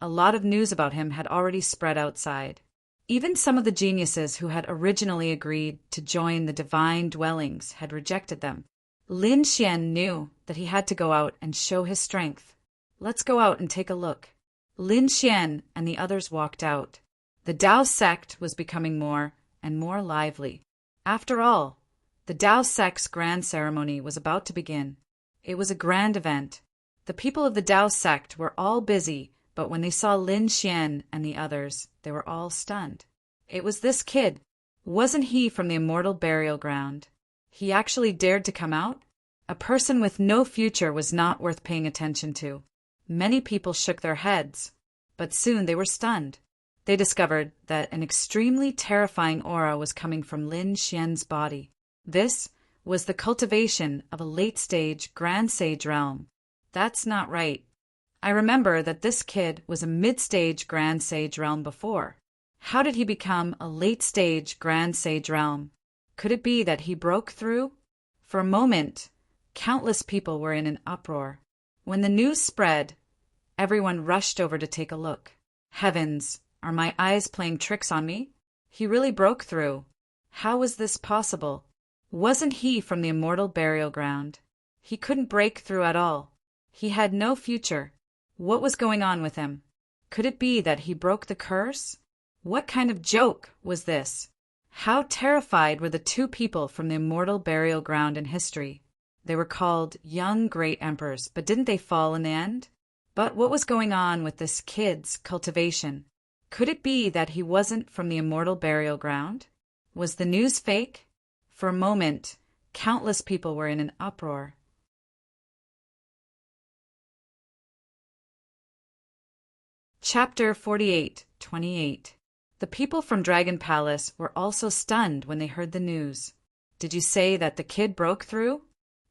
a lot of news about him had already spread outside. Even some of the geniuses who had originally agreed to join the divine dwellings had rejected them. Lin Xian knew that he had to go out and show his strength. Let's go out and take a look. Lin Xian and the others walked out. The Dao sect was becoming more and more lively. After all, the Dao sect's grand ceremony was about to begin. It was a grand event. The people of the Dao sect were all busy, but when they saw Lin Xian and the others, they were all stunned. It was this kid. Wasn't he from the immortal burial ground? He actually dared to come out? A person with no future was not worth paying attention to. Many people shook their heads, but soon they were stunned. They discovered that an extremely terrifying aura was coming from Lin Xian's body. This was the cultivation of a late-stage Grand Sage realm. That's not right. I remember that this kid was a mid-stage Grand Sage realm before. How did he become a late-stage Grand Sage realm? Could it be that he broke through? For a moment, countless people were in an uproar. When the news spread, everyone rushed over to take a look. Heavens, are my eyes playing tricks on me? He really broke through. How was this possible? Wasn't he from the immortal burial ground? He couldn't break through at all. He had no future. What was going on with him? Could it be that he broke the curse? What kind of joke was this? How terrified were the two people from the immortal burial ground in history? They were called young great emperors, but didn't they fall in the end? But what was going on with this kid's cultivation? Could it be that he wasn't from the immortal burial ground? Was the news fake? For a moment, countless people were in an uproar. Chapter 48:28. The people from Dragon Palace were also stunned when they heard the news. Did you say that the kid broke through?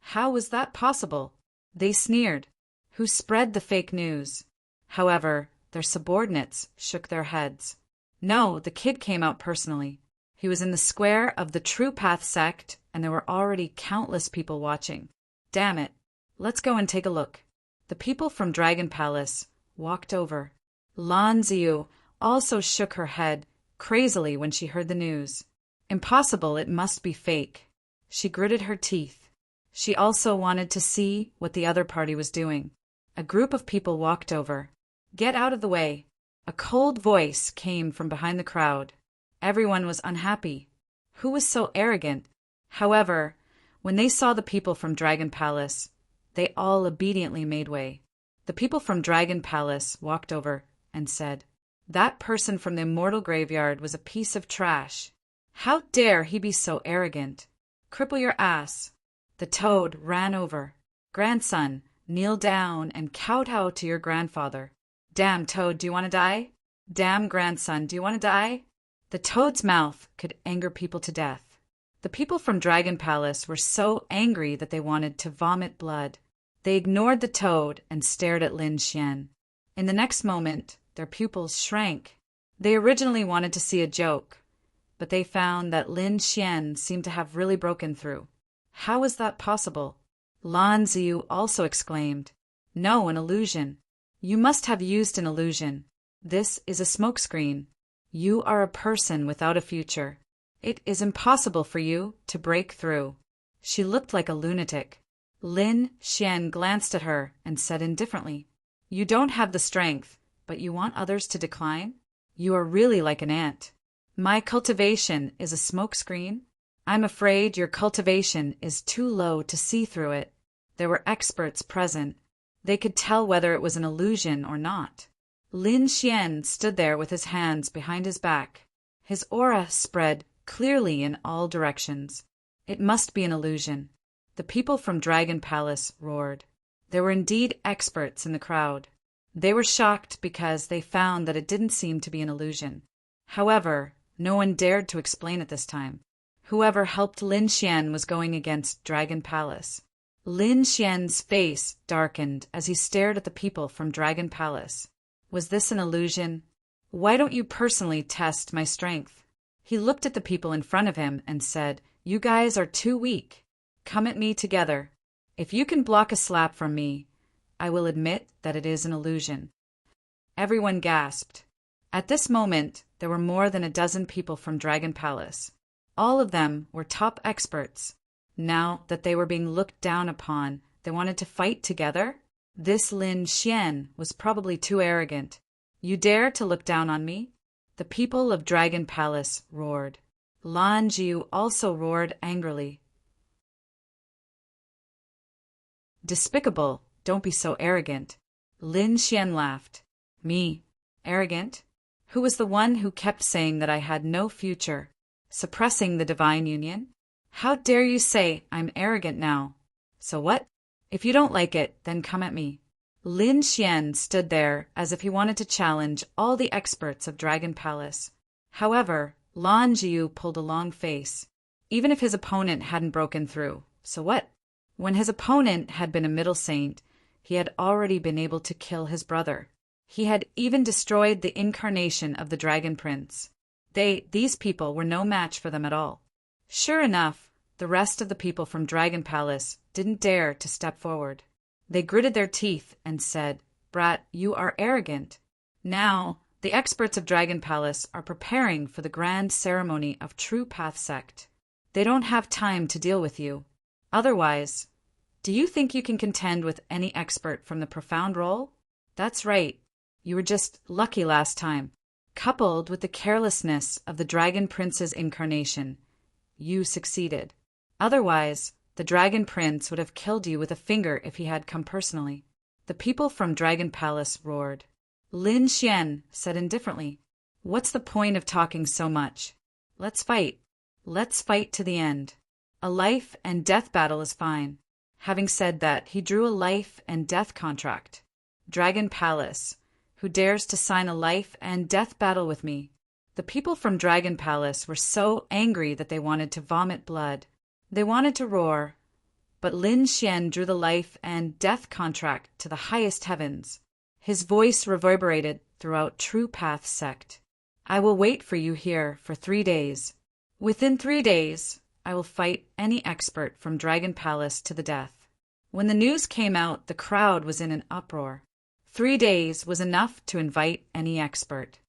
How was that possible? They sneered. Who spread the fake news? However, their subordinates shook their heads. No, the kid came out personally. He was in the square of the True Path sect, and there were already countless people watching. Damn it. Let's go and take a look. The people from Dragon Palace walked over. Lan Ziyu also shook her head crazily when she heard the news. Impossible, it must be fake. She gritted her teeth. She also wanted to see what the other party was doing. A group of people walked over. Get out of the way. A cold voice came from behind the crowd. Everyone was unhappy. Who was so arrogant? However, when they saw the people from Dragon Palace, they all obediently made way. The people from Dragon Palace walked over and said, "That person from the immortal graveyard was a piece of trash. How dare he be so arrogant? Cripple your ass." The toad ran over. "Grandson, kneel down and kowtow to your grandfather." "Damn, Toad, do you want to die?" "Damn, grandson, do you want to die?" The toad's mouth could anger people to death. The people from Dragon Palace were so angry that they wanted to vomit blood. They ignored the toad and stared at Lin Xian. In the next moment, their pupils shrank. They originally wanted to see a joke, but they found that Lin Xian seemed to have really broken through. How is that possible? Lan Ziyu also exclaimed. No, an illusion. You must have used an illusion. This is a smokescreen. You are a person without a future. It is impossible for you to break through. She looked like a lunatic. Lin Xian glanced at her and said indifferently, You don't have the strength, but you want others to decline? You are really like an ant. My cultivation is a smokescreen? I'm afraid your cultivation is too low to see through it. There were experts present. They could tell whether it was an illusion or not. Lin Xian stood there with his hands behind his back. His aura spread clearly in all directions. It must be an illusion. The people from Dragon Palace roared. There were indeed experts in the crowd. They were shocked because they found that it didn't seem to be an illusion. However, no one dared to explain it this time. Whoever helped Lin Xian was going against Dragon Palace. Lin Xian's face darkened as he stared at the people from Dragon Palace. Was this an illusion? Why don't you personally test my strength? He looked at the people in front of him and said, You guys are too weak. Come at me together. If you can block a slap from me, I will admit that it is an illusion. Everyone gasped. At this moment, there were more than a dozen people from Dragon Palace. All of them were top experts. Now that they were being looked down upon, they wanted to fight together? This Lin Xian was probably too arrogant. You dare to look down on me? The people of Dragon Palace roared. Lan Jiu also roared angrily. Despicable, don't be so arrogant. Lin Xian laughed. Me? Arrogant? Who was the one who kept saying that I had no future, suppressing the divine union? How dare you say I'm arrogant now? So what? If you don't like it, then come at me. Lin Xian stood there as if he wanted to challenge all the experts of Dragon Palace. However, Lan Jiu pulled a long face. Even if his opponent hadn't broken through, so what? When his opponent had been a middle saint, he had already been able to kill his brother. He had even destroyed the incarnation of the Dragon Prince. These people were no match for them at all. Sure enough, the rest of the people from Dragon Palace didn't dare to step forward. They gritted their teeth and said, Brat, you are arrogant. Now, the experts of Dragon Palace are preparing for the grand ceremony of True Path Sect. They don't have time to deal with you. Otherwise, do you think you can contend with any expert from the Profound Role? That's right. You were just lucky last time. Coupled with the carelessness of the Dragon Prince's incarnation, you succeeded. Otherwise, the Dragon Prince would have killed you with a finger if he had come personally. The people from Dragon Palace roared. Lin Xian said indifferently, What's the point of talking so much? Let's fight. Let's fight to the end. A life and death battle is fine. Having said that, he drew a life and death contract. Dragon Palace, who dares to sign a life and death battle with me? The people from Dragon Palace were so angry that they wanted to vomit blood. They wanted to roar, but Lin Xian drew the life and death contract to the highest heavens. His voice reverberated throughout True Path Sect. I will wait for you here for 3 days. Within 3 days, I will fight any expert from Dragon Palace to the death. When the news came out, the crowd was in an uproar. 3 days was enough to invite any expert.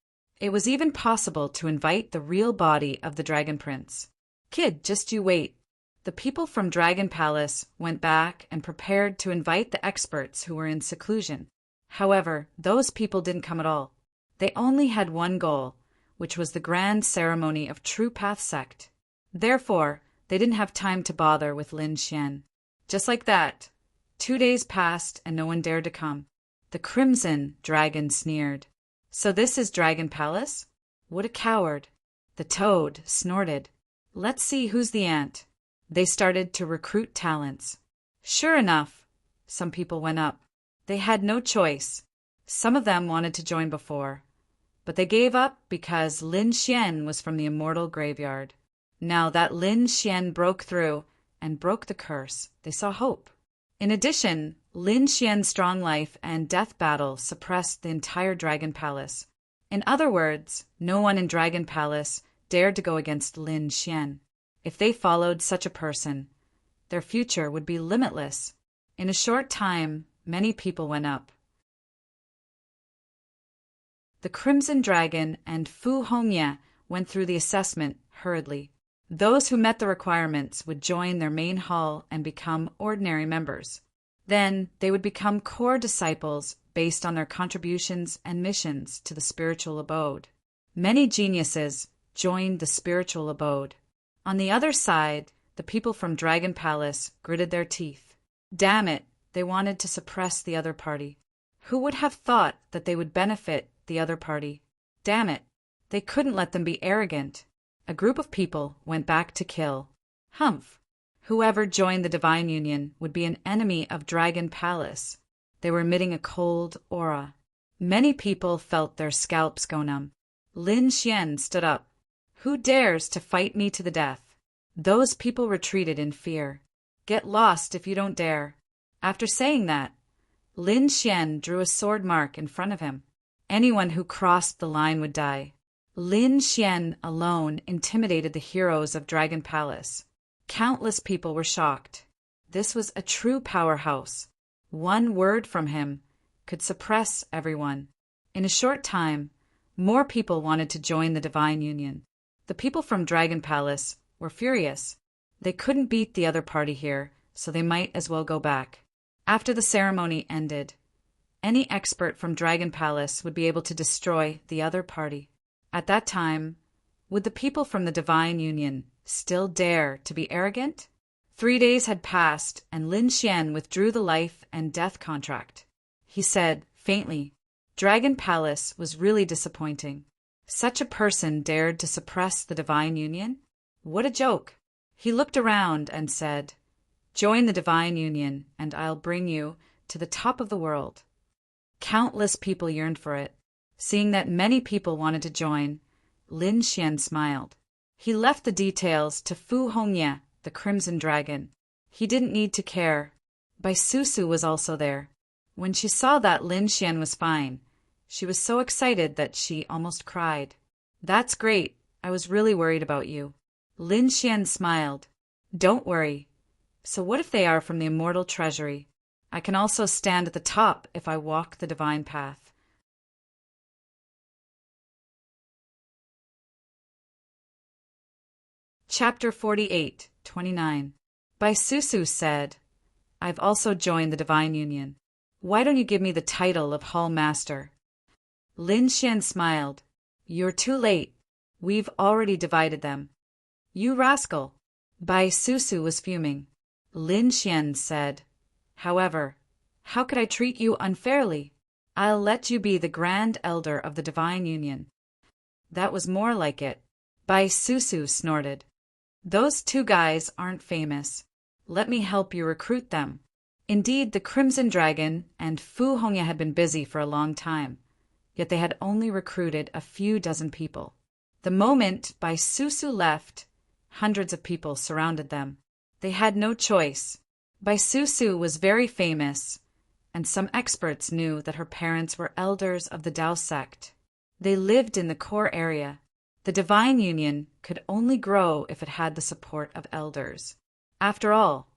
It was even possible to invite the real body of the Dragon Prince. Kid, just you wait. The people from Dragon Palace went back and prepared to invite the experts who were in seclusion. However, those people didn't come at all. They only had one goal, which was the grand ceremony of True Path Sect. Therefore, they didn't have time to bother with Lin Xian. Just like that, 2 days passed and no one dared to come. The Crimson Dragon sneered. So this is Dragon Palace? What a coward. The Toad snorted. Let's see who's the ant. They started to recruit talents. Sure enough, some people went up. They had no choice. Some of them wanted to join before, but they gave up because Lin Xian was from the immortal graveyard. Now that Lin Xian broke through and broke the curse, they saw hope. In addition, Lin Xian's strong life and death battle suppressed the entire Dragon Palace. In other words, no one in Dragon Palace dared to go against Lin Xian. If they followed such a person, Their future would be limitless. In a short time, many people went up. The Crimson Dragon and Fu Hongye went through the assessment hurriedly. Those who met the requirements would join their main hall and become ordinary members. Then they would become core disciples based on their contributions and missions to the spiritual abode. Many geniuses joined the spiritual abode. On the other side, the people from Dragon Palace gritted their teeth. Damn it, they wanted to suppress the other party. Who would have thought that they would benefit the other party? Damn it, they couldn't let them be arrogant. A group of people went back to kill. Humph! Whoever joined the Divine Union would be an enemy of Dragon Palace. They were emitting a cold aura. Many people felt their scalps go numb. Lin Xian stood up. Who dares to fight me to the death? Those people retreated in fear. Get lost if you don't dare. After saying that, Lin Xian drew a sword mark in front of him. Anyone who crossed the line would die. Lin Xian alone intimidated the heroes of Dragon Palace. Countless people were shocked. This was a true powerhouse. One word from him could suppress everyone. In a short time, more people wanted to join the Divine Union. The people from Dragon Palace were furious. They couldn't beat the other party here, so they might as well go back. After the ceremony ended, any expert from Dragon Palace would be able to destroy the other party. At that time, would the people from the Divine Union still dare to be arrogant? 3 days had passed, and Lin Xian withdrew the life and death contract. He said, faintly, Dragon Palace was really disappointing. Such a person dared to suppress the Divine Union? What a joke! He looked around and said, Join the Divine Union, and I'll bring you to the top of the world. Countless people yearned for it. Seeing that many people wanted to join, Lin Xian smiled. He left the details to Fu Hongye, the Crimson Dragon. He didn't need to care. Bai Susu was also there. When she saw that Lin Xian was fine, she was so excited that she almost cried. That's great. I was really worried about you. Lin Xian smiled. Don't worry. So what if they are from the immortal treasury? I can also stand at the top if I walk the divine path. Chapter 48, 29. Bai Susu said, I've also joined the Divine Union. Why don't you give me the title of Hall Master? Lin Xian smiled. You're too late. We've already divided them. You rascal. Bai Susu was fuming. Lin Xian said, However, how could I treat you unfairly? I'll let you be the Grand Elder of the Divine Union. That was more like it. Bai Susu snorted. Those two guys aren't famous. Let me help you recruit them. Indeed, the Crimson Dragon and Fu Hongye had been busy for a long time, yet they had only recruited a few dozen people. The moment Bai Susu left, hundreds of people surrounded them. They had no choice. Bai Susu was very famous, and some experts knew that her parents were elders of the Dao sect. They lived in the core area. The Divine Union could only grow if it had the support of elders. After all,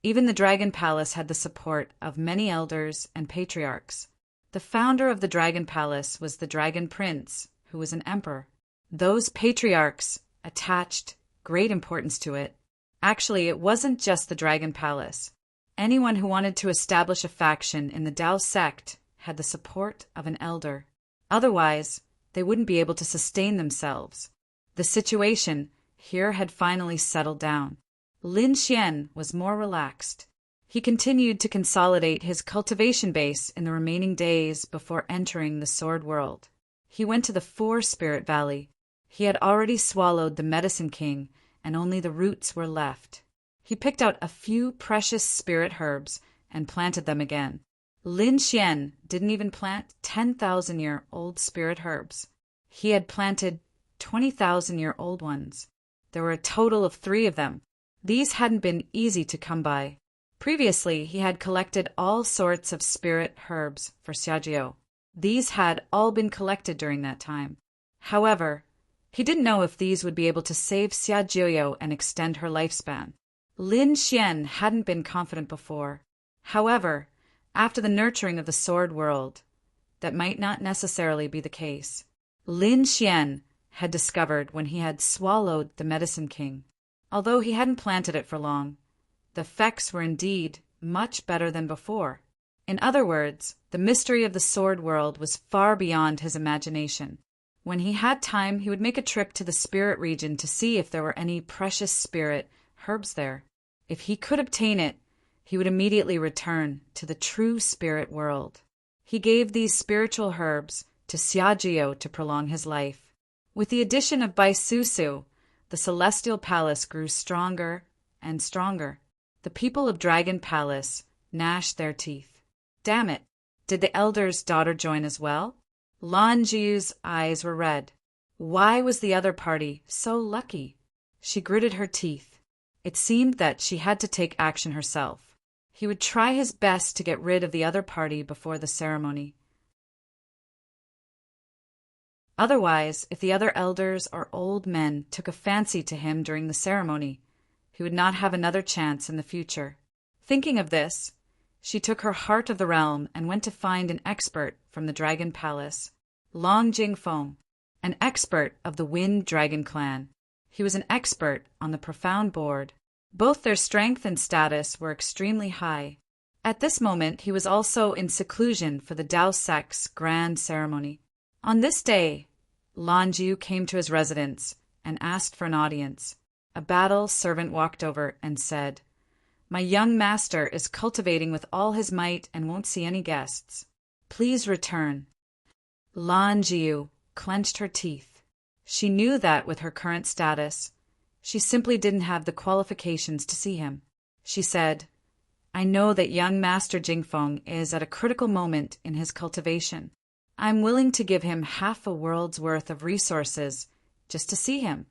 even the Dragon Palace had the support of many elders and patriarchs. The founder of the Dragon Palace was the Dragon Prince, who was an emperor. Those patriarchs attached great importance to it. Actually, it wasn't just the Dragon Palace. Anyone who wanted to establish a faction in the Dao sect had the support of an elder. Otherwise, they wouldn't be able to sustain themselves. The situation here had finally settled down. Lin Xian was more relaxed. He continued to consolidate his cultivation base in the remaining days before entering the Sword World. He went to the Four Spirit Valley. He had already swallowed the Medicine King, and only the roots were left. He picked out a few precious spirit herbs and planted them again. Lin Xian didn't even plant 10,000-year-old spirit herbs. He had planted 20,000-year-old ones. There were a total of 3 of them. These hadn't been easy to come by. Previously, he had collected all sorts of spirit herbs for Xiajiao. These had all been collected during that time. However, he didn't know if these would be able to save Xiajiao and extend her lifespan. Lin Xian hadn't been confident before. However, after the nurturing of the sword world, that might not necessarily be the case. Lin Xian had discovered when he had swallowed the Medicine King, although he hadn't planted it for long, the effects were indeed much better than before. In other words, the mystery of the sword world was far beyond his imagination. When he had time, he would make a trip to the spirit region to see if there were any precious spirit herbs there. If he could obtain it, he would immediately return to the true spirit world. He gave these spiritual herbs to Xiajiao to prolong his life. With the addition of Baisusu, the celestial palace grew stronger and stronger. The people of Dragon Palace gnashed their teeth. Damn it! Did the elder's daughter join as well? Lan Jiu's eyes were red. Why was the other party so lucky? She gritted her teeth. It seemed that she had to take action herself. He would try his best to get rid of the other party before the ceremony. Otherwise, if the other elders or old men took a fancy to him during the ceremony, he would not have another chance in the future. Thinking of this, she took her heart of the realm and went to find an expert from the Dragon Palace, Long Jingfeng, an expert of the Wind Dragon clan. He was an expert on the Profound Board. Both their strength and status were extremely high. At this moment, he was also in seclusion for the Dao Sect's grand ceremony. On this day, Lan Jiu came to his residence and asked for an audience. A battle servant walked over and said, "My young master is cultivating with all his might and won't see any guests. Please return." Lan Jiu clenched her teeth. She knew that with her current status, she simply didn't have the qualifications to see him. She said, "I know that young Master Jingfeng is at a critical moment in his cultivation. I'm willing to give him half a world's worth of resources just to see him."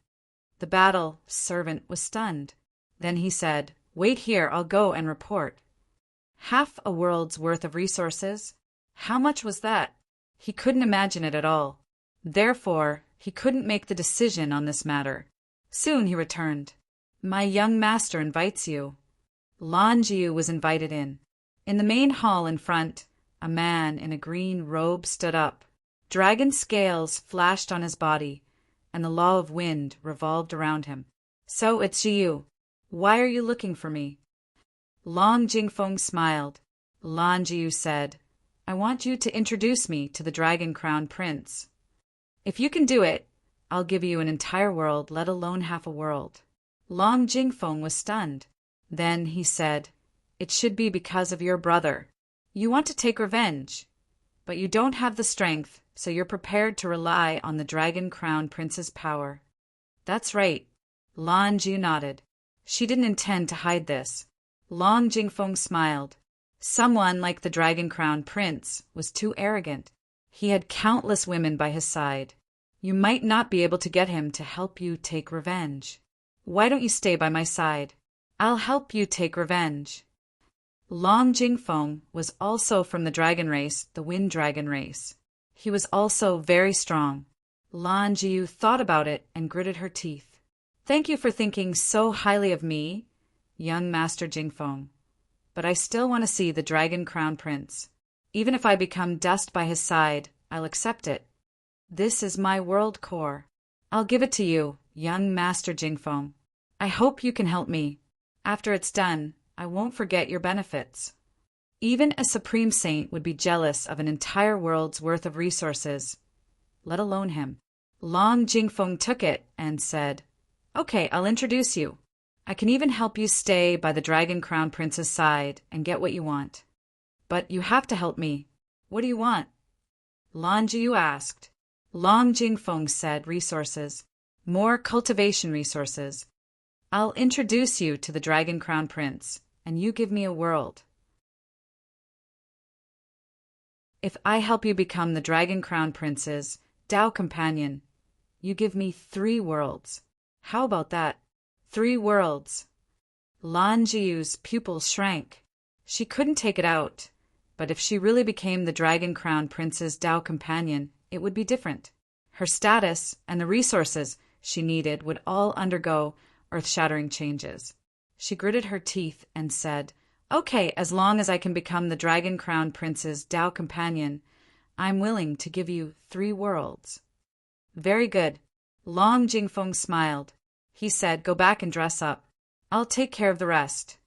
The battle servant was stunned. Then he said, "Wait here, I'll go and report." Half a world's worth of resources? How much was that? He couldn't imagine it at all. Therefore, he couldn't make the decision on this matter. Soon he returned. "My young master invites you." Lan Jiu was invited in. In the main hall in front, a man in a green robe stood up. Dragon scales flashed on his body, and the law of wind revolved around him. "So it's you. Why are you looking for me?" Long Jingfeng smiled. Lan Jiu said, "I want you to introduce me to the Dragon Crown Prince. If you can do it, I'll give you an entire world, let alone half a world." Long Jingfeng was stunned. Then he said, "It should be because of your brother. You want to take revenge, but you don't have the strength, so you're prepared to rely on the Dragon Crown Prince's power." "That's right." Lan Jiu nodded. She didn't intend to hide this. Long Jingfeng smiled. Someone like the Dragon Crown Prince was too arrogant. He had countless women by his side. You might not be able to get him to help you take revenge. Why don't you stay by my side? I'll help you take revenge. Long Jingfeng was also from the dragon race, the Wind Dragon race. He was also very strong. Lan Jiu thought about it and gritted her teeth. "Thank you for thinking so highly of me, young Master Jingfeng. But I still want to see the Dragon Crown Prince. Even if I become dust by his side, I'll accept it. This is my world core. I'll give it to you, young Master Jingfeng. I hope you can help me. After it's done, I won't forget your benefits." Even a supreme saint would be jealous of an entire world's worth of resources, let alone him. Long Jingfeng took it and said, "Okay, I'll introduce you. I can even help you stay by the Dragon Crown Prince's side and get what you want. But you have to help me. What do you want?" Lan Jiu asked. Long Jingfeng said, "Resources. More cultivation resources. I'll introduce you to the Dragon Crown Prince, and you give me a world. If I help you become the Dragon Crown Prince's Dao companion, you give me 3 worlds. How about that? 3 worlds." Lan Jiu's pupils shrank. She couldn't take it out, but if she really became the Dragon Crown Prince's Dao companion, it would be different. Her status and the resources she needed would all undergo earth-shattering changes. She gritted her teeth and said, "Okay, as long as I can become the Dragon Crown Prince's Tao companion, I'm willing to give you 3 worlds." "Very good." Long Jingfeng smiled. He said, "Go back and dress up. I'll take care of the rest."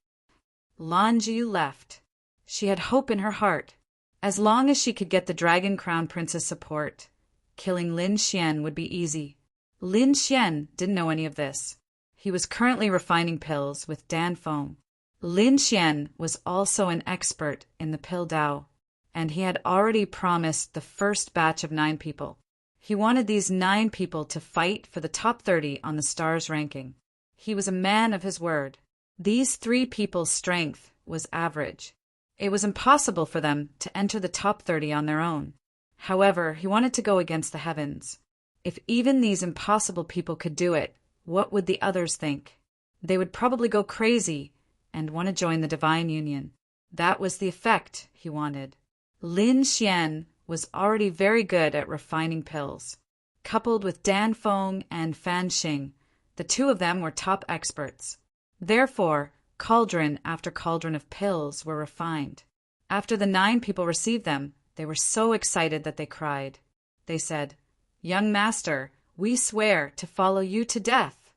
Lan Jiu left. She had hope in her heart. As long as she could get the Dragon Crown Prince's support, killing Lin Xian would be easy. Lin Xian didn't know any of this. He was currently refining pills with Dan Feng. Lin Xian was also an expert in the pill Dao, and he had already promised the first batch of 9 people. He wanted these 9 people to fight for the top 30 on the stars ranking. He was a man of his word. These 3 people's strength was average. It was impossible for them to enter the top 30 on their own. However, he wanted to go against the heavens. If even these impossible people could do it, what would the others think? They would probably go crazy and want to join the Divine Union. That was the effect he wanted. Lin Xian was already very good at refining pills. Coupled with Dan Feng and Fan Xing, the 2 of them were top experts. Therefore, cauldron after cauldron of pills were refined. After the 9 people received them, they were so excited that they cried. They said, "Young master, we swear to follow you to death."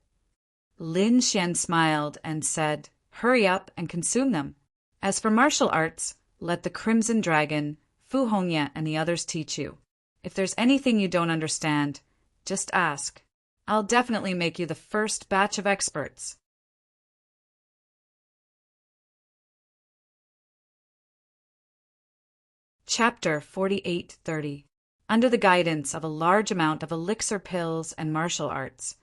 Lin Xian smiled and said, "Hurry up and consume them. As for martial arts, let the Crimson Dragon, Fu Hongye, and the others teach you. If there's anything you don't understand, just ask. I'll definitely make you the first batch of experts." Chapter 4830. Under the guidance of a large amount of elixir pills and martial arts,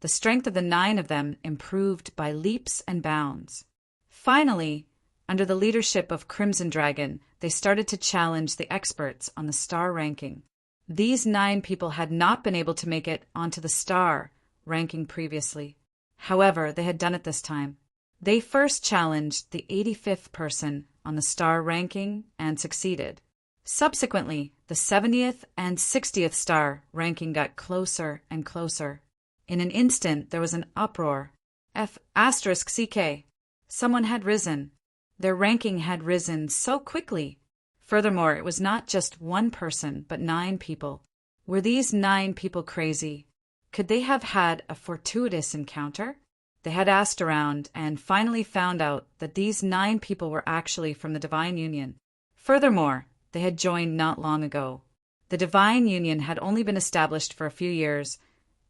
the strength of the 9 of them improved by leaps and bounds. Finally, under the leadership of Crimson Dragon, they started to challenge the experts on the star ranking. These 9 people had not been able to make it onto the star ranking previously. However, they had done it this time. They first challenged the 85th person on the star ranking and succeeded. Subsequently, the 70th and 60th star ranking got closer and closer. In an instant, there was an uproar. F***CK. Someone had risen. Their ranking had risen so quickly. Furthermore, it was not just 1 person, but 9 people. Were these 9 people crazy? Could they have had a fortuitous encounter? They had asked around and finally found out that these 9 people were actually from the Divine Union. Furthermore, they had joined not long ago. The Divine Union had only been established for a few years,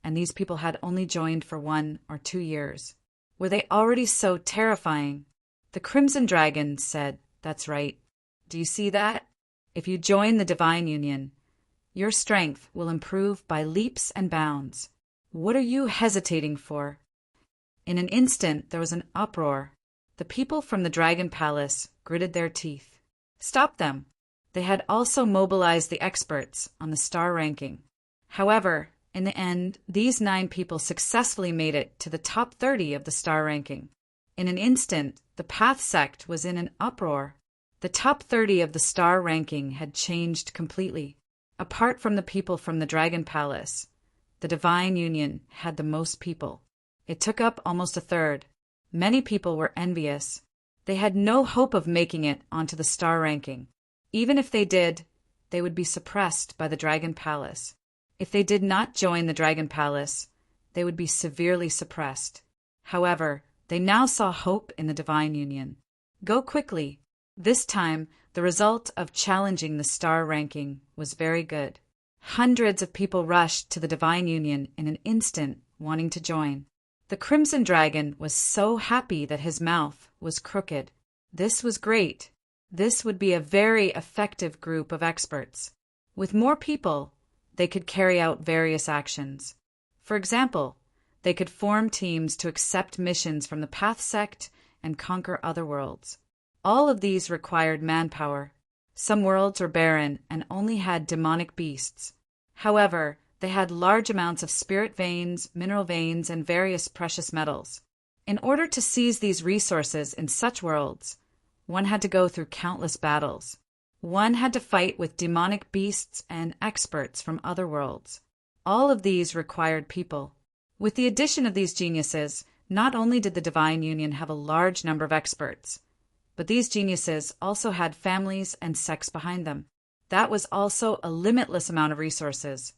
and these people had only joined for 1 or 2 years. Were they already so terrifying? The Crimson Dragon said, "That's right. Do you see that? If you join the Divine Union, your strength will improve by leaps and bounds. What are you hesitating for?" In an instant, there was an uproar. The people from the Dragon Palace gritted their teeth. Stop them! They had also mobilized the experts on the star ranking. However, in the end, these 9 people successfully made it to the top 30 of the star ranking. In an instant, the Path sect was in an uproar. The top 30 of the star ranking had changed completely. Apart from the people from the Dragon Palace, the Divine Union had the most people. It took up almost a third. Many people were envious. They had no hope of making it onto the star ranking. Even if they did, they would be suppressed by the Dragon Palace. If they did not join the Dragon Palace, they would be severely suppressed. However, they now saw hope in the Divine Union. Go quickly. This time, the result of challenging the star ranking was very good. Hundreds of people rushed to the Divine Union in an instant, wanting to join. The Crimson Dragon was so happy that his mouth was crooked. This was great. This would be a very effective group of experts. With more people, they could carry out various actions. For example, they could form teams to accept missions from the Path sect and conquer other worlds. All of these required manpower. Some worlds were barren and only had demonic beasts. However, they had large amounts of spirit veins, mineral veins, and various precious metals. In order to seize these resources in such worlds, one had to go through countless battles. One had to fight with demonic beasts and experts from other worlds. All of these required people. With the addition of these geniuses, Not only did the Divine Union have a large number of experts, but these geniuses also had families and sects behind them. That was also a limitless amount of resources.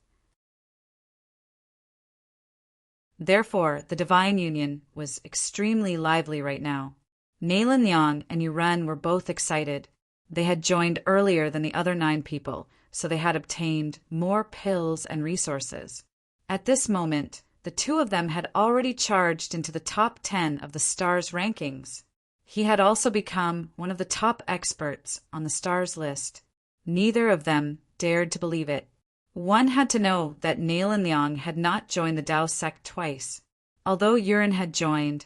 Therefore, the Divine Union was extremely lively right now. Nalen Liang and Yuren were both excited. They had joined earlier than the other 9 people, so they had obtained more pills and resources. At this moment, the 2 of them had already charged into the top 10 of the star's rankings. He had also become one of the top experts on the star's list. Neither of them dared to believe it. One had to know that Nalen Liang had not joined the Tao sect twice. Although Yuren had joined,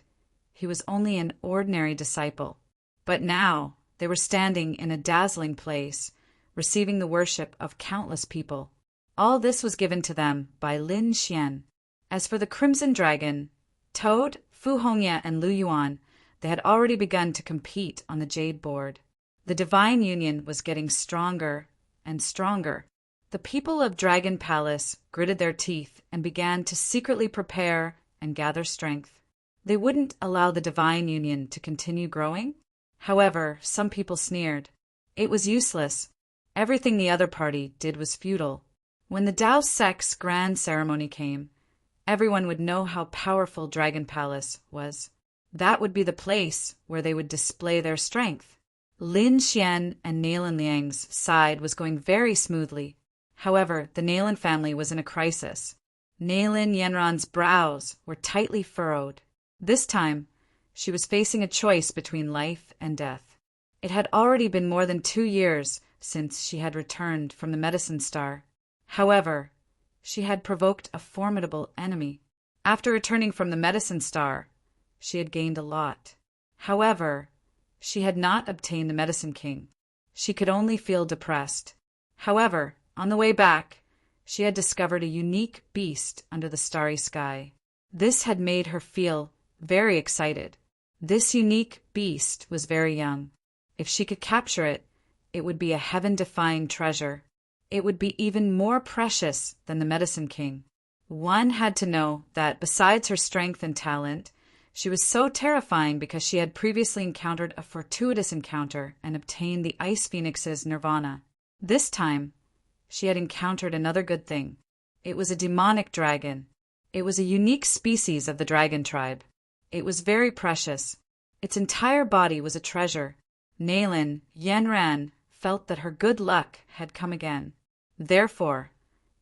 he was only an ordinary disciple. But now they were standing in a dazzling place, receiving the worship of countless people. All this was given to them by Lin Xian. As for the Crimson Dragon, Toad, Fu Hongye, and Lu Yuan, they had already begun to compete on the Jade board. The Divine Union was getting stronger and stronger. The people of Dragon Palace gritted their teeth and began to secretly prepare and gather strength. They wouldn't allow the Divine Union to continue growing. However, some people sneered. It was useless. Everything the other party did was futile. When the Tao sect's grand ceremony came, everyone would know how powerful Dragon Palace was. That would be the place where they would display their strength. Lin Xian and Nalen Liang's side was going very smoothly. However, the Nalen family was in a crisis. Nalen Yanran's brows were tightly furrowed. This time, she was facing a choice between life and death. It had already been more than 2 years since she had returned from the Medicine Star. However, she had provoked a formidable enemy. After returning from the Medicine Star, she had gained a lot. However, she had not obtained the Medicine King. She could only feel depressed. However, on the way back, she had discovered a unique beast under the starry sky. This had made her feel very excited. This unique beast was very young. If she could capture it, it would be a heaven-defying treasure. It would be even more precious than the Medicine King. One had to know that besides her strength and talent, she was so terrifying because she had previously encountered a fortuitous encounter and obtained the Ice Phoenix's nirvana. This time, she had encountered another good thing. It was a demonic dragon. It was a unique species of the dragon tribe. It was very precious. Its entire body was a treasure. Nalen Yanran felt that her good luck had come again. Therefore,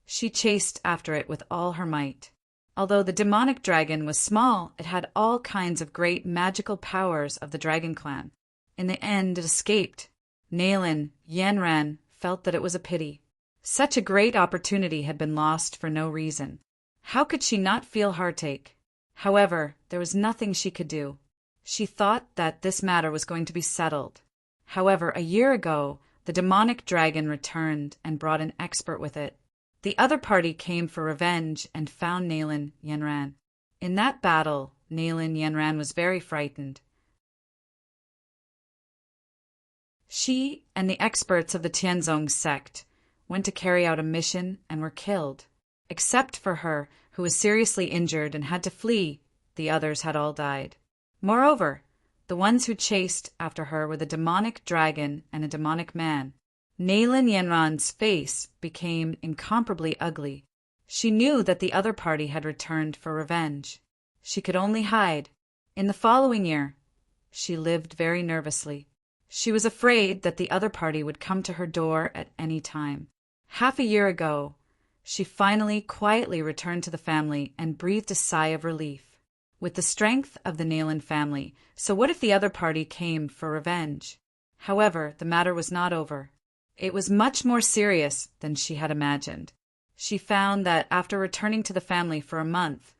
she chased after it with all her might. Although the demonic dragon was small, it had all kinds of great magical powers of the dragon clan. In the end, it escaped. Nalen Yanran felt that it was a pity. Such a great opportunity had been lost for no reason. How could she not feel heartache? However, there was nothing she could do. She thought that this matter was going to be settled. However, a year ago, the demonic dragon returned and brought an expert with it. The other party came for revenge and found Nalen Yanran. In that battle, Nalen Yanran was very frightened. She and the experts of the Tianzong sect went to carry out a mission and were killed. Except for her, who was seriously injured and had to flee, the others had all died. Moreover, the ones who chased after her were the demonic dragon and a demonic man. Nalen Yanran's face became incomparably ugly. She knew that the other party had returned for revenge. She could only hide. In the following year, she lived very nervously. She was afraid that the other party would come to her door at any time. Half a year ago, she finally quietly returned to the family and breathed a sigh of relief. With the strength of the Nalen family, so what if the other party came for revenge? However, the matter was not over. It was much more serious than she had imagined. She found that after returning to the family for a month,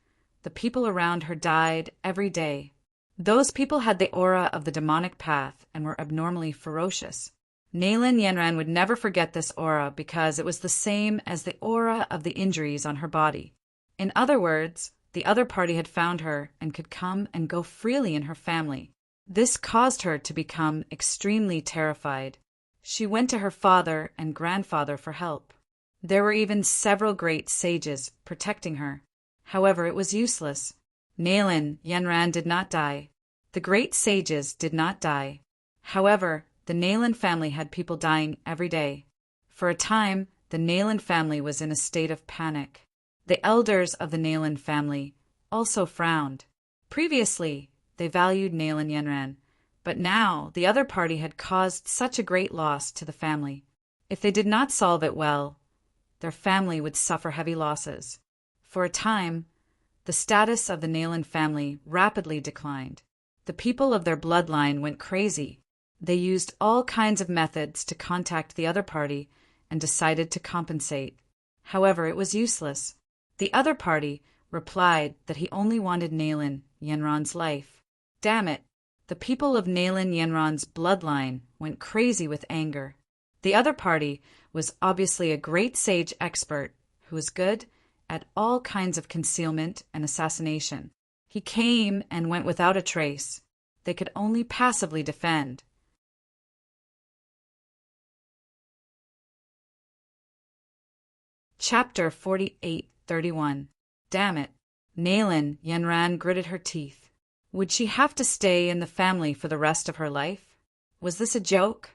the people around her died every day. Those people had the aura of the demonic path and were abnormally ferocious. Nalen Yanran would never forget this aura because it was the same as the aura of the injuries on her body. In other words, the other party had found her and could come and go freely in her family. This caused her to become extremely terrified. She went to her father and grandfather for help. There were even several great sages protecting her. However, it was useless. Nailan Yenran did not die. The great sages did not die. However, the Nailan family had people dying every day. For a time, the Nailan family was in a state of panic. The elders of the Nailan family also frowned. Previously, they valued Nailan Yenran, but now the other party had caused such a great loss to the family. If they did not solve it well, their family would suffer heavy losses. For a time, the status of the Nailan family rapidly declined. The people of their bloodline went crazy. They used all kinds of methods to contact the other party and decided to compensate. However, it was useless. The other party replied that he only wanted Nailan Yenran's life. Damn it! The people of Nailan Yenran's bloodline went crazy with anger. The other party was obviously a great sage expert who was good at all kinds of concealment and assassination. He came and went without a trace. They could only passively defend. Chapter 48:31. Damn it. Nailan Yenran gritted her teeth. Would she have to stay in the family for the rest of her life? Was this a joke?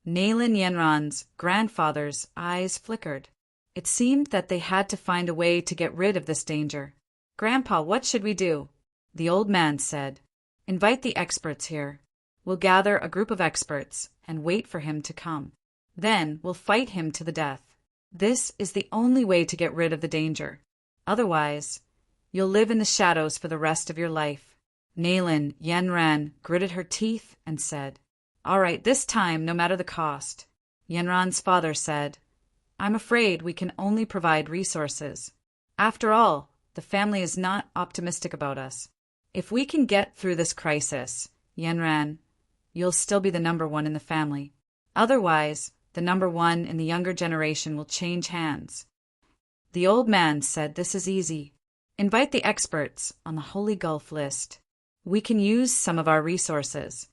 Nailan Yenran's grandfather's eyes flickered. It seemed that they had to find a way to get rid of this danger. Grandpa, what should we do? The old man said. Invite the experts here. We'll gather a group of experts and wait for him to come. Then we'll fight him to the death. This is the only way to get rid of the danger. Otherwise, you'll live in the shadows for the rest of your life. Nailan Yenran gritted her teeth and said, All right, this time, no matter the cost. Yenran's father said, I'm afraid we can only provide resources. After all, the family is not optimistic about us. If we can get through this crisis, Yenran, you'll still be the number one in the family. Otherwise, the number one in the younger generation will change hands. The old man said, This is easy. Invite the experts on the Holy Gulf list. We can use some of our resources.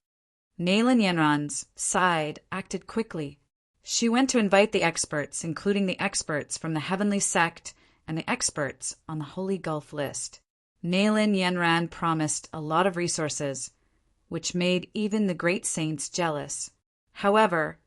Nailan Yenran's side acted quickly. She went to invite the experts, including the experts from the Heavenly Sect and the experts on the Holy Gulf list. Nailan Yenran promised a lot of resources, which made even the great saints jealous. However,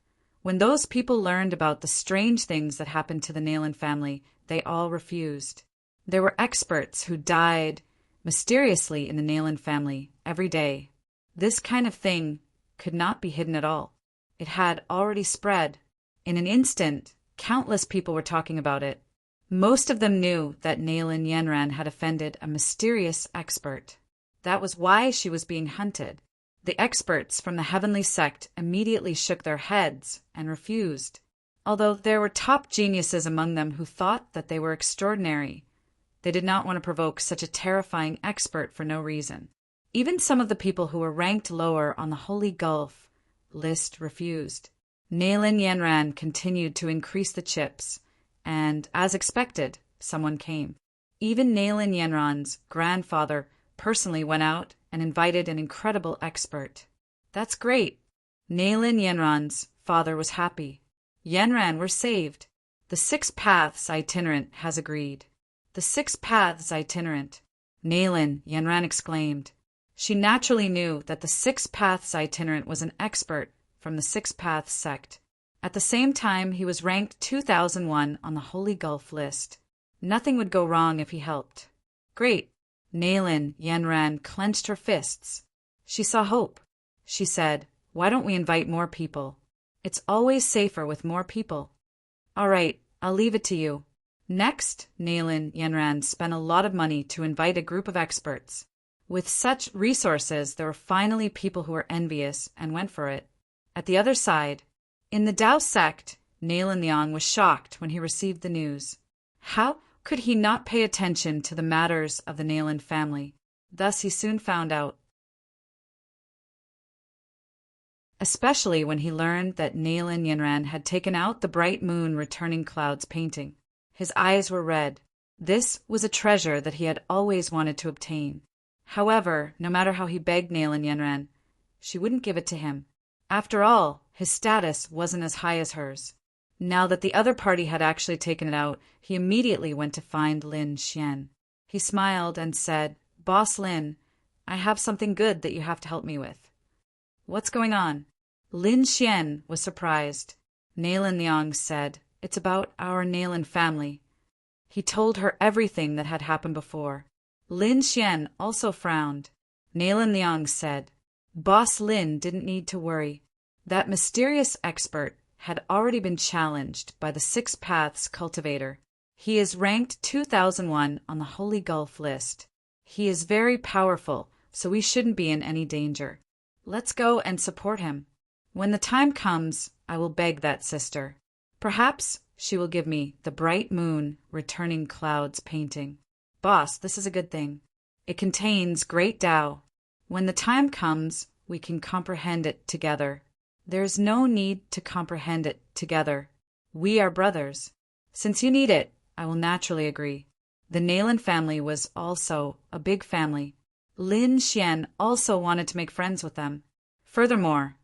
when those people learned about the strange things that happened to the Nailan family, they all refused. There were experts who died mysteriously in the Nailan family every day. This kind of thing could not be hidden at all. It had already spread. In an instant, countless people were talking about it. Most of them knew that Nailan Yenran had offended a mysterious expert. That was why she was being hunted. The experts from the Heavenly Sect immediately shook their heads and refused. Although there were top geniuses among them who thought that they were extraordinary, they did not want to provoke such a terrifying expert for no reason. Even some of the people who were ranked lower on the Holy Gulf list refused. Nailan Yenran continued to increase the chips, and, as expected, someone came. Even Nailan Yenran's grandfather personally went out and invited an incredible expert. That's great. Nailan Yenran's father was happy. Yenran, we're saved. The 6 Paths itinerant has agreed. The 6 Paths itinerant, Nailan Yenran exclaimed. She naturally knew that the 6 Paths itinerant was an expert from the 6 Paths sect. At the same time, he was ranked 2001 on the Holy Gulf list. Nothing would go wrong if he helped. Great. Nailan Yenran clenched her fists. She saw hope. She said, Why don't we invite more people? It's always safer with more people. All right, I'll leave it to you. Next, Nailan Yenran spent a lot of money to invite a group of experts. With such resources, there were finally people who were envious and went for it. At the other side, in the Tao sect, Nailan Yang was shocked when he received the news. How could he not pay attention to the matters of the Nailan family? Thus he soon found out. Especially when he learned that Nailan Yenran had taken out the bright moon returning clouds painting. His eyes were red. This was a treasure that he had always wanted to obtain. However, no matter how he begged Nailan Yenran, she wouldn't give it to him. After all, his status wasn't as high as hers. Now that the other party had actually taken it out, he immediately went to find Lin Xian. He smiled and said, Boss Lin, I have something good that you have to help me with. What's going on? Lin Xian was surprised. Nalan Liang said, It's about our Nalan family. He told her everything that had happened before. Lin Xian also frowned. Nalan Liang said, Boss Lin didn't need to worry. That mysterious expert had already been challenged by the Six Paths cultivator. He is ranked 2001 on the Holy Gulf list. He is very powerful, so we shouldn't be in any danger. Let's go and support him. When the time comes, I will beg that sister. Perhaps she will give me the bright moon returning clouds painting. Boss, this is a good thing. It contains great Tao. When the time comes, we can comprehend it together. There's no need to comprehend it together. We are brothers. Since you need it, I will naturally agree. The Nalan family was also a big family. Lin Xian also wanted to make friends with them. Furthermore,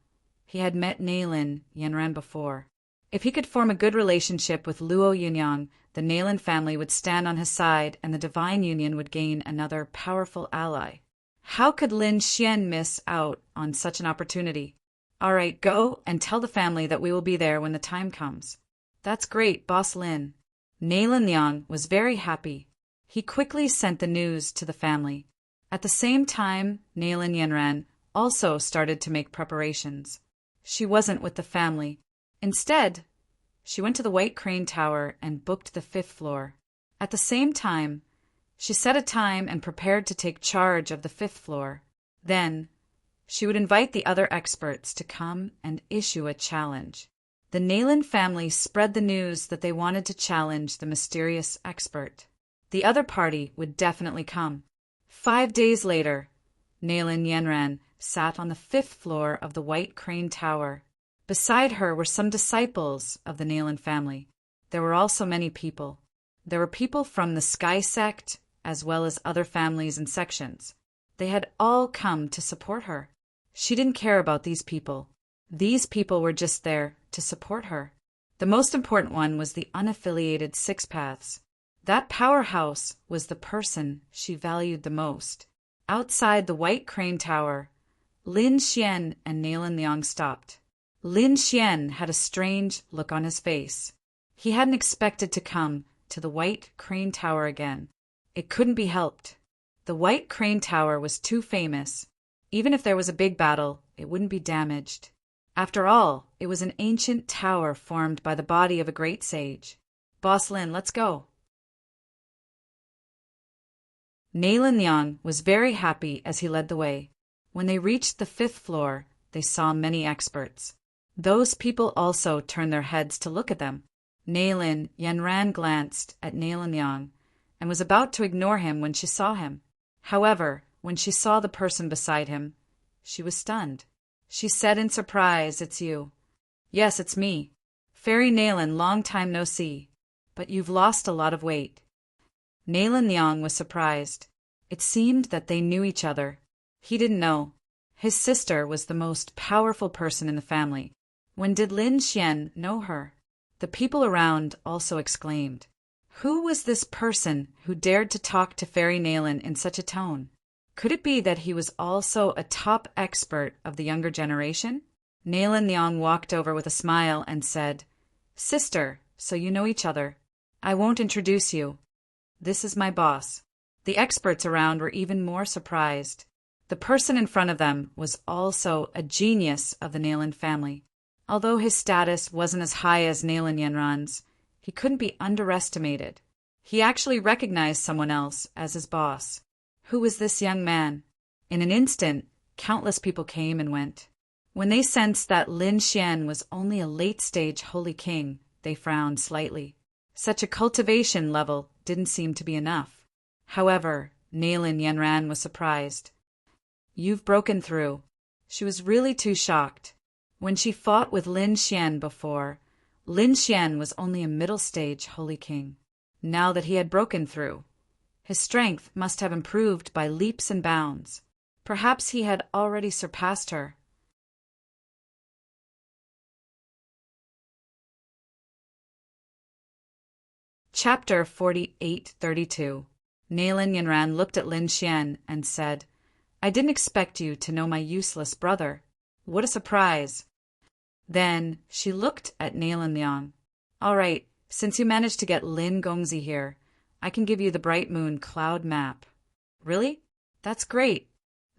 he had met Nalan Yanran before. If he could form a good relationship with Luo Yunyang, the Nalan family would stand on his side and the divine union would gain another powerful ally. How could Lin Xian miss out on such an opportunity? All right, go and tell the family that we will be there when the time comes. That's great, Boss Lin. Nalan Liang was very happy. He quickly sent the news to the family. At the same time, Nalan Yanran also started to make preparations. She wasn't with the family. Instead, she went to the White Crane Tower and booked the 5th floor. At the same time, she set a time and prepared to take charge of the 5th floor. Then, she would invite the other experts to come and issue a challenge. The Nalan family spread the news that they wanted to challenge the mysterious expert. The other party would definitely come. 5 days later, Nalan Yanran sat on the 5th floor of the White Crane Tower. Beside her were some disciples of the Nalan family. There were also many people. There were people from the Sky Sect, as well as other families and sections. They had all come to support her. She didn't care about these people. These people were just there to support her. The most important one was the unaffiliated Six Paths. That powerhouse was the person she valued the most. Outside the White Crane Tower, Lin Xian and Nalan Liang stopped. Lin Xian had a strange look on his face. He hadn't expected to come to the White Crane Tower again. It couldn't be helped. The White Crane Tower was too famous. Even if there was a big battle, it wouldn't be damaged. After all, it was an ancient tower formed by the body of a great sage. Boss Lin, let's go. Nalan Liang was very happy as he led the way. When they reached the 5th floor, they saw many experts. Those people also turned their heads to look at them. Nalan Yanran glanced at Nalan Liang and was about to ignore him when she saw him. However, when she saw the person beside him, she was stunned. She said in surprise, It's you. Yes, it's me. Fairy Nalan, long time no see. But you've lost a lot of weight. Nalan Liang was surprised. It seemed that they knew each other. He didn't know. His sister was the most powerful person in the family. When did Lin Xian know her? The people around also exclaimed. Who was this person who dared to talk to Fairy Nalan in such a tone? Could it be that he was also a top expert of the younger generation? Nalan Liang walked over with a smile and said, Sister, so you know each other. I won't introduce you. This is my boss. The experts around were even more surprised. The person in front of them was also a genius of the Nalan family. Although his status wasn't as high as Nalan Yanran's, he couldn't be underestimated. He actually recognized someone else as his boss. Who was this young man? In an instant, countless people came and went. When they sensed that Lin Xian was only a late-stage holy king, they frowned slightly. Such a cultivation level didn't seem to be enough. However, Nalan Yanran was surprised. You've broken through. She was really too shocked. When she fought with Lin Xian before, Lin Xian was only a middle-stage holy king. Now that he had broken through, his strength must have improved by leaps and bounds. Perhaps he had already surpassed her. Chapter 4832. Nalan Yanran looked at Lin Xian and said, I didn't expect you to know my useless brother. What a surprise. Then she looked at Nalan Liang. All right, since you managed to get Lin Gongzi here, I can give you the Bright Moon Cloud Map. Really? That's great.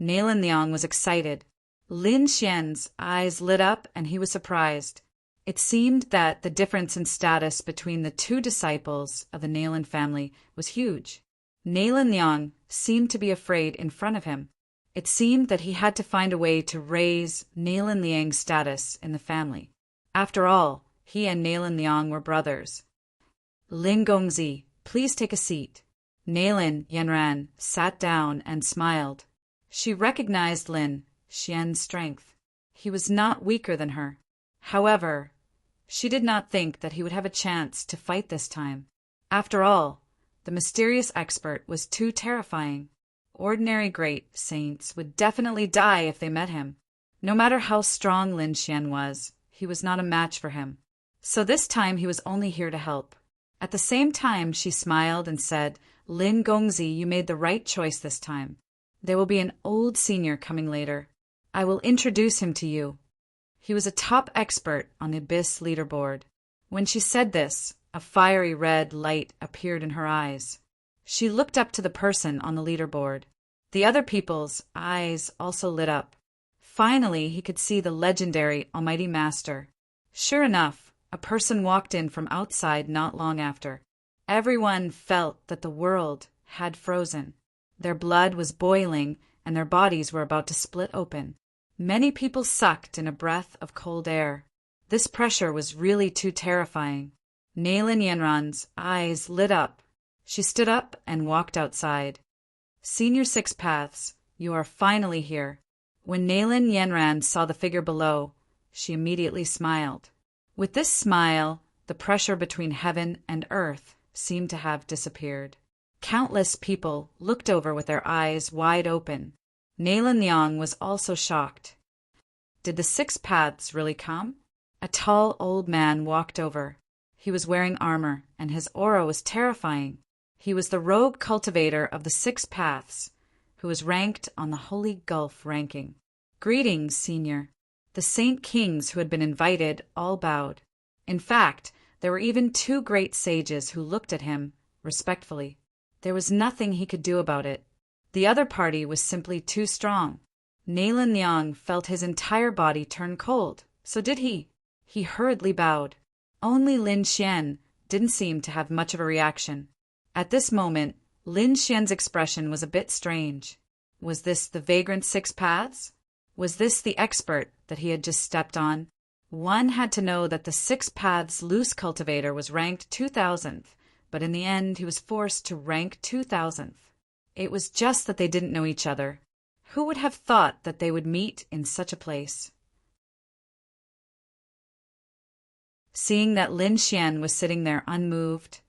Nalan Liang was excited. Lin Xian's eyes lit up and he was surprised. It seemed that the difference in status between the two disciples of the Nalan family was huge. Nalan Liang seemed to be afraid in front of him. It seemed that he had to find a way to raise Nalan Liang's status in the family. After all, he and Nalan Liang were brothers. Lin Gongzi, please take a seat. Nalan Yanran sat down and smiled. She recognized Lin Xian's strength. He was not weaker than her. However, she did not think that he would have a chance to fight this time. After all, the mysterious expert was too terrifying. Ordinary great saints would definitely die if they met him. No matter how strong Lin Xian was, he was not a match for him. So this time he was only here to help. At the same time, she smiled and said, Lin Gongzi, you made the right choice this time. There will be an old senior coming later. I will introduce him to you. He was a top expert on the Abyss leaderboard. When she said this, a fiery red light appeared in her eyes. She looked up to the person on the leaderboard. The other people's eyes also lit up. Finally, he could see the legendary Almighty Master. Sure enough, a person walked in from outside not long after. Everyone felt that the world had frozen. Their blood was boiling and their bodies were about to split open. Many people sucked in a breath of cold air. This pressure was really too terrifying. Nalan Yanran's eyes lit up. She stood up and walked outside. Senior Six Paths, you are finally here. When Nalan Yanran saw the figure below, she immediately smiled. With this smile, the pressure between heaven and earth seemed to have disappeared. Countless people looked over with their eyes wide open. Nalan Liang was also shocked. Did the Six Paths really come? A tall old man walked over. He was wearing armor, and his aura was terrifying. He was the rogue cultivator of the Six Paths, who was ranked on the Holy Gulf ranking. Greetings, Senior. The Saint Kings who had been invited all bowed. In fact, there were even two great sages who looked at him respectfully. There was nothing he could do about it. The other party was simply too strong. Nalan Liang felt his entire body turn cold. So did he. He hurriedly bowed. Only Lin Xian didn't seem to have much of a reaction. At this moment, Lin Xian's expression was a bit strange. Was this the vagrant Six Paths? Was this the expert that he had just stepped on? One had to know that the Six Paths loose cultivator was ranked 2000th, but in the end he was forced to rank 2000th. It was just that they didn't know each other. Who would have thought that they would meet in such a place? Seeing that Lin Xian was sitting there unmoved,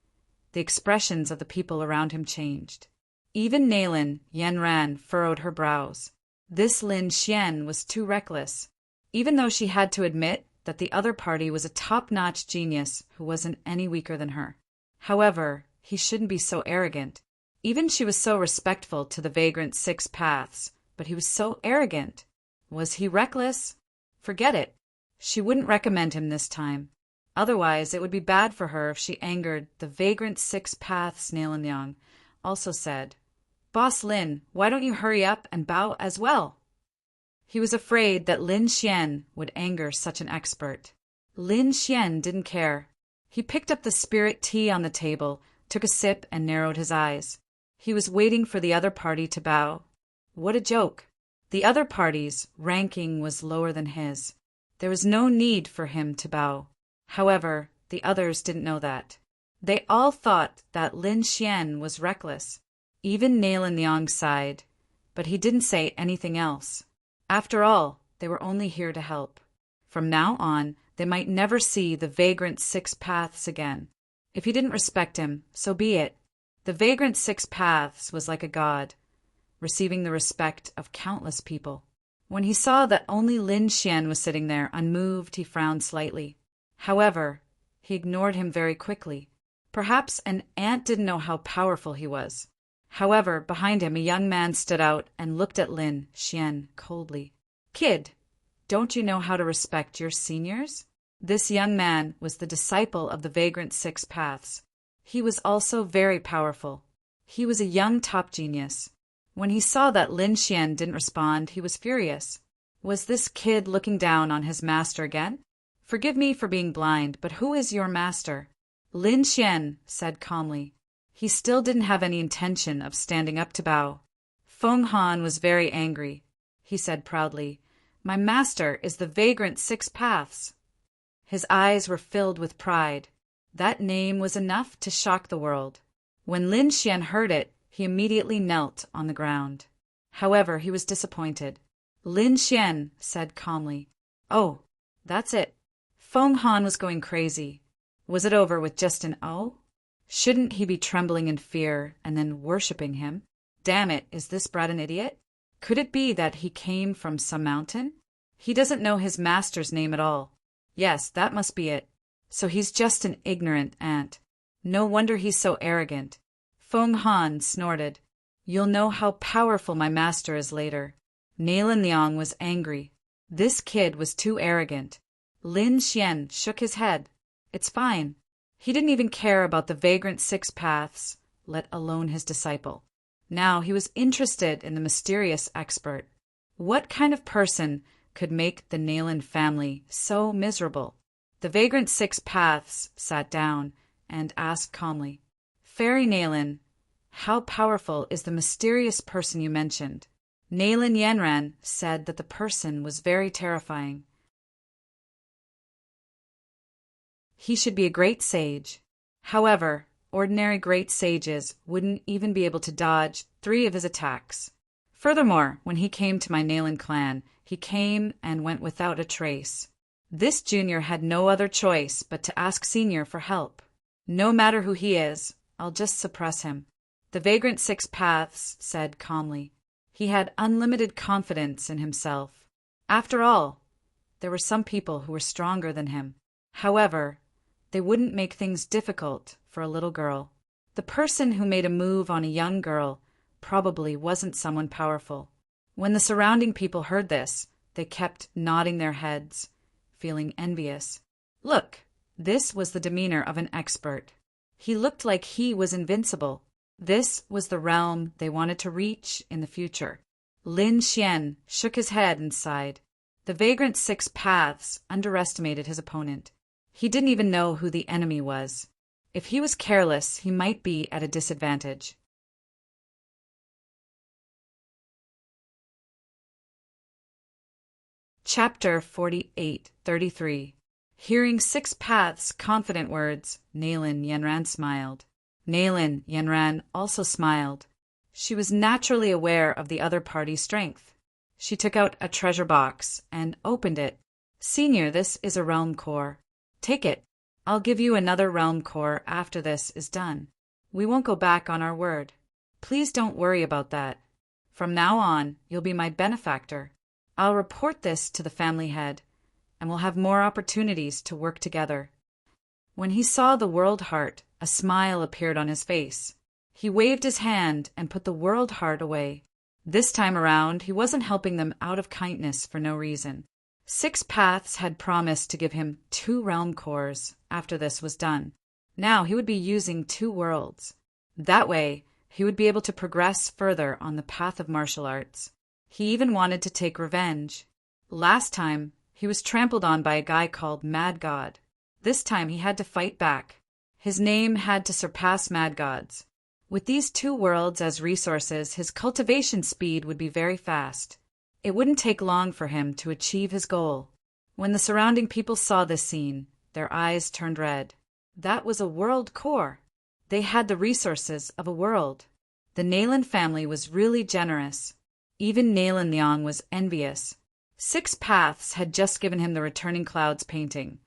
the expressions of the people around him changed. Even Nalan Yanran furrowed her brows. This Lin Xian was too reckless. Even though she had to admit that the other party was a top-notch genius who wasn't any weaker than her. However, he shouldn't be so arrogant. Even she was so respectful to the vagrant Six Paths, but he was so arrogant. Was he reckless? Forget it. She wouldn't recommend him this time. Otherwise, it would be bad for her if she angered the vagrant Six Paths. Nalan Liang also said, Boss Lin, why don't you hurry up and bow as well? He was afraid that Lin Xian would anger such an expert. Lin Xian didn't care. He picked up the spirit tea on the table, took a sip, and narrowed his eyes. He was waiting for the other party to bow. What a joke. The other party's ranking was lower than his. There was no need for him to bow. However, the others didn't know that. They all thought that Lin Xian was reckless. Even Nalan Liang sighed, but he didn't say anything else. After all, they were only here to help. From now on, they might never see the vagrant Six Paths again. If he didn't respect him, so be it. The vagrant Six Paths was like a god, receiving the respect of countless people. When he saw that only Lin Xian was sitting there unmoved, he frowned slightly. However, he ignored him very quickly. Perhaps an ant didn't know how powerful he was. However, behind him a young man stood out and looked at Lin Xian coldly. "Kid, don't you know how to respect your seniors?" This young man was the disciple of the Vagrant Six Paths. He was also very powerful. He was a young top genius. When he saw that Lin Xian didn't respond, he was furious. Was this kid looking down on his master again? "Forgive me for being blind, but who is your master?" Lin Xian said calmly. He still didn't have any intention of standing up to bow. Feng Han was very angry. He said proudly, "My master is the Vagrant Six Paths." His eyes were filled with pride. That name was enough to shock the world. When Lin Xian heard it, he immediately knelt on the ground. However, he was disappointed. Lin Xian said calmly, "Oh, that's it." Feng Han was going crazy. Was it over with just an "oh"? Shouldn't he be trembling in fear and then worshipping him? Damn it, is this brat an idiot? Could it be that he came from some mountain? He doesn't know his master's name at all. Yes, that must be it. So he's just an ignorant ant. No wonder he's so arrogant. Feng Han snorted. "You'll know how powerful my master is later." Nailan Liang was angry. This kid was too arrogant. Lin Xian shook his head. It's fine. He didn't even care about the Vagrant Six Paths, let alone his disciple. Now he was interested in the mysterious expert. What kind of person could make the Nailan family so miserable? The Vagrant Six Paths sat down and asked calmly, "Fairy Nailan, how powerful is the mysterious person you mentioned?" Nailan Yanran said that the person was very terrifying. He should be a great sage. However, ordinary great sages wouldn't even be able to dodge 3 of his attacks. Furthermore, when he came to my Nailan clan, he came and went without a trace. This junior had no other choice but to ask senior for help. No matter who he is, I'll just suppress him. The Vagrant Six Paths said calmly. He had unlimited confidence in himself. After all, there were some people who were stronger than him. However, they wouldn't make things difficult for a little girl. The person who made a move on a young girl probably wasn't someone powerful. When the surrounding people heard this, they kept nodding their heads, feeling envious. Look, this was the demeanor of an expert. He looked like he was invincible. This was the realm they wanted to reach in the future. Lin Xian shook his head and sighed. The Vagrant Six Paths underestimated his opponent. He didn't even know who the enemy was. If he was careless, he might be at a disadvantage. Chapter 48-33. Hearing Six Paths' confident words, Nailan Yanran smiled. Nailan Yanran also smiled. She was naturally aware of the other party's strength. She took out a treasure box and opened it. "Senior, this is a realm core. Take it. I'll give you another realm core after this is done. We won't go back on our word. Please don't worry about that. From now on, you'll be my benefactor. I'll report this to the family head, and we'll have more opportunities to work together." When he saw the world heart, a smile appeared on his face. He waved his hand and put the world heart away. This time around, he wasn't helping them out of kindness for no reason. Six Paths had promised to give him 2 realm cores after this was done. Now he would be using 2 worlds. That way, he would be able to progress further on the path of martial arts. He even wanted to take revenge. Last time, he was trampled on by a guy called Mad God. This time he had to fight back. His name had to surpass Mad God's. With these 2 worlds as resources, his cultivation speed would be very fast. It wouldn't take long for him to achieve his goal. When the surrounding people saw this scene, their eyes turned red. That was a world core. They had the resources of a world. The Nailan family was really generous. Even Nailan Liang was envious. Six Paths had just given him the Returning Clouds painting,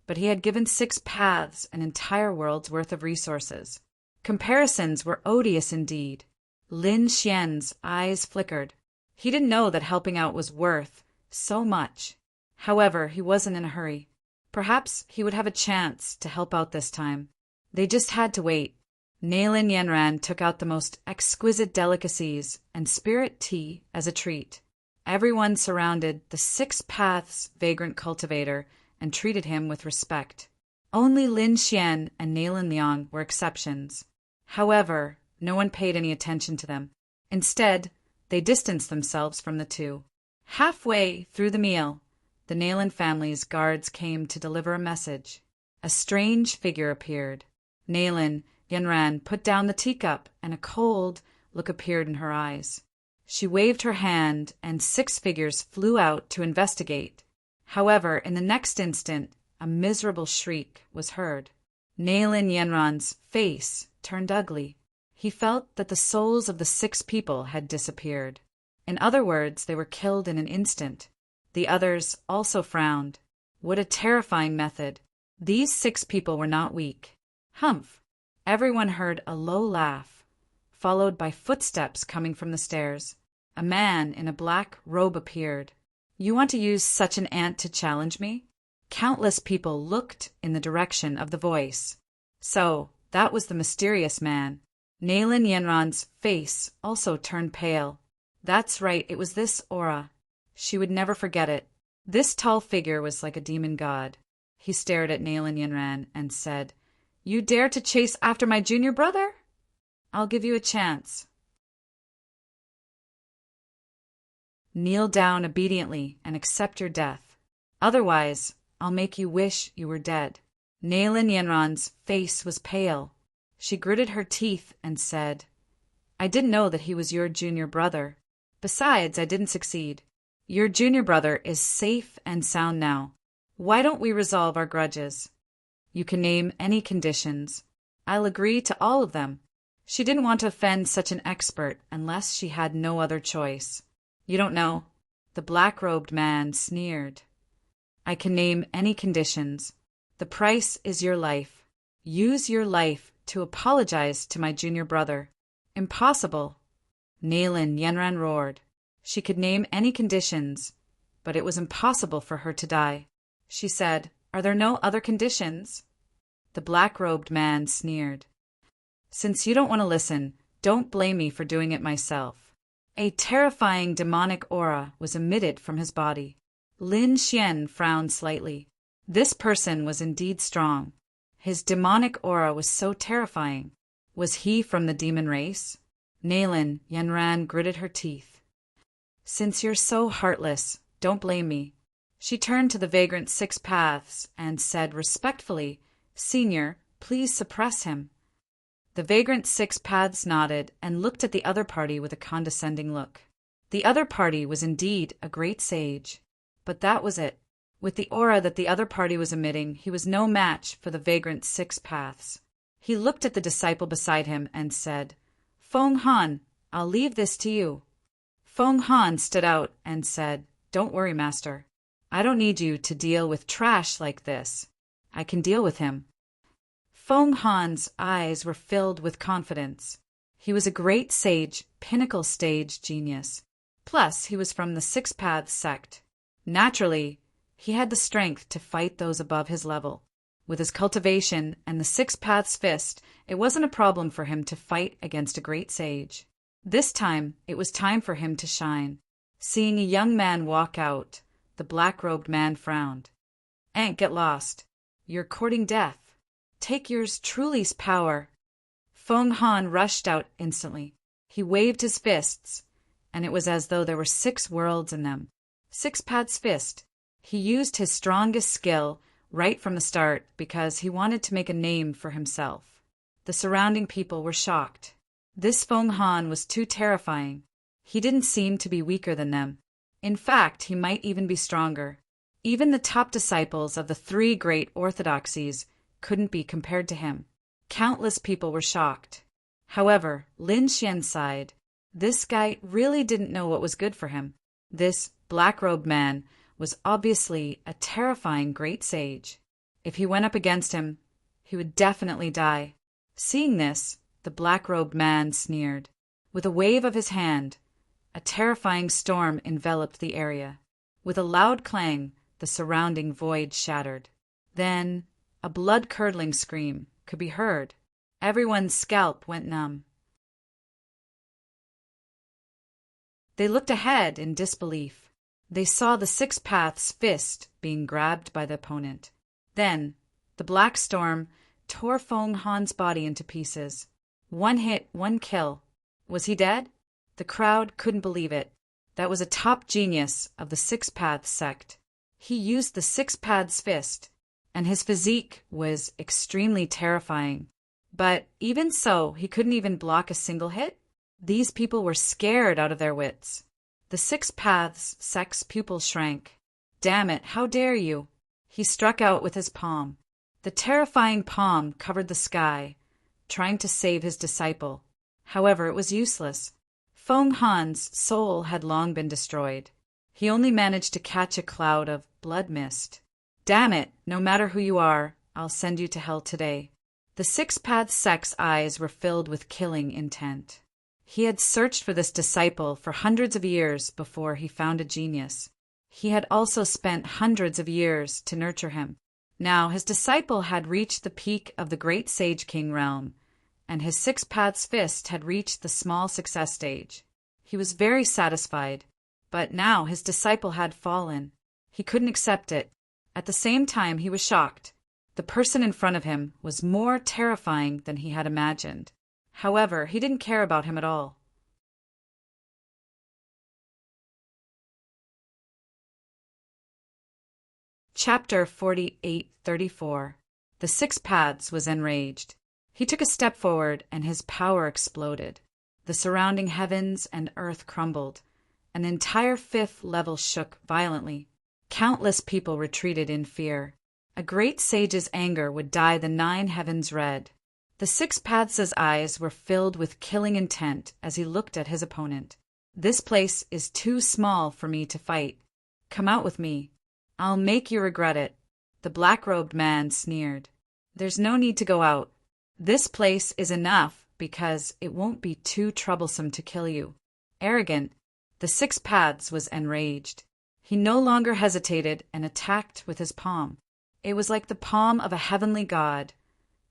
but he had given Six Paths an entire world's worth of resources. Comparisons were odious indeed. Lin Xian's eyes flickered. He didn't know that helping out was worth so much. However, he wasn't in a hurry. Perhaps he would have a chance to help out this time. They just had to wait. Nalin Yenran took out the most exquisite delicacies and spirit tea as a treat. Everyone surrounded the Six Paths vagrant cultivator and treated him with respect. Only Lin Xian and Nalin Liang were exceptions. However, no one paid any attention to them. Instead, they distanced themselves from the two. Halfway through the meal, the Nalin family's guards came to deliver a message. A strange figure appeared. Nalin Yenran put down the teacup, and a cold look appeared in her eyes. She waved her hand, and 6 figures flew out to investigate. However, in the next instant, a miserable shriek was heard. Nalin Yenran's face turned ugly. He felt that the souls of the 6 people had disappeared. In other words, they were killed in an instant. The others also frowned. What a terrifying method. These 6 people were not weak. Humph! Everyone heard a low laugh, followed by footsteps coming from the stairs. A man in a black robe appeared. You want to use such an ant to challenge me? Countless people looked in the direction of the voice. So, that was the mysterious man. Nalin Yenran's face also turned pale. That's right, it was this aura. She would never forget it. This tall figure was like a demon god. He stared at Nalin Yenran and said, "You dare to chase after my junior brother? I'll give you a chance. Kneel down obediently and accept your death. Otherwise, I'll make you wish you were dead." Nalin Yenran's face was pale. She gritted her teeth and said, "I didn't know that he was your junior brother. Besides, I didn't succeed. Your junior brother is safe and sound now. Why don't we resolve our grudges? You can name any conditions. I'll agree to all of them." She didn't want to offend such an expert unless she had no other choice. "You don't know." The black-robed man sneered. "I can name any conditions. The price is your life. Use your life to apologize to my junior brother." "Impossible." Nalin Yenran roared. She could name any conditions, but it was impossible for her to die. She said, "Are there no other conditions?" The black-robed man sneered. "Since you don't want to listen, don't blame me for doing it myself." A terrifying demonic aura was emitted from his body. Lin Xian frowned slightly. This person was indeed strong. His demonic aura was so terrifying. Was he from the demon race? Nalin Yenran gritted her teeth. "Since you're so heartless, don't blame me." She turned to the vagrant 6 Paths and said respectfully, "Senior, please suppress him." The vagrant 6 Paths nodded and looked at the other party with a condescending look. The other party was indeed a great sage. But that was it. With the aura that the other party was emitting, he was no match for the vagrant 6 Paths. He looked at the disciple beside him and said, "Feng Han, I'll leave this to you." Feng Han stood out and said, "Don't worry, Master. I don't need you to deal with trash like this. I can deal with him." Feng Han's eyes were filled with confidence. He was a great sage, pinnacle stage genius. Plus, he was from the 6 Paths sect. Naturally, he had the strength to fight those above his level. With his cultivation and the 6 Paths fist, it wasn't a problem for him to fight against a great sage. This time, it was time for him to shine. Seeing a young man walk out, the black-robed man frowned. "Ain't get lost. You're courting death. Take yours truly's power." Feng Han rushed out instantly. He waved his fists, and it was as though there were 6 worlds in them. 6 Paths fist. He used his strongest skill right from the start because he wanted to make a name for himself. The surrounding people were shocked. This Feng Han was too terrifying. He didn't seem to be weaker than them. In fact, he might even be stronger. Even the top disciples of the 3 great orthodoxies couldn't be compared to him. Countless people were shocked. However, Lin Xian sighed. This guy really didn't know what was good for him. This black-robed man was obviously a terrifying great sage. If he went up against him, he would definitely die. Seeing this, the black-robed man sneered. With a wave of his hand, a terrifying storm enveloped the area. With a loud clang, the surrounding void shattered. Then, a blood-curdling scream could be heard. Everyone's scalp went numb. They looked ahead in disbelief. They saw the Six Paths' fist being grabbed by the opponent. Then, the Black Storm tore Feng Han's body into pieces. One hit, one kill. Was he dead? The crowd couldn't believe it. That was a top genius of the Six Paths sect. He used the Six Paths fist, and his physique was extremely terrifying. But even so, he couldn't even block a single hit? These people were scared out of their wits. The Six Paths sect's pupils shrank. Damn it, how dare you! He struck out with his palm. The terrifying palm covered the sky, trying to save his disciple. However, it was useless. Feng Han's soul had long been destroyed. He only managed to catch a cloud of blood mist. Damn it, no matter who you are, I'll send you to hell today. The Six Paths sect's eyes were filled with killing intent. He had searched for this disciple for hundreds of years before he found a genius. He had also spent hundreds of years to nurture him. Now his disciple had reached the peak of the great Sage King realm, and his Six Paths fist had reached the small success stage. He was very satisfied, but now his disciple had fallen. He couldn't accept it. At the same time, he was shocked. The person in front of him was more terrifying than he had imagined. However, he didn't care about him at all. Chapter 48:34. The Six Paths was enraged. He took a step forward, and his power exploded. The surrounding heavens and earth crumbled. An entire fifth level shook violently. Countless people retreated in fear. A great sage's anger would dye the 9 heavens red. The Six Paths' eyes were filled with killing intent as he looked at his opponent. This place is too small for me to fight. Come out with me. I'll make you regret it. The black-robed man sneered. There's no need to go out. This place is enough because it won't be too troublesome to kill you. Arrogant, the Six Paths was enraged. He no longer hesitated and attacked with his palm. It was like the palm of a heavenly god,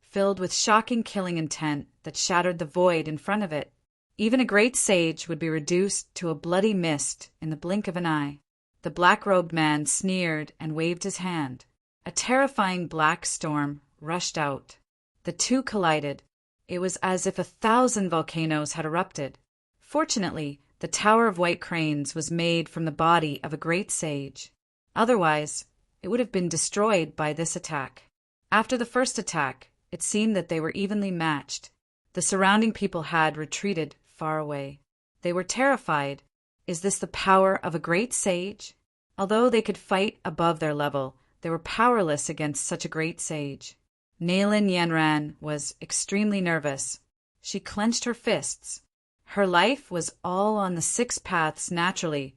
filled with shocking killing intent that shattered the void in front of it. Even a great sage would be reduced to a bloody mist in the blink of an eye. The black-robed man sneered and waved his hand. A terrifying black storm rushed out. The two collided. It was as if 1,000 volcanoes had erupted. Fortunately, the Tower of White Cranes was made from the body of a great sage. Otherwise, it would have been destroyed by this attack. After the first attack, it seemed that they were evenly matched. The surrounding people had retreated far away. They were terrified. Is this the power of a great sage? Although they could fight above their level, they were powerless against such a great sage. Nailin Yanran was extremely nervous. She clenched her fists. Her life was all on the Six Paths naturally.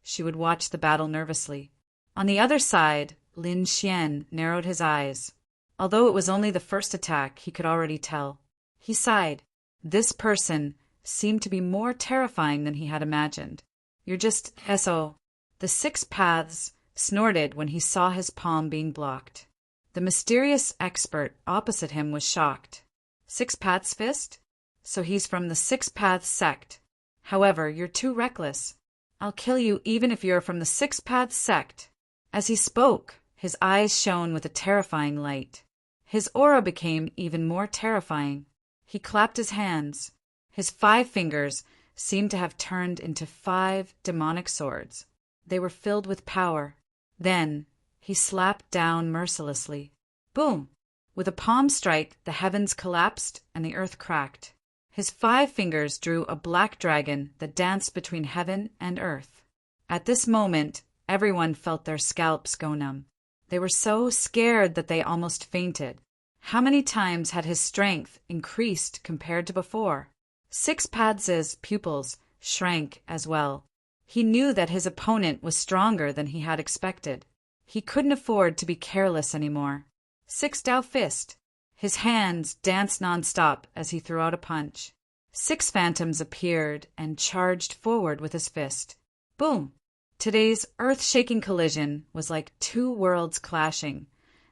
She would watch the battle nervously. On the other side, Lin Xian narrowed his eyes. Although it was only the first attack, he could already tell. He sighed. This person seemed to be more terrifying than he had imagined. You're just S.O. The Six Paths snorted when he saw his palm being blocked. The mysterious expert opposite him was shocked. Six Paths fist? So he's from the Six Paths sect. However, you're too reckless. I'll kill you even if you're from the Six Paths sect. As he spoke, his eyes shone with a terrifying light. His aura became even more terrifying. He clapped his hands. His 5 fingers seemed to have turned into 5 demonic swords. They were filled with power. Then he slapped down mercilessly. Boom! With a palm strike, the heavens collapsed and the earth cracked. His 5 fingers drew a black dragon that danced between heaven and earth. At this moment, everyone felt their scalps go numb. They were so scared that they almost fainted. How many times had his strength increased compared to before? Six Paths' pupils shrank as well. He knew that his opponent was stronger than he had expected. He couldn't afford to be careless anymore. Six Dao Fist. His hands danced nonstop as he threw out a punch. 6 phantoms appeared and charged forward with his fist. Boom! Today's earth-shaking collision was like 2 worlds clashing,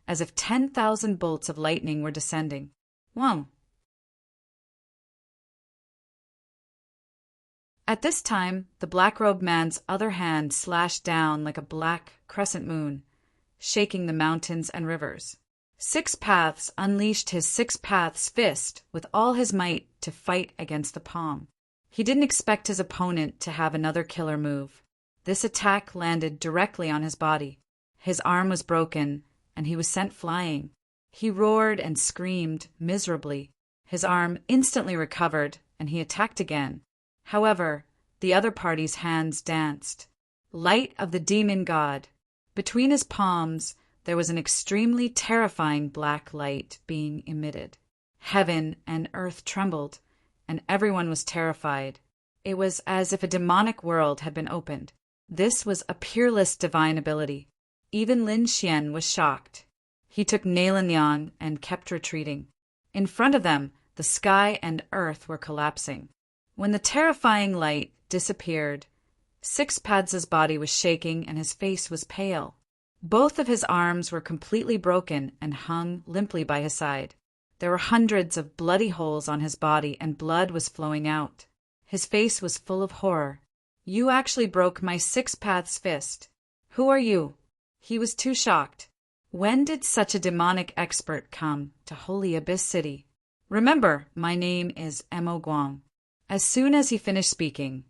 as if 10,000 bolts of lightning were descending. Whoa! At this time, the black-robed man's other hand slashed down like a black crescent moon, shaking the mountains and rivers. Six Paths unleashed his Six Paths fist with all his might to fight against the palm. He didn't expect his opponent to have another killer move. This attack landed directly on his body. His arm was broken, and he was sent flying. He roared and screamed miserably. His arm instantly recovered, and he attacked again. However, the other party's hands danced. Light of the demon god. Between his palms, there was an extremely terrifying black light being emitted. Heaven and earth trembled, and everyone was terrified. It was as if a demonic world had been opened. This was a peerless divine ability. Even Lin Xian was shocked. He took Nalan Yang and kept retreating. In front of them, the sky and earth were collapsing. When the terrifying light disappeared, Six Paths' body was shaking and his face was pale. Both of his arms were completely broken and hung limply by his side. There were hundreds of bloody holes on his body and blood was flowing out. His face was full of horror. "You actually broke my Six Paths fist. Who are you?" He was too shocked. When did such a demonic expert come to Holy Abyss City? "Remember, my name is Mo Guang." As soon as he finished speaking,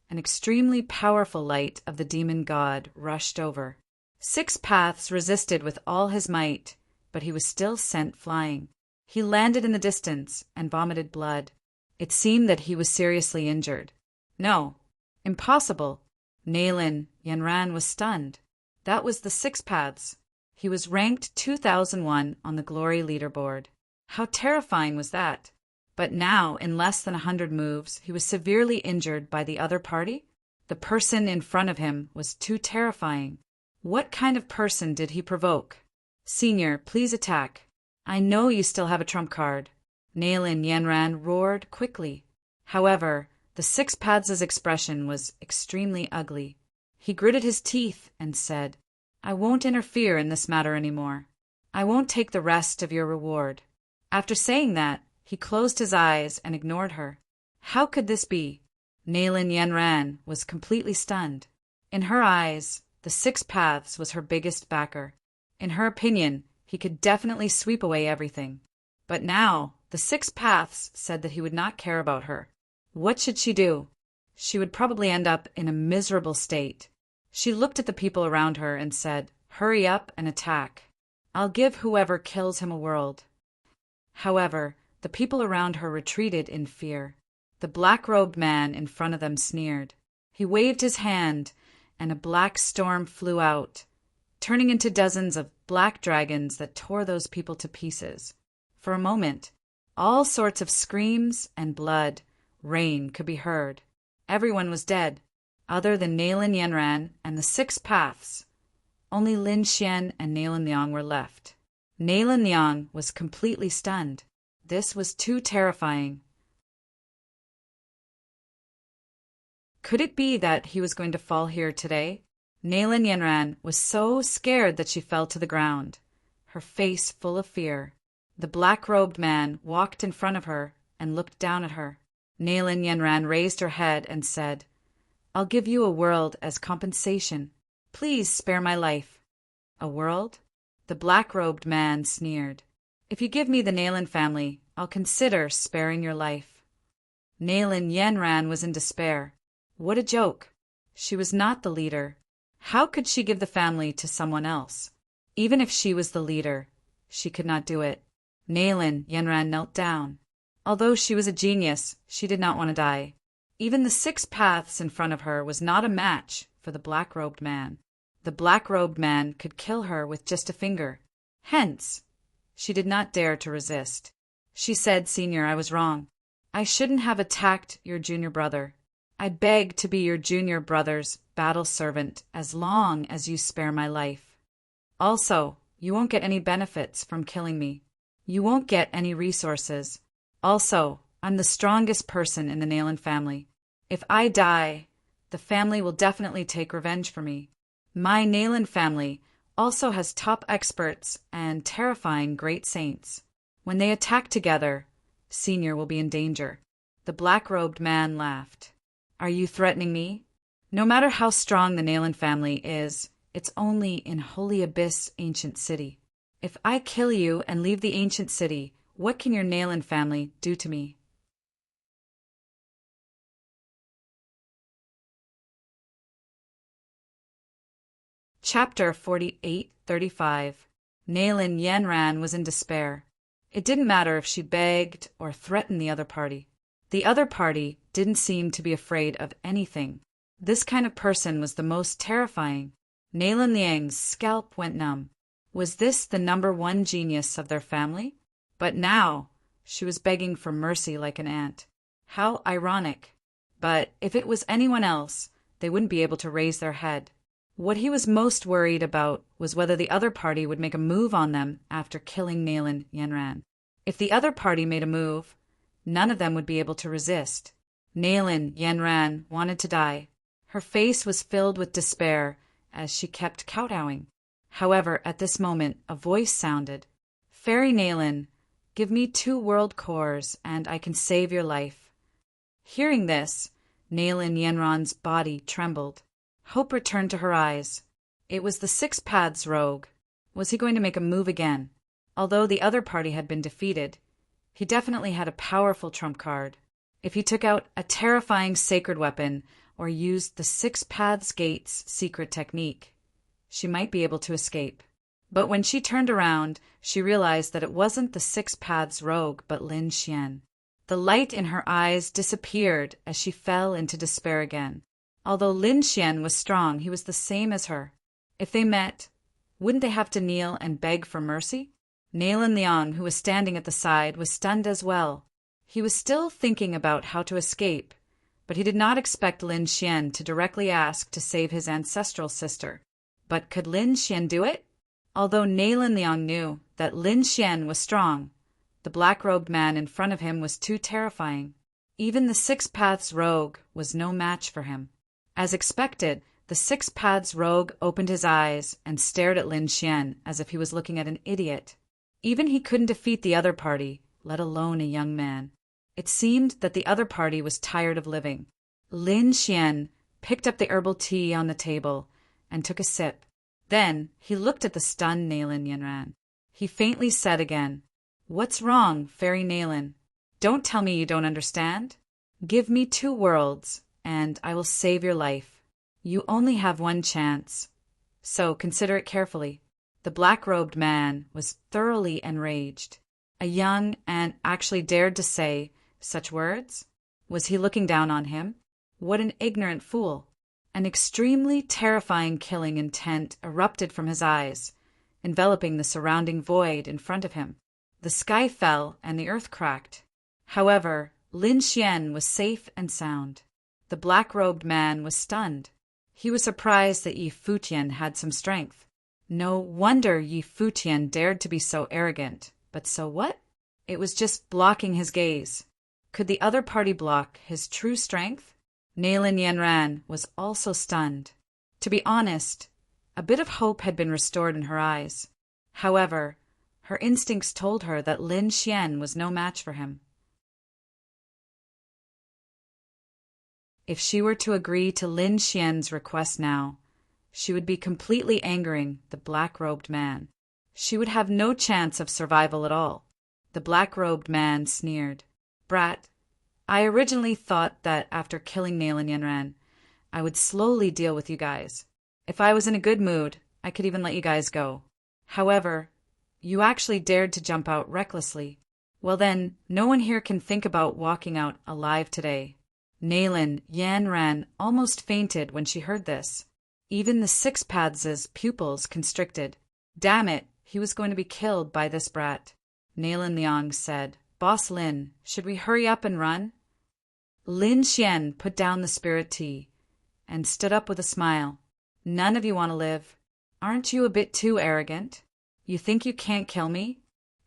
an extremely powerful light of the demon god rushed over. Six Paths resisted with all his might, but he was still sent flying. He landed in the distance and vomited blood. It seemed that he was seriously injured. No, impossible. Nalan Yanran was stunned. That was the Six Paths. He was ranked 2001 on the Glory leaderboard. How terrifying was that? But now, in less than 100 moves, he was severely injured by the other party? The person in front of him was too terrifying. What kind of person did he provoke? "Senior, please attack. I know you still have a trump card." Nalan Yanran roared quickly. However, the Six Paths' expression was extremely ugly. He gritted his teeth and said, "I won't interfere in this matter anymore. I won't take the rest of your reward." After saying that, he closed his eyes and ignored her. How could this be? Nalan Yanran was completely stunned. In her eyes, the Six Paths was her biggest backer. In her opinion, he could definitely sweep away everything. But now, the Six Paths said that he would not care about her. What should she do? She would probably end up in a miserable state. She looked at the people around her and said, "Hurry up and attack. I'll give whoever kills him a world." However, the people around her retreated in fear. The black-robed man in front of them sneered. He waved his hand, and a black storm flew out, turning into dozens of black dragons that tore those people to pieces. For a moment, all sorts of screams and blood, rain could be heard. Everyone was dead, other than Nalan Yanran and the Six Paths. Only Lin Xian and Nalan Yang were left. Nalan Yang was completely stunned. This was too terrifying. Could it be that he was going to fall here today? Nalan Yanran was so scared that she fell to the ground, her face full of fear. The black-robed man walked in front of her and looked down at her. Nalan Yanran raised her head and said, "I'll give you a world as compensation. Please spare my life." "A world?" The black-robed man sneered. "If you give me the Nalan family, I'll consider sparing your life." Nalan Yanran was in despair. What a joke. She was not the leader. How could she give the family to someone else? Even if she was the leader, she could not do it. Nalan Yanran knelt down. Although she was a genius, she did not want to die. Even the Six Paths in front of her was not a match for the black-robed man. The black-robed man could kill her with just a finger. Hence, she did not dare to resist. She said, "Senior, I was wrong. I shouldn't have attacked your junior brother. I beg to be your junior brother's battle servant as long as you spare my life. Also, you won't get any benefits from killing me. You won't get any resources. Also, I'm the strongest person in the Nalan family. If I die, the family will definitely take revenge for me. My Nalan family also has top experts and terrifying great saints. When they attack together, Senior will be in danger." The black-robed man laughed. Are you threatening me? No matter how strong the Nalan family is, it's only in Holy Abyss ancient city. If I kill you and leave the ancient city, what can your Nalan family do to me? Chapter 48:35. Nalan Yanran was in despair. It didn't matter if she begged or threatened the other party. The other party didn't seem to be afraid of anything. This kind of person was the most terrifying. Nalan Liang's scalp went numb. Was this the number one genius of their family? But now she was begging for mercy like an ant. How ironic. But if it was anyone else, they wouldn't be able to raise their head. What he was most worried about was whether the other party would make a move on them after killing Nalan Yanran. If the other party made a move, none of them would be able to resist. Nalan Yanran wanted to die. Her face was filled with despair as she kept kowtowing. However, at this moment, a voice sounded. Fairy Nalan, give me 2 world cores and I can save your life. Hearing this, Nalan Yanran's body trembled. Hope returned to her eyes. It was the 6 Paths rogue. Was he going to make a move again? Although the other party had been defeated, he definitely had a powerful trump card. If he took out a terrifying sacred weapon or used the 6 Paths Gate's secret technique, she might be able to escape. But when she turned around, she realized that it wasn't the 6 Paths rogue but Lin Xian. The light in her eyes disappeared as she fell into despair again. Although Lin Xian was strong, he was the same as her. If they met, wouldn't they have to kneel and beg for mercy? Nalan Liang, who was standing at the side, was stunned as well. He was still thinking about how to escape, but he did not expect Lin Xian to directly ask to save his ancestral sister. But could Lin Xian do it? Although Nalan Liang knew that Lin Xian was strong, the black-robed man in front of him was too terrifying. Even the 6 Paths rogue was no match for him. As expected, the 6 Paths rogue opened his eyes and stared at Lin Xian as if he was looking at an idiot. Even he couldn't defeat the other party, let alone a young man. It seemed that the other party was tired of living. Lin Xian picked up the herbal tea on the table and took a sip. Then he looked at the stunned Nalan Yanran. He faintly said again, "What's wrong, Fairy Nalan? Don't tell me you don't understand. Give me 2 worlds, and I will save your life. You only have 1 chance, so consider it carefully." The black-robed man was thoroughly enraged. A young ant actually dared to say such words? Was he looking down on him? What an ignorant fool! An extremely terrifying killing intent erupted from his eyes, enveloping the surrounding void in front of him. The sky fell and the earth cracked. However, Lin Xian was safe and sound. The black-robed man was stunned. He was surprised that Yi Futian had some strength. No wonder Yi Futian dared to be so arrogant. But so what? It was just blocking his gaze. Could the other party block his true strength? Nalan Yanran was also stunned. To be honest, a bit of hope had been restored in her eyes. However, her instincts told her that Lin Xian was no match for him. If she were to agree to Lin Xian's request now, she would be completely angering the black-robed man. She would have no chance of survival at all. The black-robed man sneered. "Brat, I originally thought that after killing Nalan Yanran, I would slowly deal with you guys. If I was in a good mood, I could even let you guys go. However, you actually dared to jump out recklessly. Well then, no one here can think about walking out alive today." Nalan Yanran almost fainted when she heard this. Even the 6 Paths' pupils constricted. Damn it, he was going to be killed by this brat. Nalan Liang said, "Boss Lin, should we hurry up and run?" Lin Xian put down the spirit tea and stood up with a smile. "None of you want to live. Aren't you a bit too arrogant? You think you can't kill me?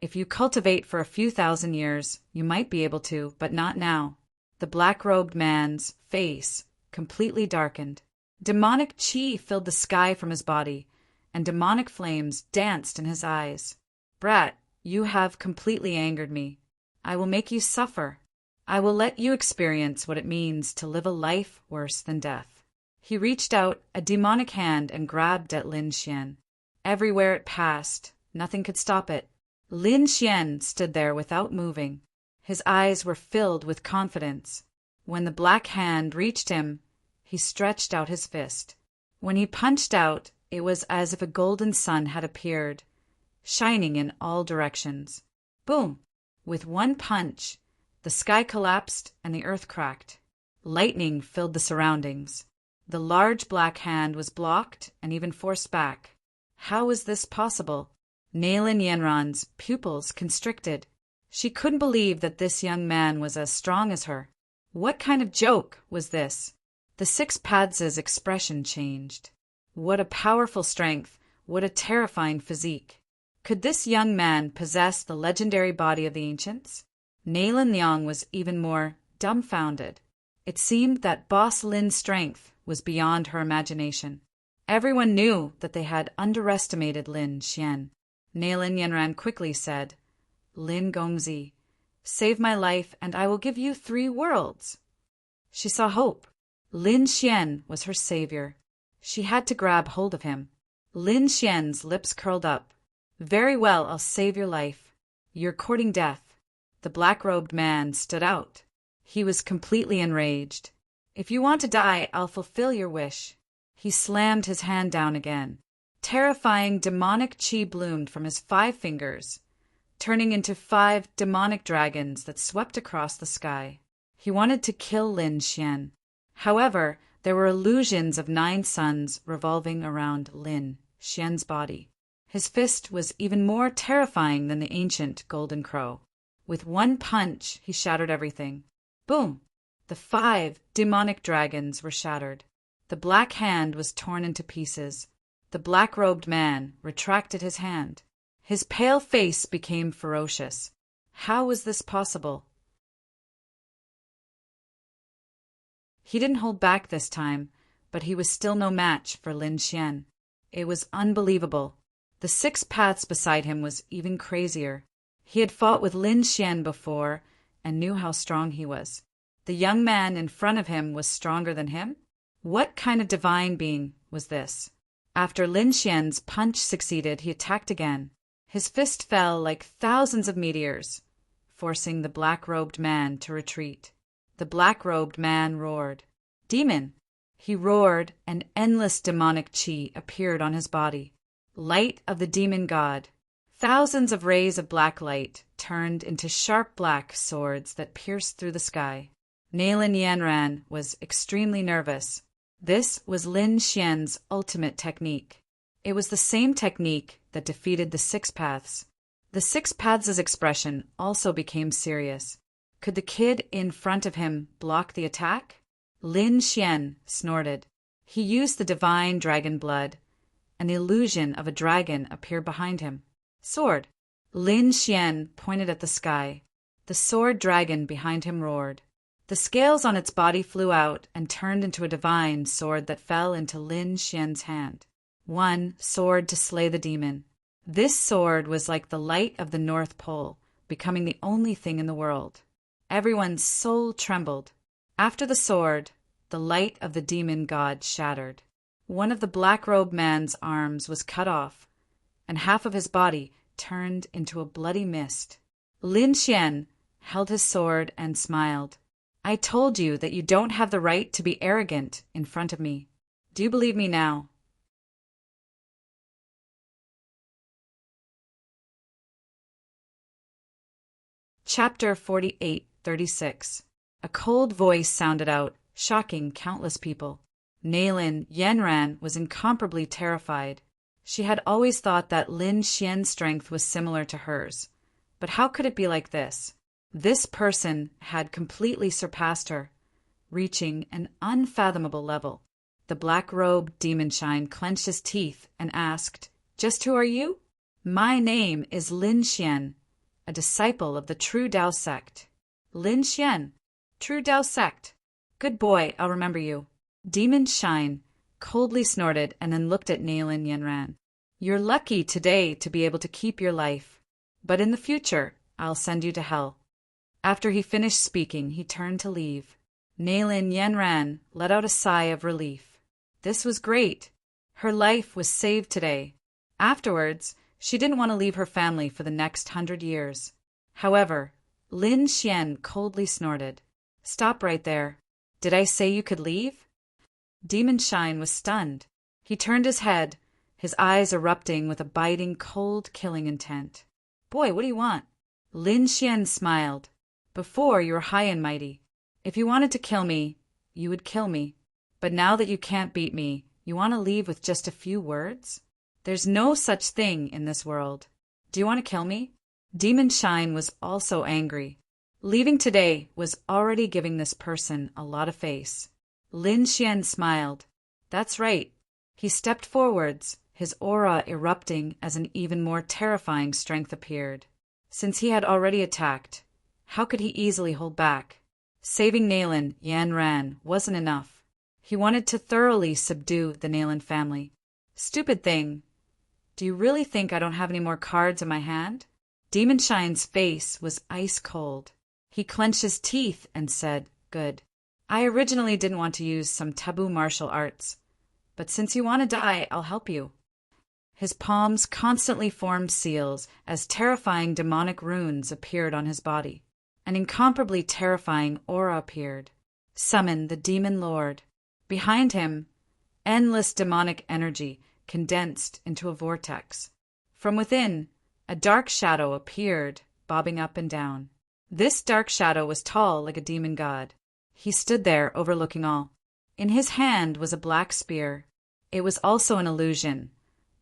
If you cultivate for a few thousand years, you might be able to, but not now." The black-robed man's face completely darkened. Demonic chi filled the sky from his body, and demonic flames danced in his eyes. "Brat, you have completely angered me. I will make you suffer." I will let you experience what it means to live a life worse than death. He reached out a demonic hand and grabbed at Lin Xian. Everywhere it passed, nothing could stop it. Lin Xian stood there without moving. His eyes were filled with confidence. When the black hand reached him, he stretched out his fist. When he punched out, it was as if a golden sun had appeared, shining in all directions. Boom! With one punch, the sky collapsed and the earth cracked. Lightning filled the surroundings. The large black hand was blocked and even forced back. How was this possible? Nailin Yanran's pupils constricted. She couldn't believe that this young man was as strong as her. What kind of joke was this? The six paths' expression changed. What a powerful strength, what a terrifying physique. Could this young man possess the legendary body of the ancients? Nailin Liang was even more dumbfounded. It seemed that Boss Lin's strength was beyond her imagination. Everyone knew that they had underestimated Lin Xian. Nailin Yanran quickly said, Lin Gongzi, save my life and I will give you 3 worlds. She saw hope. Lin Xian was her savior. She had to grab hold of him. Lin Xian's lips curled up. Very well, I'll save your life. You're courting death. The black-robed man stood out. He was completely enraged. If you want to die, I'll fulfill your wish. He slammed his hand down again. Terrifying demonic chi bloomed from his 5 fingers, turning into 5 demonic dragons that swept across the sky. He wanted to kill Lin Xian. However, there were illusions of 9 suns revolving around Lin Xian's body. His fist was even more terrifying than the ancient golden crow. With one punch, he shattered everything. Boom! The 5 demonic dragons were shattered. The black hand was torn into pieces. The black-robed man retracted his hand. His pale face became ferocious. How was this possible? He didn't hold back this time, but he was still no match for Lin Xian. It was unbelievable. The 6 paths beside him was even crazier. He had fought with Lin Xian before and knew how strong he was. The young man in front of him was stronger than him? What kind of divine being was this? After Lin Xian's punch succeeded, he attacked again. His fist fell like thousands of meteors, forcing the black-robed man to retreat. The black-robed man roared. Demon! He roared, and endless demonic chi appeared on his body. Light of the demon god. Thousands of rays of black light turned into sharp black swords that pierced through the sky. Nailin Yanran was extremely nervous. This was Lin Xian's ultimate technique. It was the same technique that defeated the 6 paths. The 6 paths' expression also became serious. Could the kid in front of him block the attack? Lin Xian snorted. He used the divine dragon blood, and the illusion of a dragon appeared behind him. Sword! Lin Xian pointed at the sky. The sword dragon behind him roared. The scales on its body flew out and turned into a divine sword that fell into Lin Xian's hand. One sword to slay the demon. This sword was like the light of the North Pole, becoming the only thing in the world. Everyone's soul trembled. After the sword, the light of the demon god shattered. One of the black-robed man's arms was cut off, and half of his body turned into a bloody mist. Lin Xian held his sword and smiled. I told you that you don't have the right to be arrogant in front of me. Do you believe me now? Chapter 48:36. A cold voice sounded out, shocking countless people. Nailin Yanran was incomparably terrified. She had always thought that Lin Xian's strength was similar to hers. But how could it be like this? This person had completely surpassed her, reaching an unfathomable level. The black-robed Demonshine clenched his teeth and asked, Just who are you? My name is Lin Xian, a disciple of the True Tao sect. Lin Xian, True Tao sect. Good boy, I'll remember you. Demonshine coldly snorted and then looked at Nailin Yanran. You're lucky today to be able to keep your life, but in the future, I'll send you to hell. After he finished speaking, he turned to leave. Nailin Yanran let out a sigh of relief. This was great. Her life was saved today. Afterwards, she didn't want to leave her family for the next 100 years. However, Lin Xian coldly snorted. Stop right there. Did I say you could leave? Demon Shine was stunned. He turned his head, his eyes erupting with a biting, cold, killing intent. Boy, what do you want? Lin Xian smiled. Before, you were high and mighty. If you wanted to kill me, you would kill me. But now that you can't beat me, you want to leave with just a few words? There's no such thing in this world. Do you want to kill me? Demon Shine was also angry. Leaving today was already giving this person a lot of face. Lin Xian smiled. That's right. He stepped forwards, his aura erupting as an even more terrifying strength appeared. Since he had already attacked, how could he easily hold back? Saving Nailin Yanran wasn't enough. He wanted to thoroughly subdue the Nailin family. Stupid thing. Do you really think I don't have any more cards in my hand? Demon Shine's face was ice cold. He clenched his teeth and said, Good. I originally didn't want to use some taboo martial arts, but since you want to die, I'll help you. His palms constantly formed seals as terrifying demonic runes appeared on his body. An incomparably terrifying aura appeared. Summon the Demon Lord. Behind him, endless demonic energy condensed into a vortex. From within, a dark shadow appeared, bobbing up and down. This dark shadow was tall like a demon god. He stood there overlooking all. In his hand was a black spear. It was also an illusion,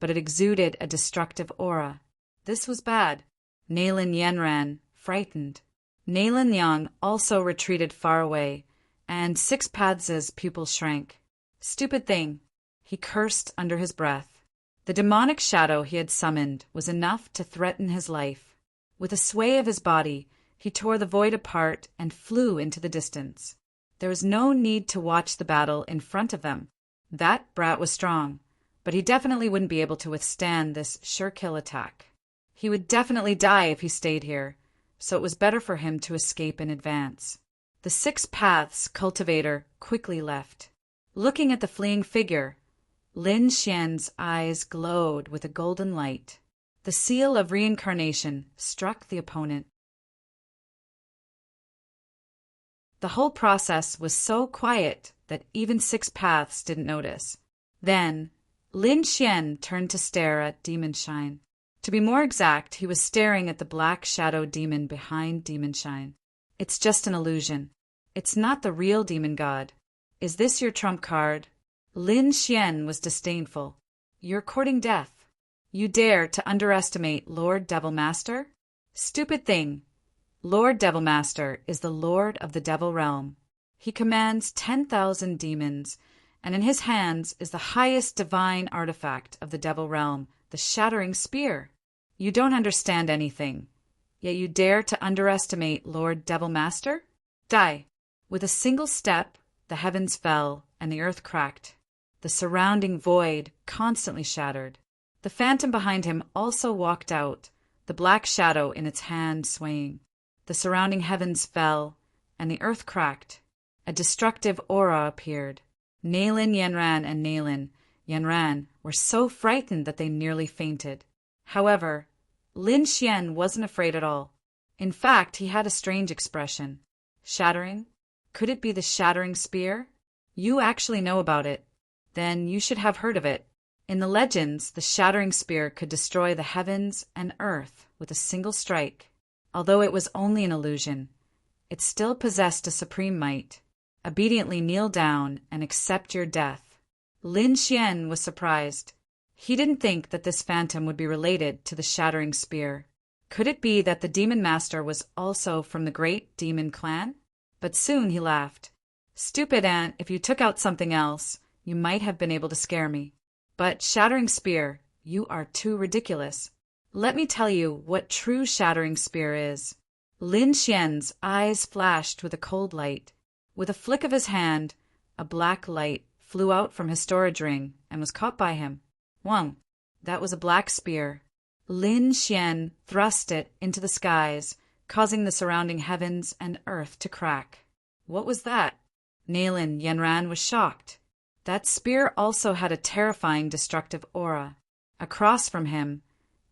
but it exuded a destructive aura. This was bad. Nailin Yanran, frightened. Nailin Yang also retreated far away, and Six Paths' pupils shrank. Stupid thing. He cursed under his breath. The demonic shadow he had summoned was enough to threaten his life. With a sway of his body, he tore the void apart and flew into the distance. There was no need to watch the battle in front of them. That brat was strong, but he definitely wouldn't be able to withstand this sure-kill attack. He would definitely die if he stayed here, so it was better for him to escape in advance. The Six Paths cultivator quickly left. Looking at the fleeing figure, Lin Xian's eyes glowed with a golden light. The seal of reincarnation struck the opponent. The whole process was so quiet that even Six Paths didn't notice. Then, Lin Xian turned to stare at Demon Shine. To be more exact, he was staring at the black shadow demon behind Demon Shine. It's just an illusion. It's not the real demon god. Is this your trump card? Lin Xian was disdainful. You're courting death. You dare to underestimate Lord Devil Master? Stupid thing. Lord Devil Master is the Lord of the Devil Realm. He commands 10,000 demons, and in his hands is the highest divine artifact of the Devil Realm, the Shattering Spear. You don't understand anything, yet you dare to underestimate Lord Devil Master? Die. With a single step, the heavens fell and the earth cracked. The surrounding void constantly shattered. The phantom behind him also walked out, the black shadow in its hand swaying. The surrounding heavens fell, and the earth cracked. A destructive aura appeared. Nailin Yanran and Nailin Yanran were so frightened that they nearly fainted. However, Lin Xian wasn't afraid at all. In fact, he had a strange expression. Shattering? Could it be the Shattering Spear? You actually know about it. Then you should have heard of it. In the legends, the Shattering Spear could destroy the heavens and earth with a single strike. Although it was only an illusion, it still possessed a supreme might. Obediently kneel down and accept your death. Lin Xian was surprised. He didn't think that this phantom would be related to the Shattering Spear. Could it be that the Demon Master was also from the great demon clan? But soon he laughed. Stupid ant, if you took out something else, you might have been able to scare me. But Shattering Spear, you are too ridiculous. Let me tell you what true Shattering Spear is. Lin Xian's eyes flashed with a cold light. With a flick of his hand, a black light flew out from his storage ring and was caught by him. Wang, that was a black spear. Lin Xian thrust it into the skies, causing the surrounding heavens and earth to crack. What was that? Nalan Yanran was shocked. That spear also had a terrifying destructive aura. Across from him,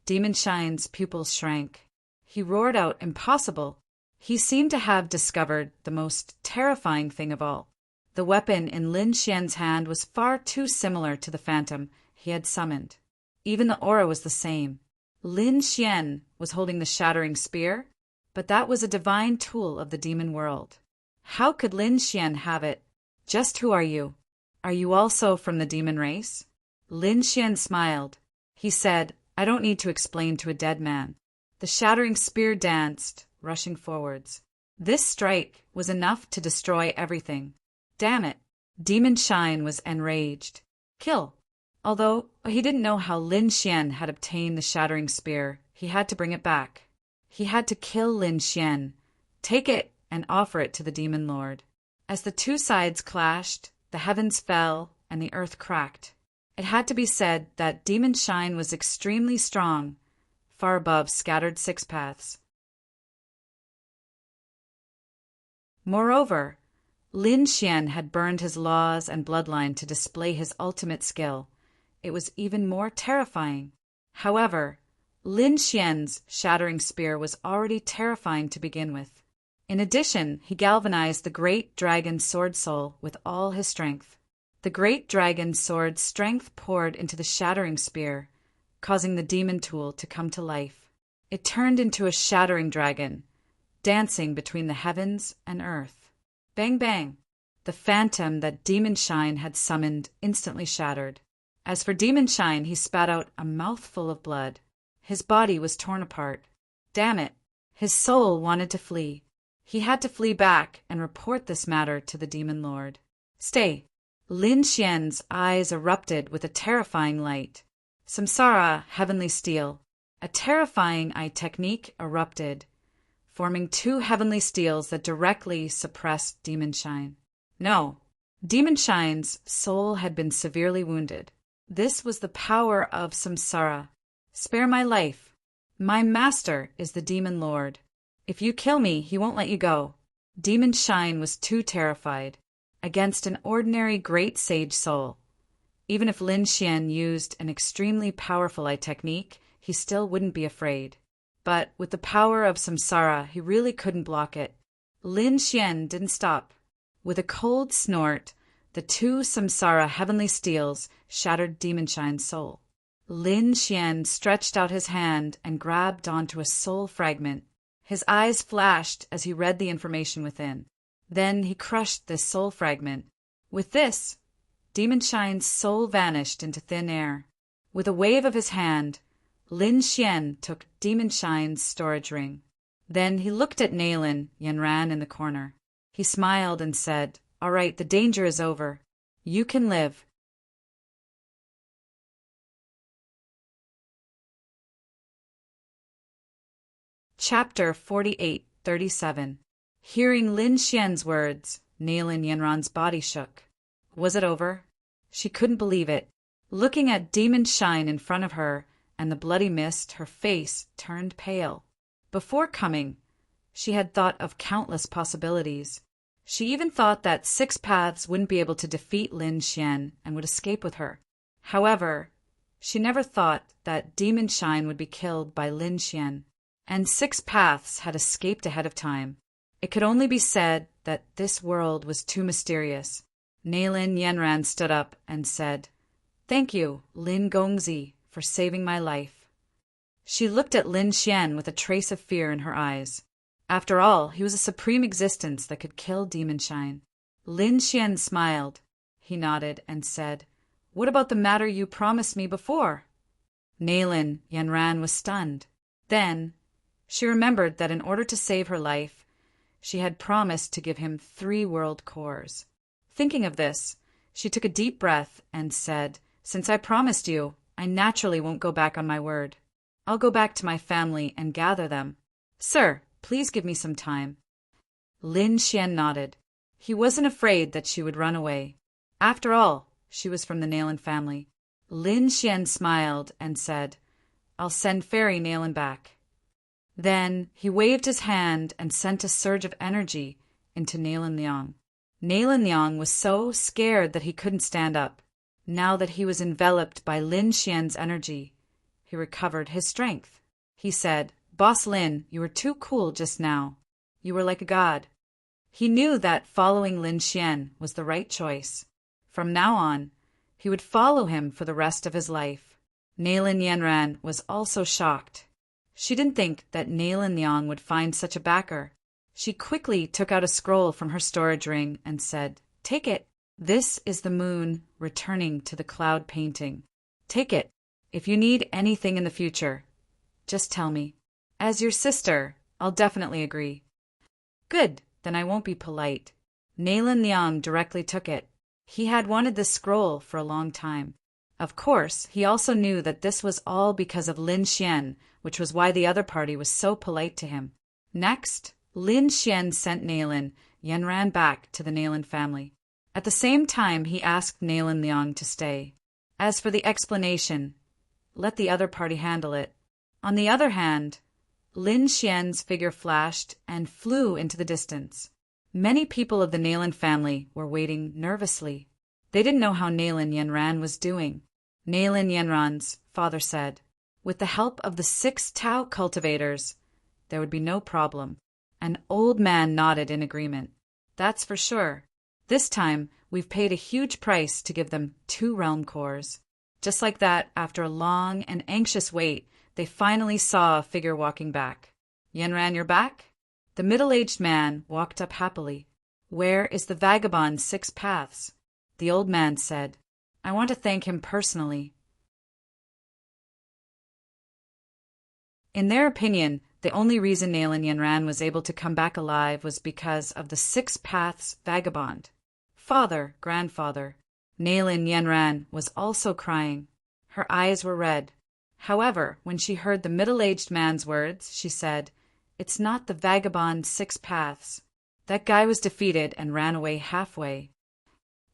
Demon Shine's pupils shrank. He roared out, "Impossible!" He seemed to have discovered the most terrifying thing of all. The weapon in Lin Xian's hand was far too similar to the phantom he had summoned. Even the aura was the same. Lin Xian was holding the shattering spear, but that was a divine tool of the demon world. How could Lin Xian have it? Just who are you? Are you also from the demon race? Lin Xian smiled. He said, "I don't need to explain to a dead man." The shattering spear danced, rushing forwards. This strike was enough to destroy everything. Damn it! Demon Shine was enraged. Kill! Although he didn't know how Lin Xian had obtained the shattering spear, he had to bring it back. He had to kill Lin Xian, take it, and offer it to the demon lord. As the two sides clashed, the heavens fell and the earth cracked. It had to be said that Demon Shine was extremely strong, far above scattered six paths. Moreover, Lin Xian had burned his laws and bloodline to display his ultimate skill. It was even more terrifying. However, Lin Xian's shattering spear was already terrifying to begin with. In addition, he galvanized the great dragon sword soul with all his strength. The great dragon sword's strength poured into the shattering spear, causing the demon tool to come to life. It turned into a shattering dragon, dancing between the heavens and earth. Bang bang! The phantom that Demon Shine had summoned instantly shattered. As for Demon Shine, he spat out a mouthful of blood. His body was torn apart. Damn it! His soul wanted to flee. He had to flee back and report this matter to the demon lord. Stay! Lin Xian's eyes erupted with a terrifying light. Samsara, heavenly steel. A terrifying eye technique erupted, forming two heavenly steels that directly suppressed Demon Shine. No, Demon Shine's soul had been severely wounded. This was the power of Samsara. Spare my life. My master is the demon lord. If you kill me, he won't let you go. Demon Shine was too terrified. Against an ordinary great sage soul. Even if Lin Xian used an extremely powerful eye technique, he still wouldn't be afraid. But with the power of Samsara, he really couldn't block it. Lin Xian didn't stop. With a cold snort, the two Samsara heavenly steels shattered Demon Shine's soul. Lin Xian stretched out his hand and grabbed onto a soul fragment. His eyes flashed as he read the information within. Then he crushed this soul fragment. With this, Demon Shine's soul vanished into thin air. With a wave of his hand, Lin Xian took Demon Shine's storage ring. Then he looked at Nalan Yanran in the corner. He smiled and said, "All right, the danger is over. You can live." Chapter 48:37. Hearing Lin Xian's words, Nalan Yanran's body shook. Was it over? She couldn't believe it. Looking at Demon Shine in front of her and the bloody mist, her face turned pale. Before coming, she had thought of countless possibilities. She even thought that Six Paths wouldn't be able to defeat Lin Xian and would escape with her. However, she never thought that Demon Shine would be killed by Lin Xian, and Six Paths had escaped ahead of time. It could only be said that this world was too mysterious. Nalan Yanran stood up and said, "Thank you, Lin Gongzi, for saving my life." She looked at Lin Xian with a trace of fear in her eyes. After all, he was a supreme existence that could kill Demon Shine. Lin Xian smiled. He nodded and said, "What about the matter you promised me before?" Nalan Yanran was stunned. Then she remembered that in order to save her life, she had promised to give him 3 world cores. Thinking of this, she took a deep breath and said, "Since I promised you, I naturally won't go back on my word. I'll go back to my family and gather them. Sir, please give me some time." Lin Xian nodded. He wasn't afraid that she would run away. After all, she was from the Nalan family. Lin Xian smiled and said, "I'll send Fairy Nalan back." Then he waved his hand and sent a surge of energy into Nalan Liang. Nalan Liang was so scared that he couldn't stand up. Now that he was enveloped by Lin Xian's energy, he recovered his strength. He said, "Boss Lin, you were too cool just now. You were like a god." He knew that following Lin Xian was the right choice. From now on, he would follow him for the rest of his life. Nalan Yanran was also shocked. She didn't think that Nalan Liang would find such a backer. She quickly took out a scroll from her storage ring and said, "Take it. This is the moon returning to the cloud painting. Take it. If you need anything in the future, just tell me. As your sister, I'll definitely agree." "Good, then I won't be polite." Nalan Liang directly took it. He had wanted this scroll for a long time. Of course, he also knew that this was all because of Lin Xian, which was why the other party was so polite to him. Next, Lin Xian sent Nalan Yanran back to the Nalan family. At the same time, he asked Nalan Liang to stay. As for the explanation, let the other party handle it. On the other hand, Lin Xian's figure flashed and flew into the distance. Many people of the Nalan family were waiting nervously. They didn't know how Nalan Yanran was doing. Nalan Yanran's father said, "With the help of the 6 Tao cultivators, there would be no problem." An old man nodded in agreement. "That's for sure. This time, we've paid a huge price to give them 2 realm cores." Just like that, after a long and anxious wait, they finally saw a figure walking back. "Yanran, you're back?" The middle-aged man walked up happily. "Where is the vagabond 6 paths?" The old man said, "I want to thank him personally." In their opinion, the only reason Nalan Yanran was able to come back alive was because of the 6 paths vagabond. Father, grandfather. Nalan Yanran was also crying. Her eyes were red. However, when she heard the middle-aged man's words, she said, "It's not the vagabond 6 paths. That guy was defeated and ran away halfway."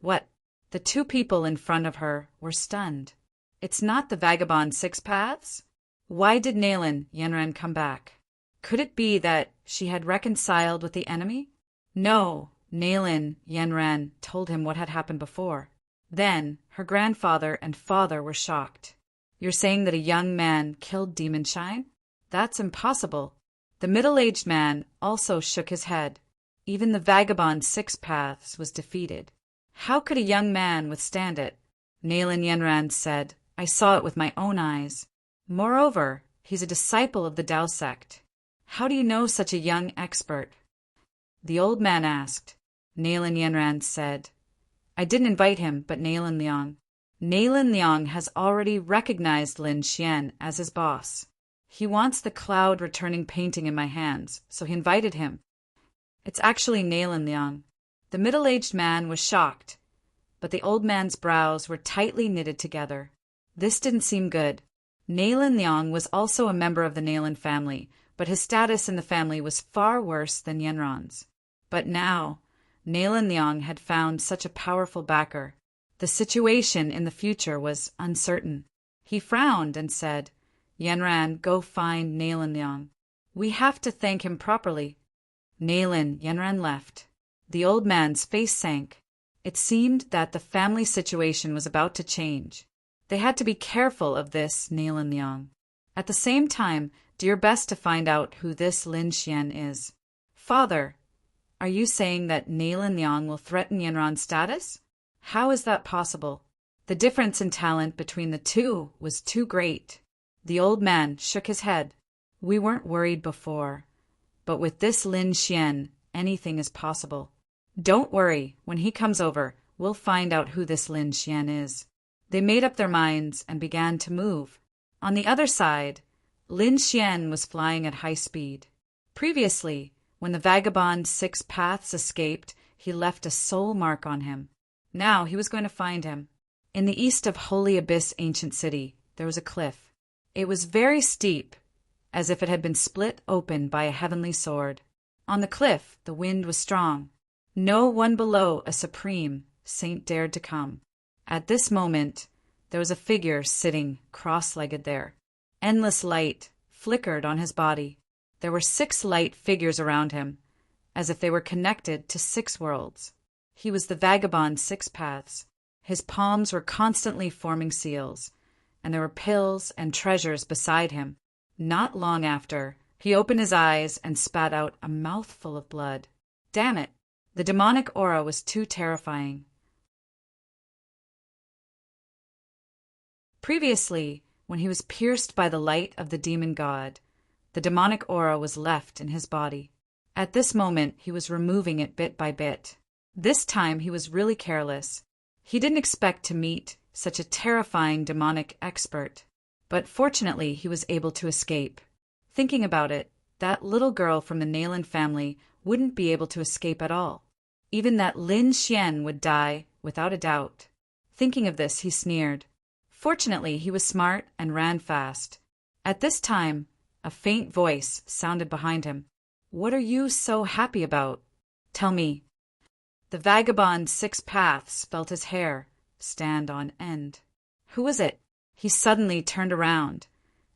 What? The 2 people in front of her were stunned. It's not the vagabond 6 paths? Why did Nalan Yanran come back? Could it be that she had reconciled with the enemy? No, Nalan Yanran told him what had happened before. Then her grandfather and father were shocked. "You're saying that a young man killed Demon Shine? That's impossible." The middle-aged man also shook his head. Even the vagabond 6 paths was defeated. How could a young man withstand it? Nalan Yanran said, "I saw it with my own eyes. Moreover, he's a disciple of the Tao sect. How do you know such a young expert?" The old man asked. Nalan Yanran said, "I didn't invite him, but Nalan Liang. Nalan Liang has already recognized Lin Xian as his boss. He wants the cloud returning painting in my hands, so he invited him." It's actually Nalan Liang. The middle-aged man was shocked, but the old man's brows were tightly knitted together. This didn't seem good. Nalan Liang was also a member of the Nalan family, but his status in the family was far worse than Yanran's. But now, Nalan Liang had found such a powerful backer. The situation in the future was uncertain. He frowned and said, "Yanran, go find Nalan Liang. We have to thank him properly." Nalan Yanran left. The old man's face sank. It seemed that the family situation was about to change. They had to be careful of this Nalan Liang. At the same time, do your best to find out who this Lin Xian is. "Father, are you saying that Nalan Liang will threaten Yanran's status? How is that possible?" The difference in talent between the 2 was too great. The old man shook his head. "We weren't worried before, but with this Lin Xian, anything is possible. Don't worry, when he comes over, we'll find out who this Lin Xian is." They made up their minds and began to move. On the other side, Lin Xian was flying at high speed. Previously, when the vagabond 6 paths escaped, he left a soul mark on him. Now he was going to find him. In the east of Holy Abyss Ancient City, there was a cliff. It was very steep, as if it had been split open by a heavenly sword. On the cliff, the wind was strong. No one below a supreme saint dared to come. At this moment, there was a figure sitting cross-legged there. Endless light flickered on his body. There were 6 light figures around him, as if they were connected to 6 worlds. He was the vagabond 6 paths. His palms were constantly forming seals, and there were pills and treasures beside him. Not long after, he opened his eyes and spat out a mouthful of blood. Damn it! The demonic aura was too terrifying. Previously, when he was pierced by the light of the demon god, the demonic aura was left in his body. At this moment, he was removing it bit by bit. This time, he was really careless. He didn't expect to meet such a terrifying demonic expert, but fortunately, he was able to escape. Thinking about it, that little girl from the Nayland family wouldn't be able to escape at all. Even that Lin Xian would die, without a doubt. Thinking of this, he sneered. Fortunately, he was smart and ran fast. At this time, a faint voice sounded behind him. "What are you so happy about? Tell me." The vagabond 6 paths felt his hair stand on end. Who was it? He suddenly turned around,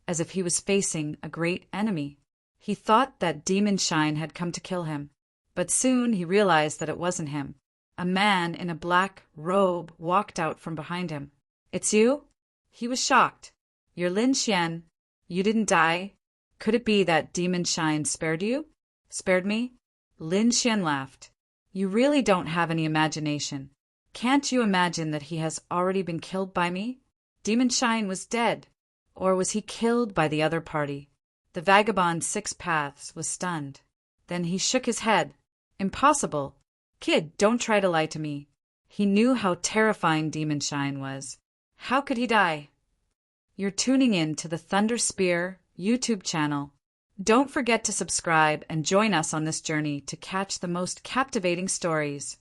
as if he was facing a great enemy. He thought that Demon Shine had come to kill him, but soon he realized that it wasn't him. A man in a black robe walked out from behind him. "It's you?" He was shocked. "You're Lin Xian. You didn't die. Could it be that Demon Shine spared you? Spared me?" Lin Xian laughed. "You really don't have any imagination. Can't you imagine that he has already been killed by me? Demon Shine was dead. Or was he killed by the other party?" The vagabond 6 paths was stunned. Then he shook his head. "Impossible. Kid, don't try to lie to me." He knew how terrifying Demon Shine was. How could he die? You're tuning in to the Thunder Spear YouTube channel. Don't forget to subscribe and join us on this journey to catch the most captivating stories.